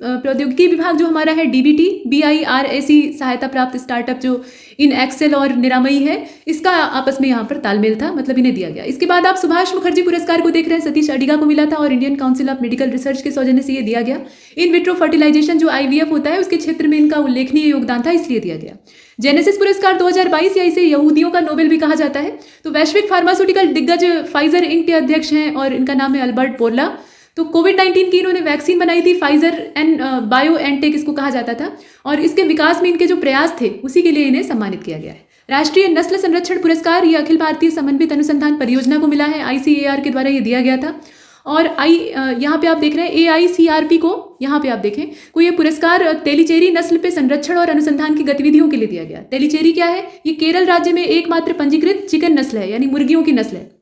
प्रौद्योगिकी विभाग जो हमारा है डीबीटी BIRAC सहायता प्राप्त स्टार्टअप जो इन एक्सेल और निरामयी है, इसका आपस में यहाँ पर तालमेल था, मतलब इन्हें दिया गया। इसके बाद आप सुभाष मुखर्जी पुरस्कार को देख रहे हैं, सतीश अडिगा को मिला था और Indian council of medical research के सौजन्य से ये दिया गया। इन विट्रो फर्टिलाइजेशन जो IVF होता है उसके क्षेत्र में इनका उल्लेखनीय योगदान था, इसलिए दिया गया। जेनेसिस पुरस्कार 2022 या इसे यहूदियों का नोबेल भी कहा जाता है। तो वैश्विक फार्मास्यूटिकल दिग्गज फाइजर इंक के अध्यक्ष हैं और इनका नाम है अल्बर्ट बोर्ला। तो कोविड-19 की इन्होंने वैक्सीन बनाई थी, फाइजर एंड बायोएनटेक इसको कहा जाता था, और इसके विकास में इनके जो प्रयास थे उसी के लिए इन्हें सम्मानित किया गया है। राष्ट्रीय नस्ल संरक्षण पुरस्कार ये अखिल भारतीय समन्वित अनुसंधान परियोजना को मिला है, ICAR के द्वारा ये दिया गया था। और यहाँ पे आप देख रहे हैं AICRP को, यहाँ पे आप देखें को ये पुरस्कार तेलीचेरी नस्ल पे संरक्षण और अनुसंधान की गतिविधियों के लिए दिया गया। तेलीचेरी क्या है? ये केरल राज्य में एकमात्र पंजीकृत चिकन नस्ल है, यानी मुर्गियों की नस्ल है।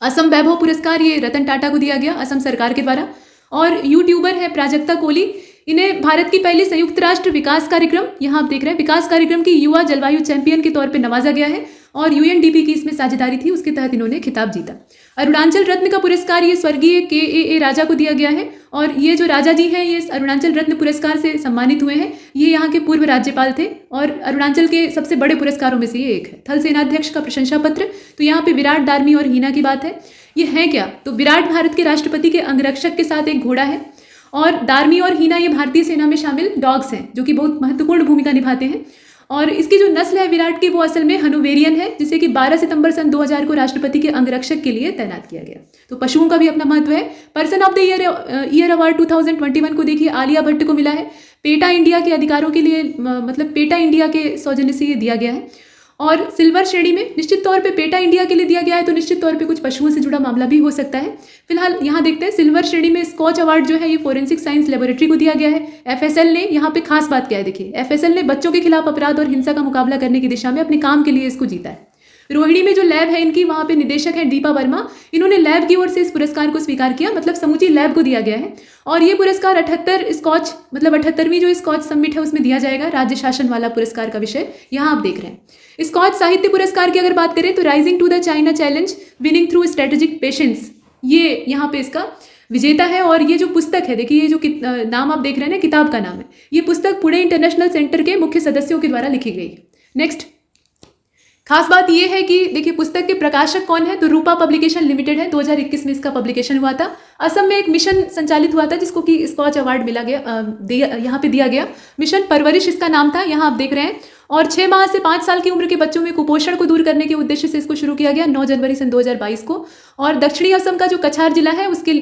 असम वैभव पुरस्कार ये रतन टाटा को दिया गया असम सरकार के द्वारा। और यूट्यूबर है प्राजक्ता कोहली, इन्हें भारत की पहली संयुक्त राष्ट्र विकास कार्यक्रम, यहाँ आप देख रहे हैं विकास कार्यक्रम की युवा जलवायु चैंपियन के तौर पे नवाजा गया है और UNDP की इसमें साझेदारी थी, उसके तहत इन्होंने खिताब जीता। अरुणाचल रत्न का पुरस्कार ये स्वर्गीय KAA राजा को दिया गया है और ये जो राजा जी हैं ये अरुणाचल रत्न पुरस्कार से सम्मानित हुए हैं। ये यहाँ के पूर्व राज्यपाल थे और अरुणाचल के सबसे बड़े पुरस्कारों में से ये एक है। थल सेनाध्यक्ष का प्रशंसा पत्र, तो यहाँ पे विराट, दार्मी और हीना की बात है। ये है क्या? तो विराट भारत के राष्ट्रपति के अंगरक्षक के साथ एक घोड़ा है और दार्मी और हीना ये भारतीय सेना में शामिल डॉग्स हैं जो कि बहुत महत्वपूर्ण भूमिका निभाते हैं। और इसकी जो नस्ल है विराट की वो असल में हनोवेरियन है, जिसे कि 12 सितंबर सन 2000 को राष्ट्रपति के अंगरक्षक के लिए तैनात किया गया। तो पशुओं का भी अपना महत्व है। Person of the year award 2021 को देखिए आलिया भट्ट को मिला है। पेटा इंडिया के अधिकारों के लिए, मतलब पेटा इंडिया के सौजन्य से ये दिया गया है। और सिल्वर श्रेणी में निश्चित तौर पे पेटा इंडिया के लिए दिया गया है, तो निश्चित तौर पे कुछ पशुओं से जुड़ा मामला भी हो सकता है। फिलहाल यहाँ देखते हैं सिल्वर श्रेणी में स्कॉच अवार्ड जो है ये फोरेंसिक साइंस लेबोरेटरी को दिया गया है। FSL ने, यहाँ पे खास बात क्या है देखिए, FSL ने बच्चों के खिलाफ अपराध और हिंसा का मुकाबला करने की दिशा में अपने काम के लिए इसको जीता है। रोहिणी में जो लैब है इनकी, वहाँ पे निदेशक है दीपा वर्मा, इन्होंने लैब की ओर से इस पुरस्कार को स्वीकार किया, मतलब समूची लैब को दिया गया है। और ये पुरस्कार 78 स्कॉच, मतलब 78वीं जो स्कॉच समिट है उसमें दिया जाएगा। राज्य शासन वाला पुरस्कार का विषय यहाँ आप देख रहे हैं। स्कॉच साहित्य पुरस्कार की अगर बात करें तो rising to the China challenge winning through strategic patience, ये यहाँ पे इसका विजेता है। और ये जो पुस्तक है देखिए, ये जो नाम आप देख रहे हैं ना, किताब का नाम है, ये पुस्तक पुणे इंटरनेशनल सेंटर के मुख्य सदस्यों के द्वारा लिखी गई। नेक्स्ट खास बात यह है कि देखिए पुस्तक के प्रकाशक कौन है, तो रूपा पब्लिकेशन लिमिटेड है। 2021 में इसका पब्लिकेशन हुआ था। असम में एक मिशन संचालित हुआ था जिसको कि स्कॉच अवार्ड मिला गया, यहाँ पे दिया गया। मिशन परवरिश इसका नाम था, यहाँ आप देख रहे हैं। और 6 माह से 5 साल की उम्र के बच्चों में कुपोषण को दूर करने के उद्देश्य से इसको शुरू किया गया 9 जनवरी सन 2022 को। और दक्षिणी असम का जो कछार जिला है उसके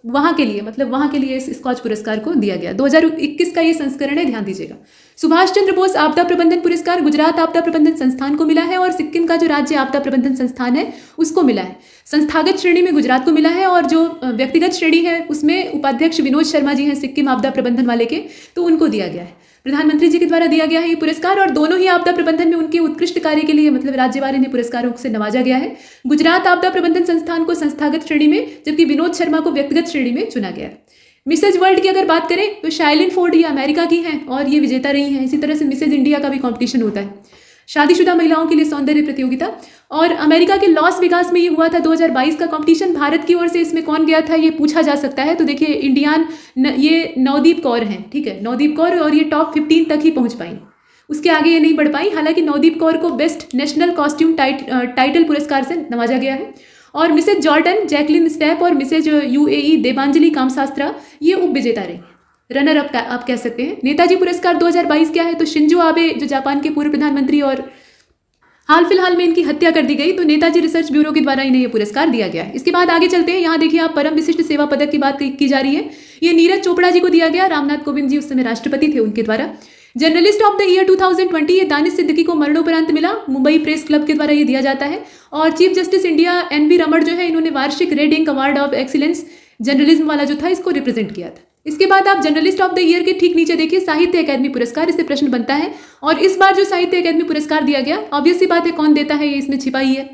वहाँ के लिए, मतलब वहाँ के लिए इस स्कॉच पुरस्कार को दिया गया। 2021 का ये संस्करण है, ध्यान दीजिएगा। सुभाष चंद्र बोस आपदा प्रबंधन पुरस्कार गुजरात आपदा प्रबंधन संस्थान को मिला है और सिक्किम का जो राज्य आपदा प्रबंधन संस्थान है उसको मिला है। संस्थागत श्रेणी में गुजरात को मिला है और जो व्यक्तिगत श्रेणी है उसमें उपाध्यक्ष विनोद शर्मा जी हैं सिक्किम आपदा प्रबंधन वाले के, तो उनको दिया गया है। प्रधानमंत्री जी के द्वारा दिया गया है ये पुरस्कार और दोनों ही आपदा प्रबंधन में उनके उत्कृष्ट कार्य के लिए मतलब राज्यवार ने पुरस्कारों से नवाजा गया है। गुजरात आपदा प्रबंधन संस्थान को संस्थागत श्रेणी में जबकि विनोद शर्मा को व्यक्तिगत श्रेणी में चुना गया है। मिसेज वर्ल्ड की अगर बात करें तो शाइलिन फोर्ड ये अमेरिका की हैं और ये विजेता रही हैं। इसी तरह से मिसेज इंडिया का भी कॉम्पिटिशन होता है, शादीशुदा महिलाओं के लिए सौंदर्य प्रतियोगिता। और अमेरिका के लॉस वेगास में ये हुआ था 2022 का कंपटीशन। भारत की ओर से इसमें कौन गया था ये पूछा जा सकता है। तो देखिए इंडियन ये नवदीप कौर हैं, ठीक है, नवदीप कौर, और ये टॉप 15 तक ही पहुंच पाई, उसके आगे ये नहीं बढ़ पाई। हालांकि नवदीप कौर को बेस्ट नेशनल कॉस्ट्यूम टाइटल पुरस्कार से नवाजा गया है। और मिसेज जॉर्डन जैकलिन स्टेप और मिसेज UAE देबांजलि कामशास्त्रा ये उप विजेता रही, रनर अप आप कह सकते हैं। नेताजी पुरस्कार 2022 क्या है, तो शिंजो आबे जो जापान के पूर्व प्रधानमंत्री और हाल फिलहाल में इनकी हत्या कर दी गई, तो नेताजी रिसर्च ब्यूरो के द्वारा इन्हें यह पुरस्कार दिया गया है। इसके बाद आगे चलते हैं, यहाँ देखिए आप परम विशिष्ट सेवा पदक की बात की जा रही है। ये नीरज चोपड़ा जी को दिया गया, रामनाथ कोविंद जी उस समय राष्ट्रपति थे उनके द्वारा। जर्नलिस्ट ऑफ द ईयर 2020 ये दानिश सिद्दीकी को मरणोपरांत मिला, मुंबई प्रेस क्लब के द्वारा ये दिया जाता है। और chief justice India NV Ramana जो है इन्होंने वार्षिक red ink award of excellence journalism वाला जो था इसको रिप्रेजेंट किया था। इसके बाद आप जर्नलिस्ट ऑफ द ईयर के ठीक नीचे देखिए साहित्य अकादमी पुरस्कार, इससे प्रश्न बनता है। और इस बार जो साहित्य अकादमी पुरस्कार दिया गया, ऑब्वियस सी बात है कौन देता है ये इसमें छिपा ही है।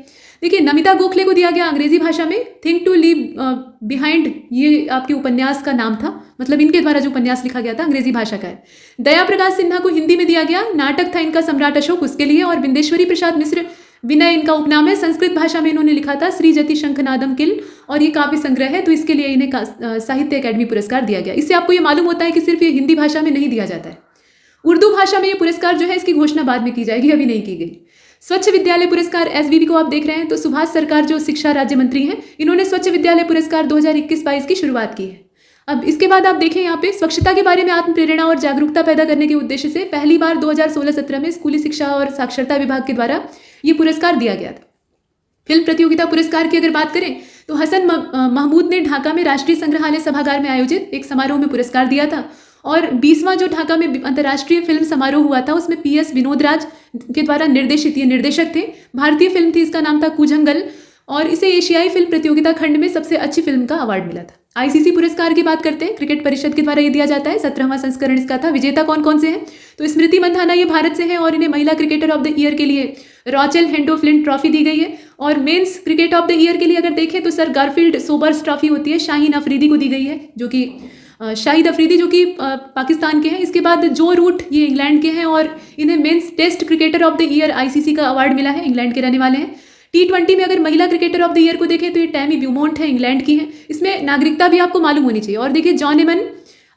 देखिए नमिता गोखले को दिया गया अंग्रेजी भाषा में थिंक टू लीव बिहाइंड, ये आपके उपन्यास का नाम था, मतलब इनके द्वारा जो उपन्यास लिखा गया था अंग्रेजी भाषा का है। दया प्रकाश सिन्हा को हिंदी में दिया गया, नाटक था इनका सम्राट अशोक उसके लिए। और बिंदेश्वरी प्रसाद मिश्र विनय इनका उपनाम है। संस्कृत भाषा में इन्होंने लिखा था श्रीजति शंखनादम किल, और ये काव्य संग्रह है, तो इसके लिए इन्हें साहित्य अकादमी पुरस्कार दिया गया। इससे आपको ये मालूम होता है कि सिर्फ ये हिंदी भाषा में नहीं दिया जाता है, उर्दू भाषा में ये पुरस्कार जो है इसकी घोषणा बाद में की जाएगी, अभी नहीं की गई। स्वच्छ विद्यालय पुरस्कार एसवीबी को आप देख रहे हैं, तो सुभाष सरकार जो शिक्षा राज्य मंत्री हैं, इन्होंने स्वच्छ विद्यालय पुरस्कार 2021-22 की शुरुआत की है। अब इसके बाद आप देखें यहाँ पे स्वच्छता के बारे में आत्म प्रेरणा और जागरूकता पैदा करने के उद्देश्य से पहली बार 2016-17 में स्कूली शिक्षा और साक्षरता विभाग के द्वारा ये पुरस्कार दिया गया था। फिल्म प्रतियोगिता पुरस्कार की अगर बात करें तो हसन महमूद ने ढाका में राष्ट्रीय संग्रहालय सभागार में आयोजित एक समारोह में पुरस्कार दिया था। और 20वां जो ढाका में अंतर्राष्ट्रीय फिल्म समारोह हुआ था उसमें PS विनोद राज के द्वारा निर्देशित, ये निर्देशक थे, भारतीय फिल्म थी, इसका नाम था कुजंगल, और इसे एशियाई फिल्म प्रतियोगिता खंड में सबसे अच्छी फिल्म का अवार्ड मिला था। ICC पुरस्कार की बात करते हैं, क्रिकेट परिषद के द्वारा ये दिया जाता है, 17वां संस्करण इसका था। विजेता कौन कौन से हैं, तो स्मृति मंधाना ये भारत से हैं और इन्हें महिला क्रिकेटर ऑफ द ईयर के लिए रॉचेल हेंडो फ्लिंट ट्रॉफी दी गई है। और men's cricket of the year के लिए अगर देखें तो सर गारफील्ड सोबर्स ट्रॉफी होती है, शाहीन अफरीदी को दी गई है, जो कि शाहिद अफरीदी जो कि पाकिस्तान के हैं। इसके बाद जो रूट ये इंग्लैंड के हैं और इन्हें men's test cricketer of the year ICC का अवार्ड मिला है, इंग्लैंड के रहने वाले हैं। T20 में अगर महिला क्रिकेटर ऑफ द ईयर को देखें तो ये टैमी ब्यूमोंट है, इंग्लैंड की है। इसमें नागरिकता भी आपको मालूम होनी चाहिए। और देखिए जॉन एमन,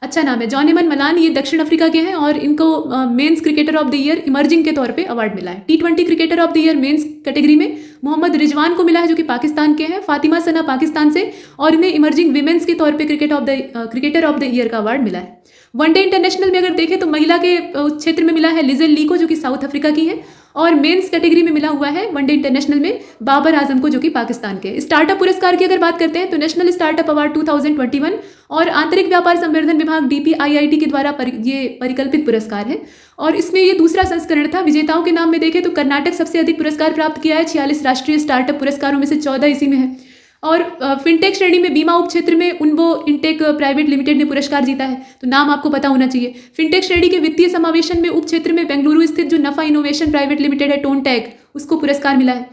अच्छा नाम है, जॉन एमन मलान, ये दक्षिण अफ्रीका के हैं और इनको men's cricketer of the year emerging के तौर पे अवार्ड मिला है। T20 cricketer of the year men's category में मोहम्मद रिजवान को मिला है, जो कि पाकिस्तान के हैं, फातिमा सना पाकिस्तान से, और इन्हें इमर्जिंग विमेंस के तौर पे क्रिकेटर ऑफ द ईयर का अवार्ड मिला है। वनडे इंटरनेशनल में अगर देखें तो महिला के क्षेत्र में मिला है लिजेल ली को, जो कि साउथ अफ्रीका की है, और मेंस कैटेगरी में मिला हुआ है वनडे इंटरनेशनल में बाबर आजम को, जो कि पाकिस्तान के। स्टार्टअप पुरस्कार की अगर बात करते हैं तो नेशनल स्टार्टअप अवार्ड 2021 और आंतरिक व्यापार संवर्धन विभाग DPIIT के द्वारा ये परिकल्पित पुरस्कार है और इसमें ये दूसरा संस्करण था। विजेताओं के नाम में देखें तो कर्नाटक सबसे अधिक पुरस्कार प्राप्त किया है, 46 राष्ट्रीय स्टार्टअप पुरस्कारों में से 14 इसी में है। और फिनटेक श्रेणी में बीमा उपक्षेत्र में उन्वो इंटेक प्राइवेट लिमिटेड ने पुरस्कार जीता है, तो नाम आपको पता होना चाहिए। फिनटेक श्रेणी के वित्तीय समावेशन में उपक्षेत्र में बेंगलुरु स्थित जो नफा इनोवेशन प्राइवेट लिमिटेड है, टोनटैक, उसको पुरस्कार मिला है।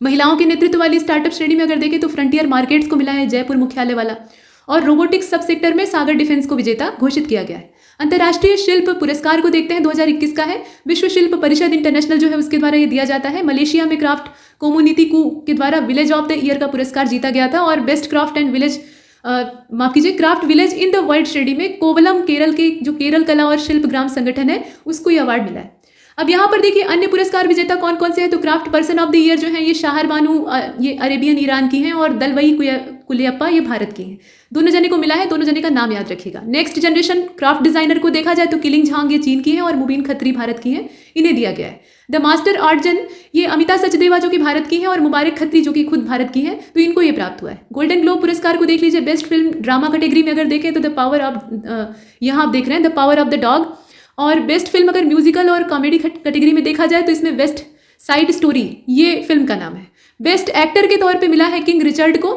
महिलाओं के नेतृत्व वाली स्टार्टअप श्रेणी में अगर देखें तो फ्रंटियर मार्केट्स को मिला है, जयपुर मुख्यालय वाला। और रोबोटिक्स सब सेक्टर में सागर डिफेंस को विजेता घोषित किया गया है। अंतर्राष्ट्रीय शिल्प पुरस्कार को देखते हैं, 2021 का है, विश्व शिल्प परिषद इंटरनेशनल जो है उसके द्वारा ये दिया जाता है। मलेशिया में क्राफ्ट कम्युनिटी कू के द्वारा विलेज ऑफ द ईयर का पुरस्कार जीता गया था और best craft and village craft village in the world श्रेणी में कोवलम केरल के जो केरल कला और शिल्प ग्राम संगठन है उसको ये अवार्ड मिला है। अब यहाँ पर देखिए अन्य पुरस्कार विजेता कौन कौन से हैं, तो craft person of the year जो है ये शाहर बानू, ये अरेबियन ईरान की हैं, और दलवई कुलियप्पा ये भारत की हैं। दोनों जने को मिला है, दोनों जने का नाम याद रखिएगा। नेक्स्ट जनरेशन क्राफ्ट डिजाइनर को देखा जाए तो किलिंग झांग ये चीन की हैं और मुबीन खत्री भारत की हैं, इन्हें दिया गया है। द मास्टर आर्टजन ये अमिता सचदेवा जो कि भारत की हैं और मुबारक खत्री जो कि खुद भारत की हैं, तो इनको ये प्राप्त हुआ है। गोल्डन ग्लोब पुरस्कार को देख लीजिए, बेस्ट फिल्म ड्रामा कैटेगरी में अगर देखें तो द पावर ऑफ, यहाँ आप देख रहे हैं the power of the dog, और बेस्ट फिल्म अगर म्यूजिकल और कॉमेडी कैटेगरी में देखा जाए तो इसमें वेस्ट साइड स्टोरी ये फिल्म का नाम है। बेस्ट एक्टर के तौर पे मिला है किंग रिचर्ड को,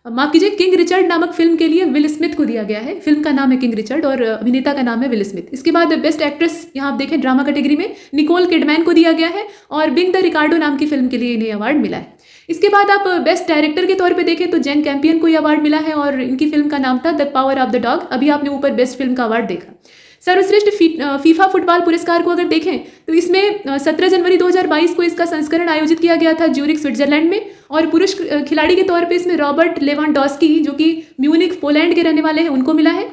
माफ कीजिए किंग रिचर्ड नामक फिल्म के लिए विल स्मिथ को दिया गया है। फिल्म का नाम है किंग रिचर्ड और अभिनेता का नाम है विल स्मिथ। इसके बाद बेस्ट एक्ट्रेस यहाँ आप देखें ड्रामा कैटेगरी में निकोल किडमैन को दिया गया है और बिंग द रिकार्डो नाम की फिल्म के लिए इन्हें अवार्ड मिला है। इसके बाद आप बेस्ट डायरेक्टर के तौर पे देखें तो जेन कैंपियन को यह अवार्ड मिला है और इनकी फिल्म का नाम था the power of the dog. अभी आपने ऊपर बेस्ट फिल्म का अवार्ड देखा। सर्वश्रेष्ठ फीफा फुटबॉल पुरस्कार को अगर देखें तो इसमें 17 जनवरी 2022 को इसका संस्करण आयोजित किया गया था ज्यूरिख स्विट्जरलैंड में, और पुरुष खिलाड़ी के तौर पे इसमें रॉबर्ट लेवांडोस्की जो कि म्यूनिख पोलैंड के रहने वाले हैं उनको मिला है।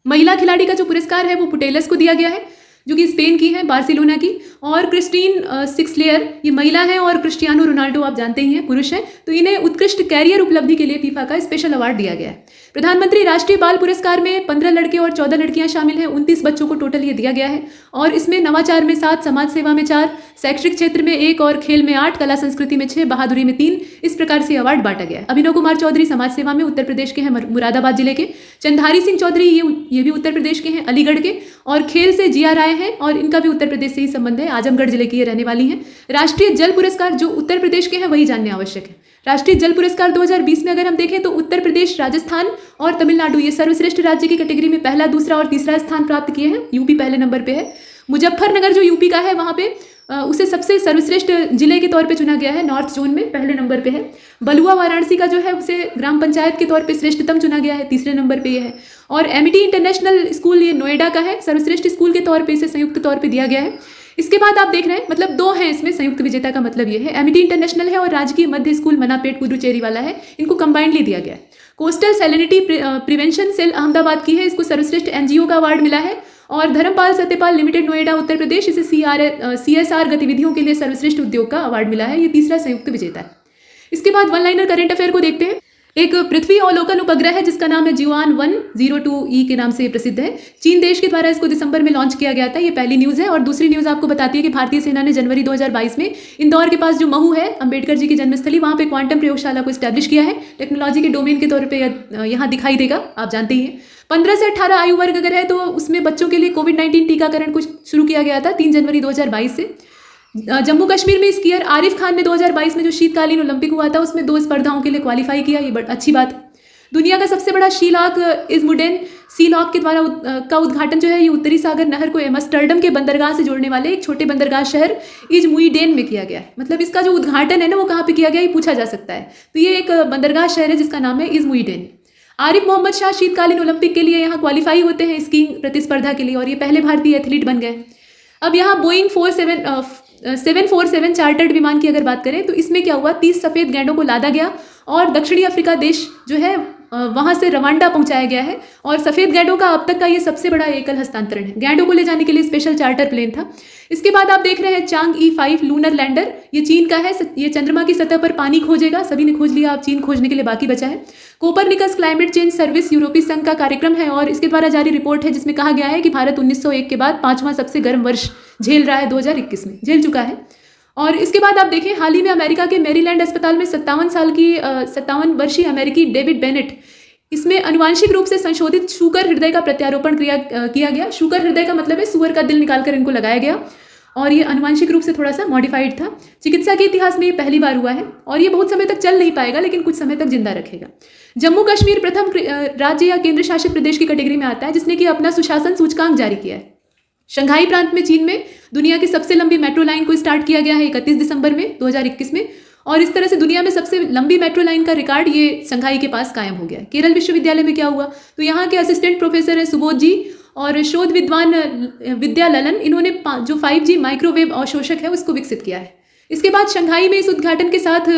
महिला खिलाड़ी का जो पुरस्कार है वो पुटेलस को दिया गया है जो कि स्पेन की है, बार्सिलोना की, और क्रिस्टीन सिक्सलेयर ये महिला हैं और क्रिस्टियानो रोनाल्डो आप जानते ही हैं पुरुष हैं, तो इन्हें उत्कृष्ट कैरियर उपलब्धि के लिए फीफा का स्पेशल अवार्ड दिया गया है। प्रधानमंत्री राष्ट्रीय बाल पुरस्कार में 15 लड़के और 14 लड़कियां शामिल हैं, 29 बच्चों को टोटल ये दिया गया है और इसमें नवाचार में 7, समाज सेवा में 4, शैक्षिक क्षेत्र में 1 और खेल में 8, कला संस्कृति में 6, बहादुरी में 3, इस प्रकार से अवार्ड बांटा गया है। अभिनव कुमार चौधरी समाज सेवा में उत्तर प्रदेश के हैं, मुरादाबाद जिले के। चंद्रधारी सिंह चौधरी ये भी उत्तर प्रदेश के हैं, अलीगढ़ के, और खेल से जिया राय हैं और इनका भी उत्तर प्रदेश से ही संबंध है, आजमगढ़ जिले की ये रहने वाली हैं। राष्ट्रीय जल पुरस्कार जो उत्तर प्रदेश के हैं वही जानने आवश्यक है। राष्ट्रीय जल पुरस्कार 2020 में अगर हम देखें तो उत्तर प्रदेश, राजस्थान और तमिलनाडु ये सर्वश्रेष्ठ राज्य की कैटेगरी में पहला, दूसरा और तीसरा स्थान प्राप्त किए हैं। यूपी पहले नंबर पे है। मुजफ्फरनगर जो यूपी का है वहाँ पे उसे सबसे सर्वश्रेष्ठ जिले के तौर पे चुना गया है, नॉर्थ जोन में पहले नंबर पे है। बलुआ वाराणसी का जो है उसे ग्राम पंचायत के तौर पे श्रेष्ठतम चुना गया है, तीसरे नंबर पे ये है। और एमिटी इंटरनेशनल स्कूल ये नोएडा का है, सर्वश्रेष्ठ स्कूल के तौर पे इसे संयुक्त तौर पे दिया गया है। इसके बाद आप देख रहे हैं मतलब दो हैं इसमें, संयुक्त विजेता का मतलब ये है, एमिटी इंटरनेशनल है और राजकीय मध्य स्कूल मनापेट पुदुचेरी वाला है, इनको कंबाइंडली दिया गया है। Coastal salinity prevention cell Ahmedabad की है, इसको सर्वश्रेष्ठ एनजीओ का अवार्ड मिला है। और धर्मपाल सत्यपाल लिमिटेड नोएडा उत्तर प्रदेश, इसे CSR गतिविधियों के लिए सर्वश्रेष्ठ उद्योग का अवार्ड मिला है, ये तीसरा संयुक्त विजेता है। इसके बाद वन लाइनर करंट अफेयर को देखते हैं। एक पृथ्वी अवलोकन उपग्रह है जिसका नाम है जिवान 102E के नाम से प्रसिद्ध है। चीन देश के द्वारा इसको दिसंबर में लॉन्च किया गया था, ये पहली न्यूज़ है। और दूसरी न्यूज़ आपको बताती है कि भारतीय सेना ने जनवरी 2022 में इंदौर के पास जो महू है, अंबेडकर जी की जन्मस्थली, वहाँ पे क्वांटम प्रयोगशाला को स्टैब्लिश किया है। टेक्नोलॉजी के डोमेन के तौर पर यहाँ दिखाई देगा, आप जानते ही हैं। 15 से 18 आयु वर्ग अगर है तो उसमें बच्चों के लिए कोविड-19 टीकाकरण कुछ शुरू किया गया था 3 जनवरी 2022 से। जम्मू कश्मीर में स्कीयर आरिफ खान ने 2022 में जो शीतकालीन ओलंपिक हुआ था उसमें 2 स्पर्धाओं के लिए क्वालिफाई किया, ये अच्छी बात। दुनिया का सबसे बड़ा शी लॉक इज़मुडेन सी लॉक के द्वारा का उद्घाटन जो है ये उत्तरी सागर नहर को एम्स्टर्डम के बंदरगाह से जोड़ने वाले एक छोटे बंदरगाह शहर इज़मुइडेन में किया गया है। मतलब इसका जो उद्घाटन है ना वो कहाँ पे किया गया ये पूछा जा सकता है। तो ये एक बंदरगाह शहर है जिसका नाम है इज़मुइडेन। आरिफ मोहम्मद शाह शीतकालीन ओलंपिक के लिए यहाँ क्वालिफाई होते हैं स्कीइंग प्रतिस्पर्धा के लिए और ये पहले भारतीय एथलीट बन गए। अब यहाँ बोइंग 747 चार्टर्ड विमान की अगर बात करें तो इसमें क्या हुआ, 30 सफ़ेद गैंडों को लादा गया और दक्षिणी अफ्रीका देश जो है वहाँ से रवांडा पहुँचाया गया है। और सफ़ेद गैंडों का अब तक का ये सबसे बड़ा एकल हस्तांतरण है। गैंडों को ले जाने के लिए स्पेशल चार्टर प्लेन था। इसके बाद आप देख रहे हैं चांग-ई 5 लूनर लैंडर, ये चीन का है। ये चंद्रमा की सतह पर पानी खोजेगा, सभी ने खोज लिया, अब चीन खोजने के लिए बाकी बचा है। कोपरनिकस क्लाइमेट चेंज सर्विस यूरोपीय संघ का कार्यक्रम है और इसके द्वारा जारी रिपोर्ट है जिसमें कहा गया है कि भारत 1901 के बाद 5वां सबसे गर्म वर्ष झेल रहा है, 2021 में झेल चुका है। और इसके बाद आप देखें हाल ही में अमेरिका के मैरीलैंड अस्पताल में 57 वर्षीय अमेरिकी डेविड बेनेट, इसमें आनुवांशिक रूप से संशोधित शूकर हृदय का प्रत्यारोपण किया गया। शूकर हृदय का मतलब है सुअर का दिल निकालकर इनको लगाया गया और ये आनुवांशिक रूप से थोड़ा सा मॉडिफाइड था। चिकित्सा के इतिहास में ये पहली बार हुआ है और ये बहुत समय तक चल नहीं पाएगा लेकिन कुछ समय तक जिंदा रखेगा। जम्मू कश्मीर प्रथम राज्य या केंद्र शासित प्रदेश की कैटेगरी में आता है जिसने कि अपना सुशासन सूचकांक जारी किया है। शंघाई प्रांत में चीन में दुनिया की सबसे लंबी मेट्रो लाइन को स्टार्ट किया गया है 31 दिसंबर में 2021 में और इस तरह से दुनिया में सबसे लंबी मेट्रो लाइन का रिकॉर्ड ये शंघाई के पास कायम हो गया है। केरल विश्वविद्यालय में क्या हुआ, तो यहाँ के असिस्टेंट प्रोफेसर हैं सुबोध जी और शोध विद्वान विद्या ललन, इन्होंने जो 5G माइक्रोवेव अवशोषक है उसको विकसित किया है। इसके बाद शंघाई में इस उद्घाटन के साथ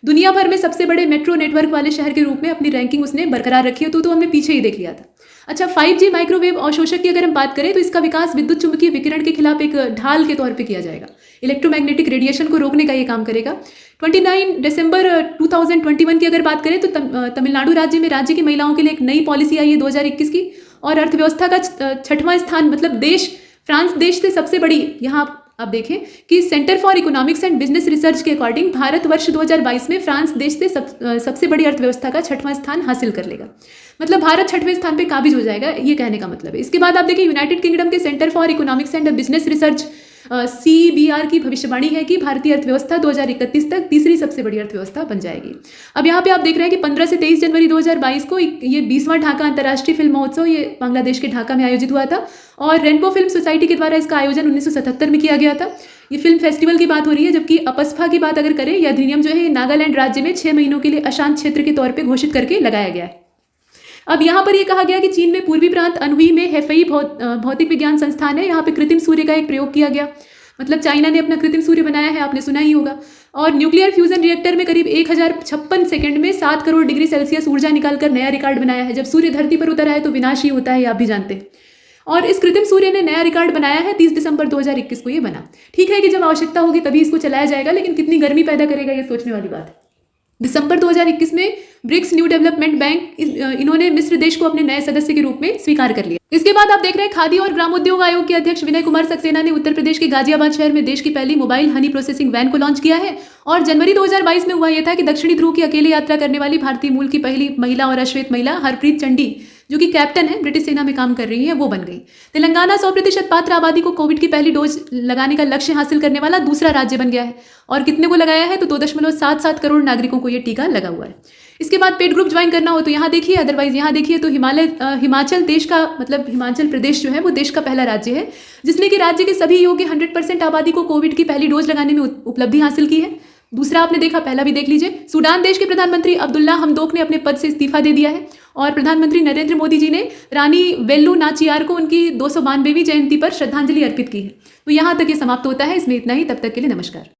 दुनिया भर में सबसे बड़े मेट्रो नेटवर्क वाले शहर के रूप में अपनी रैंकिंग उसने बरकरार रखी है। तो हमने पीछे ही देख लिया था। अच्छा, 5G माइक्रोवेव अवशोषक की अगर हम बात करें तो इसका विकास विद्युत चुंबकीय विकिरण के खिलाफ एक ढाल के तौर पे किया जाएगा। इलेक्ट्रोमैग्नेटिक रेडिएशन को रोकने का ये काम करेगा। 29 दिसंबर 2021 की अगर बात करें तो तमिलनाडु राज्य में राज्य की महिलाओं के लिए एक नई पॉलिसी आई है 2021 की और अर्थव्यवस्था का 6वां स्थान, मतलब देश फ्रांस देश से सबसे बड़ी, यहाँ आप देखें कि centre for economics and business research के अकॉर्डिंग भारत वर्ष 2022 में फ्रांस देश से सबसे बड़ी अर्थव्यवस्था का 6वां स्थान हासिल कर लेगा। मतलब भारत 6वें स्थान पे काबिज हो जाएगा, ये कहने का मतलब है। इसके बाद आप देखिए यूनाइटेड किंगडम के centre for economics and business research CBR की भविष्यवाणी है कि भारतीय अर्थव्यवस्था 2031 तक तीसरी सबसे बड़ी अर्थव्यवस्था बन जाएगी। अब यहाँ पे आप देख रहे हैं कि 15 से 23 जनवरी 2022 को ये 20वां ढाका अंतर्राष्ट्रीय फिल्म महोत्सव ये बांग्लादेश के ढाका में आयोजित हुआ था और रेनबो फिल्म सोसाइटी के द्वारा इसका आयोजन 1977 में किया गया था। ये फिल्म फेस्टिवल की बात हो रही है, जबकि अपस्फा की बात अगर करें, यह अधिनियम जो है नागालैंड राज्य में 6 महीनों के लिए अशांत क्षेत्र के तौर पर घोषित करके लगाया गया है। अब यहाँ पर यह कहा गया कि चीन में पूर्वी प्रांत अनहुई में हेफई भौतिक विज्ञान संस्थान है, यहाँ पे कृत्रिम सूर्य का एक प्रयोग किया गया। मतलब चाइना ने अपना कृत्रिम सूर्य बनाया है, आपने सुना ही होगा। और न्यूक्लियर फ्यूजन रिएक्टर में करीब 1056 सेकंड में 7 करोड़ डिग्री सेल्सियस ऊर्जा निकालकर नया रिकॉर्ड बनाया है। जब सूर्य धरती पर उतर आए तो विनाश ही होता है, आप भी जानते हैं। और इस कृत्रिम सूर्य ने नया रिकॉर्ड बनाया है, 30 दिसंबर 2021 को ये बना। ठीक है कि जब आवश्यकता होगी तभी इसको चलाया जाएगा, लेकिन कितनी गर्मी पैदा करेगा ये सोचने वाली बात है। दिसंबर 2021 में ब्रिक्स न्यू डेवलपमेंट बैंक इन्होंने मिस्र देश को अपने नए सदस्य के रूप में स्वीकार कर लिया। इसके बाद आप देख रहे हैं खादी और ग्रामोद्योग आयोग के अध्यक्ष विनय कुमार सक्सेना ने उत्तर प्रदेश के गाजियाबाद शहर में देश की पहली मोबाइल हनी प्रोसेसिंग वैन को लॉन्च किया है। और जनवरी 2022 में हुआ यह था कि दक्षिणी ध्रुव की अकेले यात्रा करने वाली भारतीय मूल की पहली महिला और अश्वेत महिला हरप्रीत चंडी, जो कि कैप्टन है, ब्रिटिश सेना में काम कर रही है, वो बन गई। तेलंगाना 100% पात्र आबादी को कोविड की पहली डोज लगाने का लक्ष्य हासिल करने वाला दूसरा राज्य बन गया है। और कितने को लगाया है, तो 2.77 करोड़ नागरिकों को ये टीका लगा हुआ है। इसके बाद पेड ग्रुप ज्वाइन करना हो तो यहाँ देखिए, अदरवाइज यहाँ देखिए तो हिमाचल देश का, मतलब हिमाचल प्रदेश जो है वो देश का पहला राज्य है जिसने कि राज्य के सभी योग्य 100% आबादी को कोविड की पहली डोज लगाने में उपलब्धि हासिल की है। दूसरा आपने देखा, पहला भी देख लीजिए, सूडान देश के प्रधानमंत्री अब्दुल्ला हमदोक ने अपने पद से इस्तीफा दे दिया है। और प्रधानमंत्री नरेंद्र मोदी जी ने रानी वेल्लू नाचियार को उनकी 292वीं जयंती पर श्रद्धांजलि अर्पित की है। तो यहाँ तक ये समाप्त होता है, इसमें इतना ही। तब तक के लिए नमस्कार।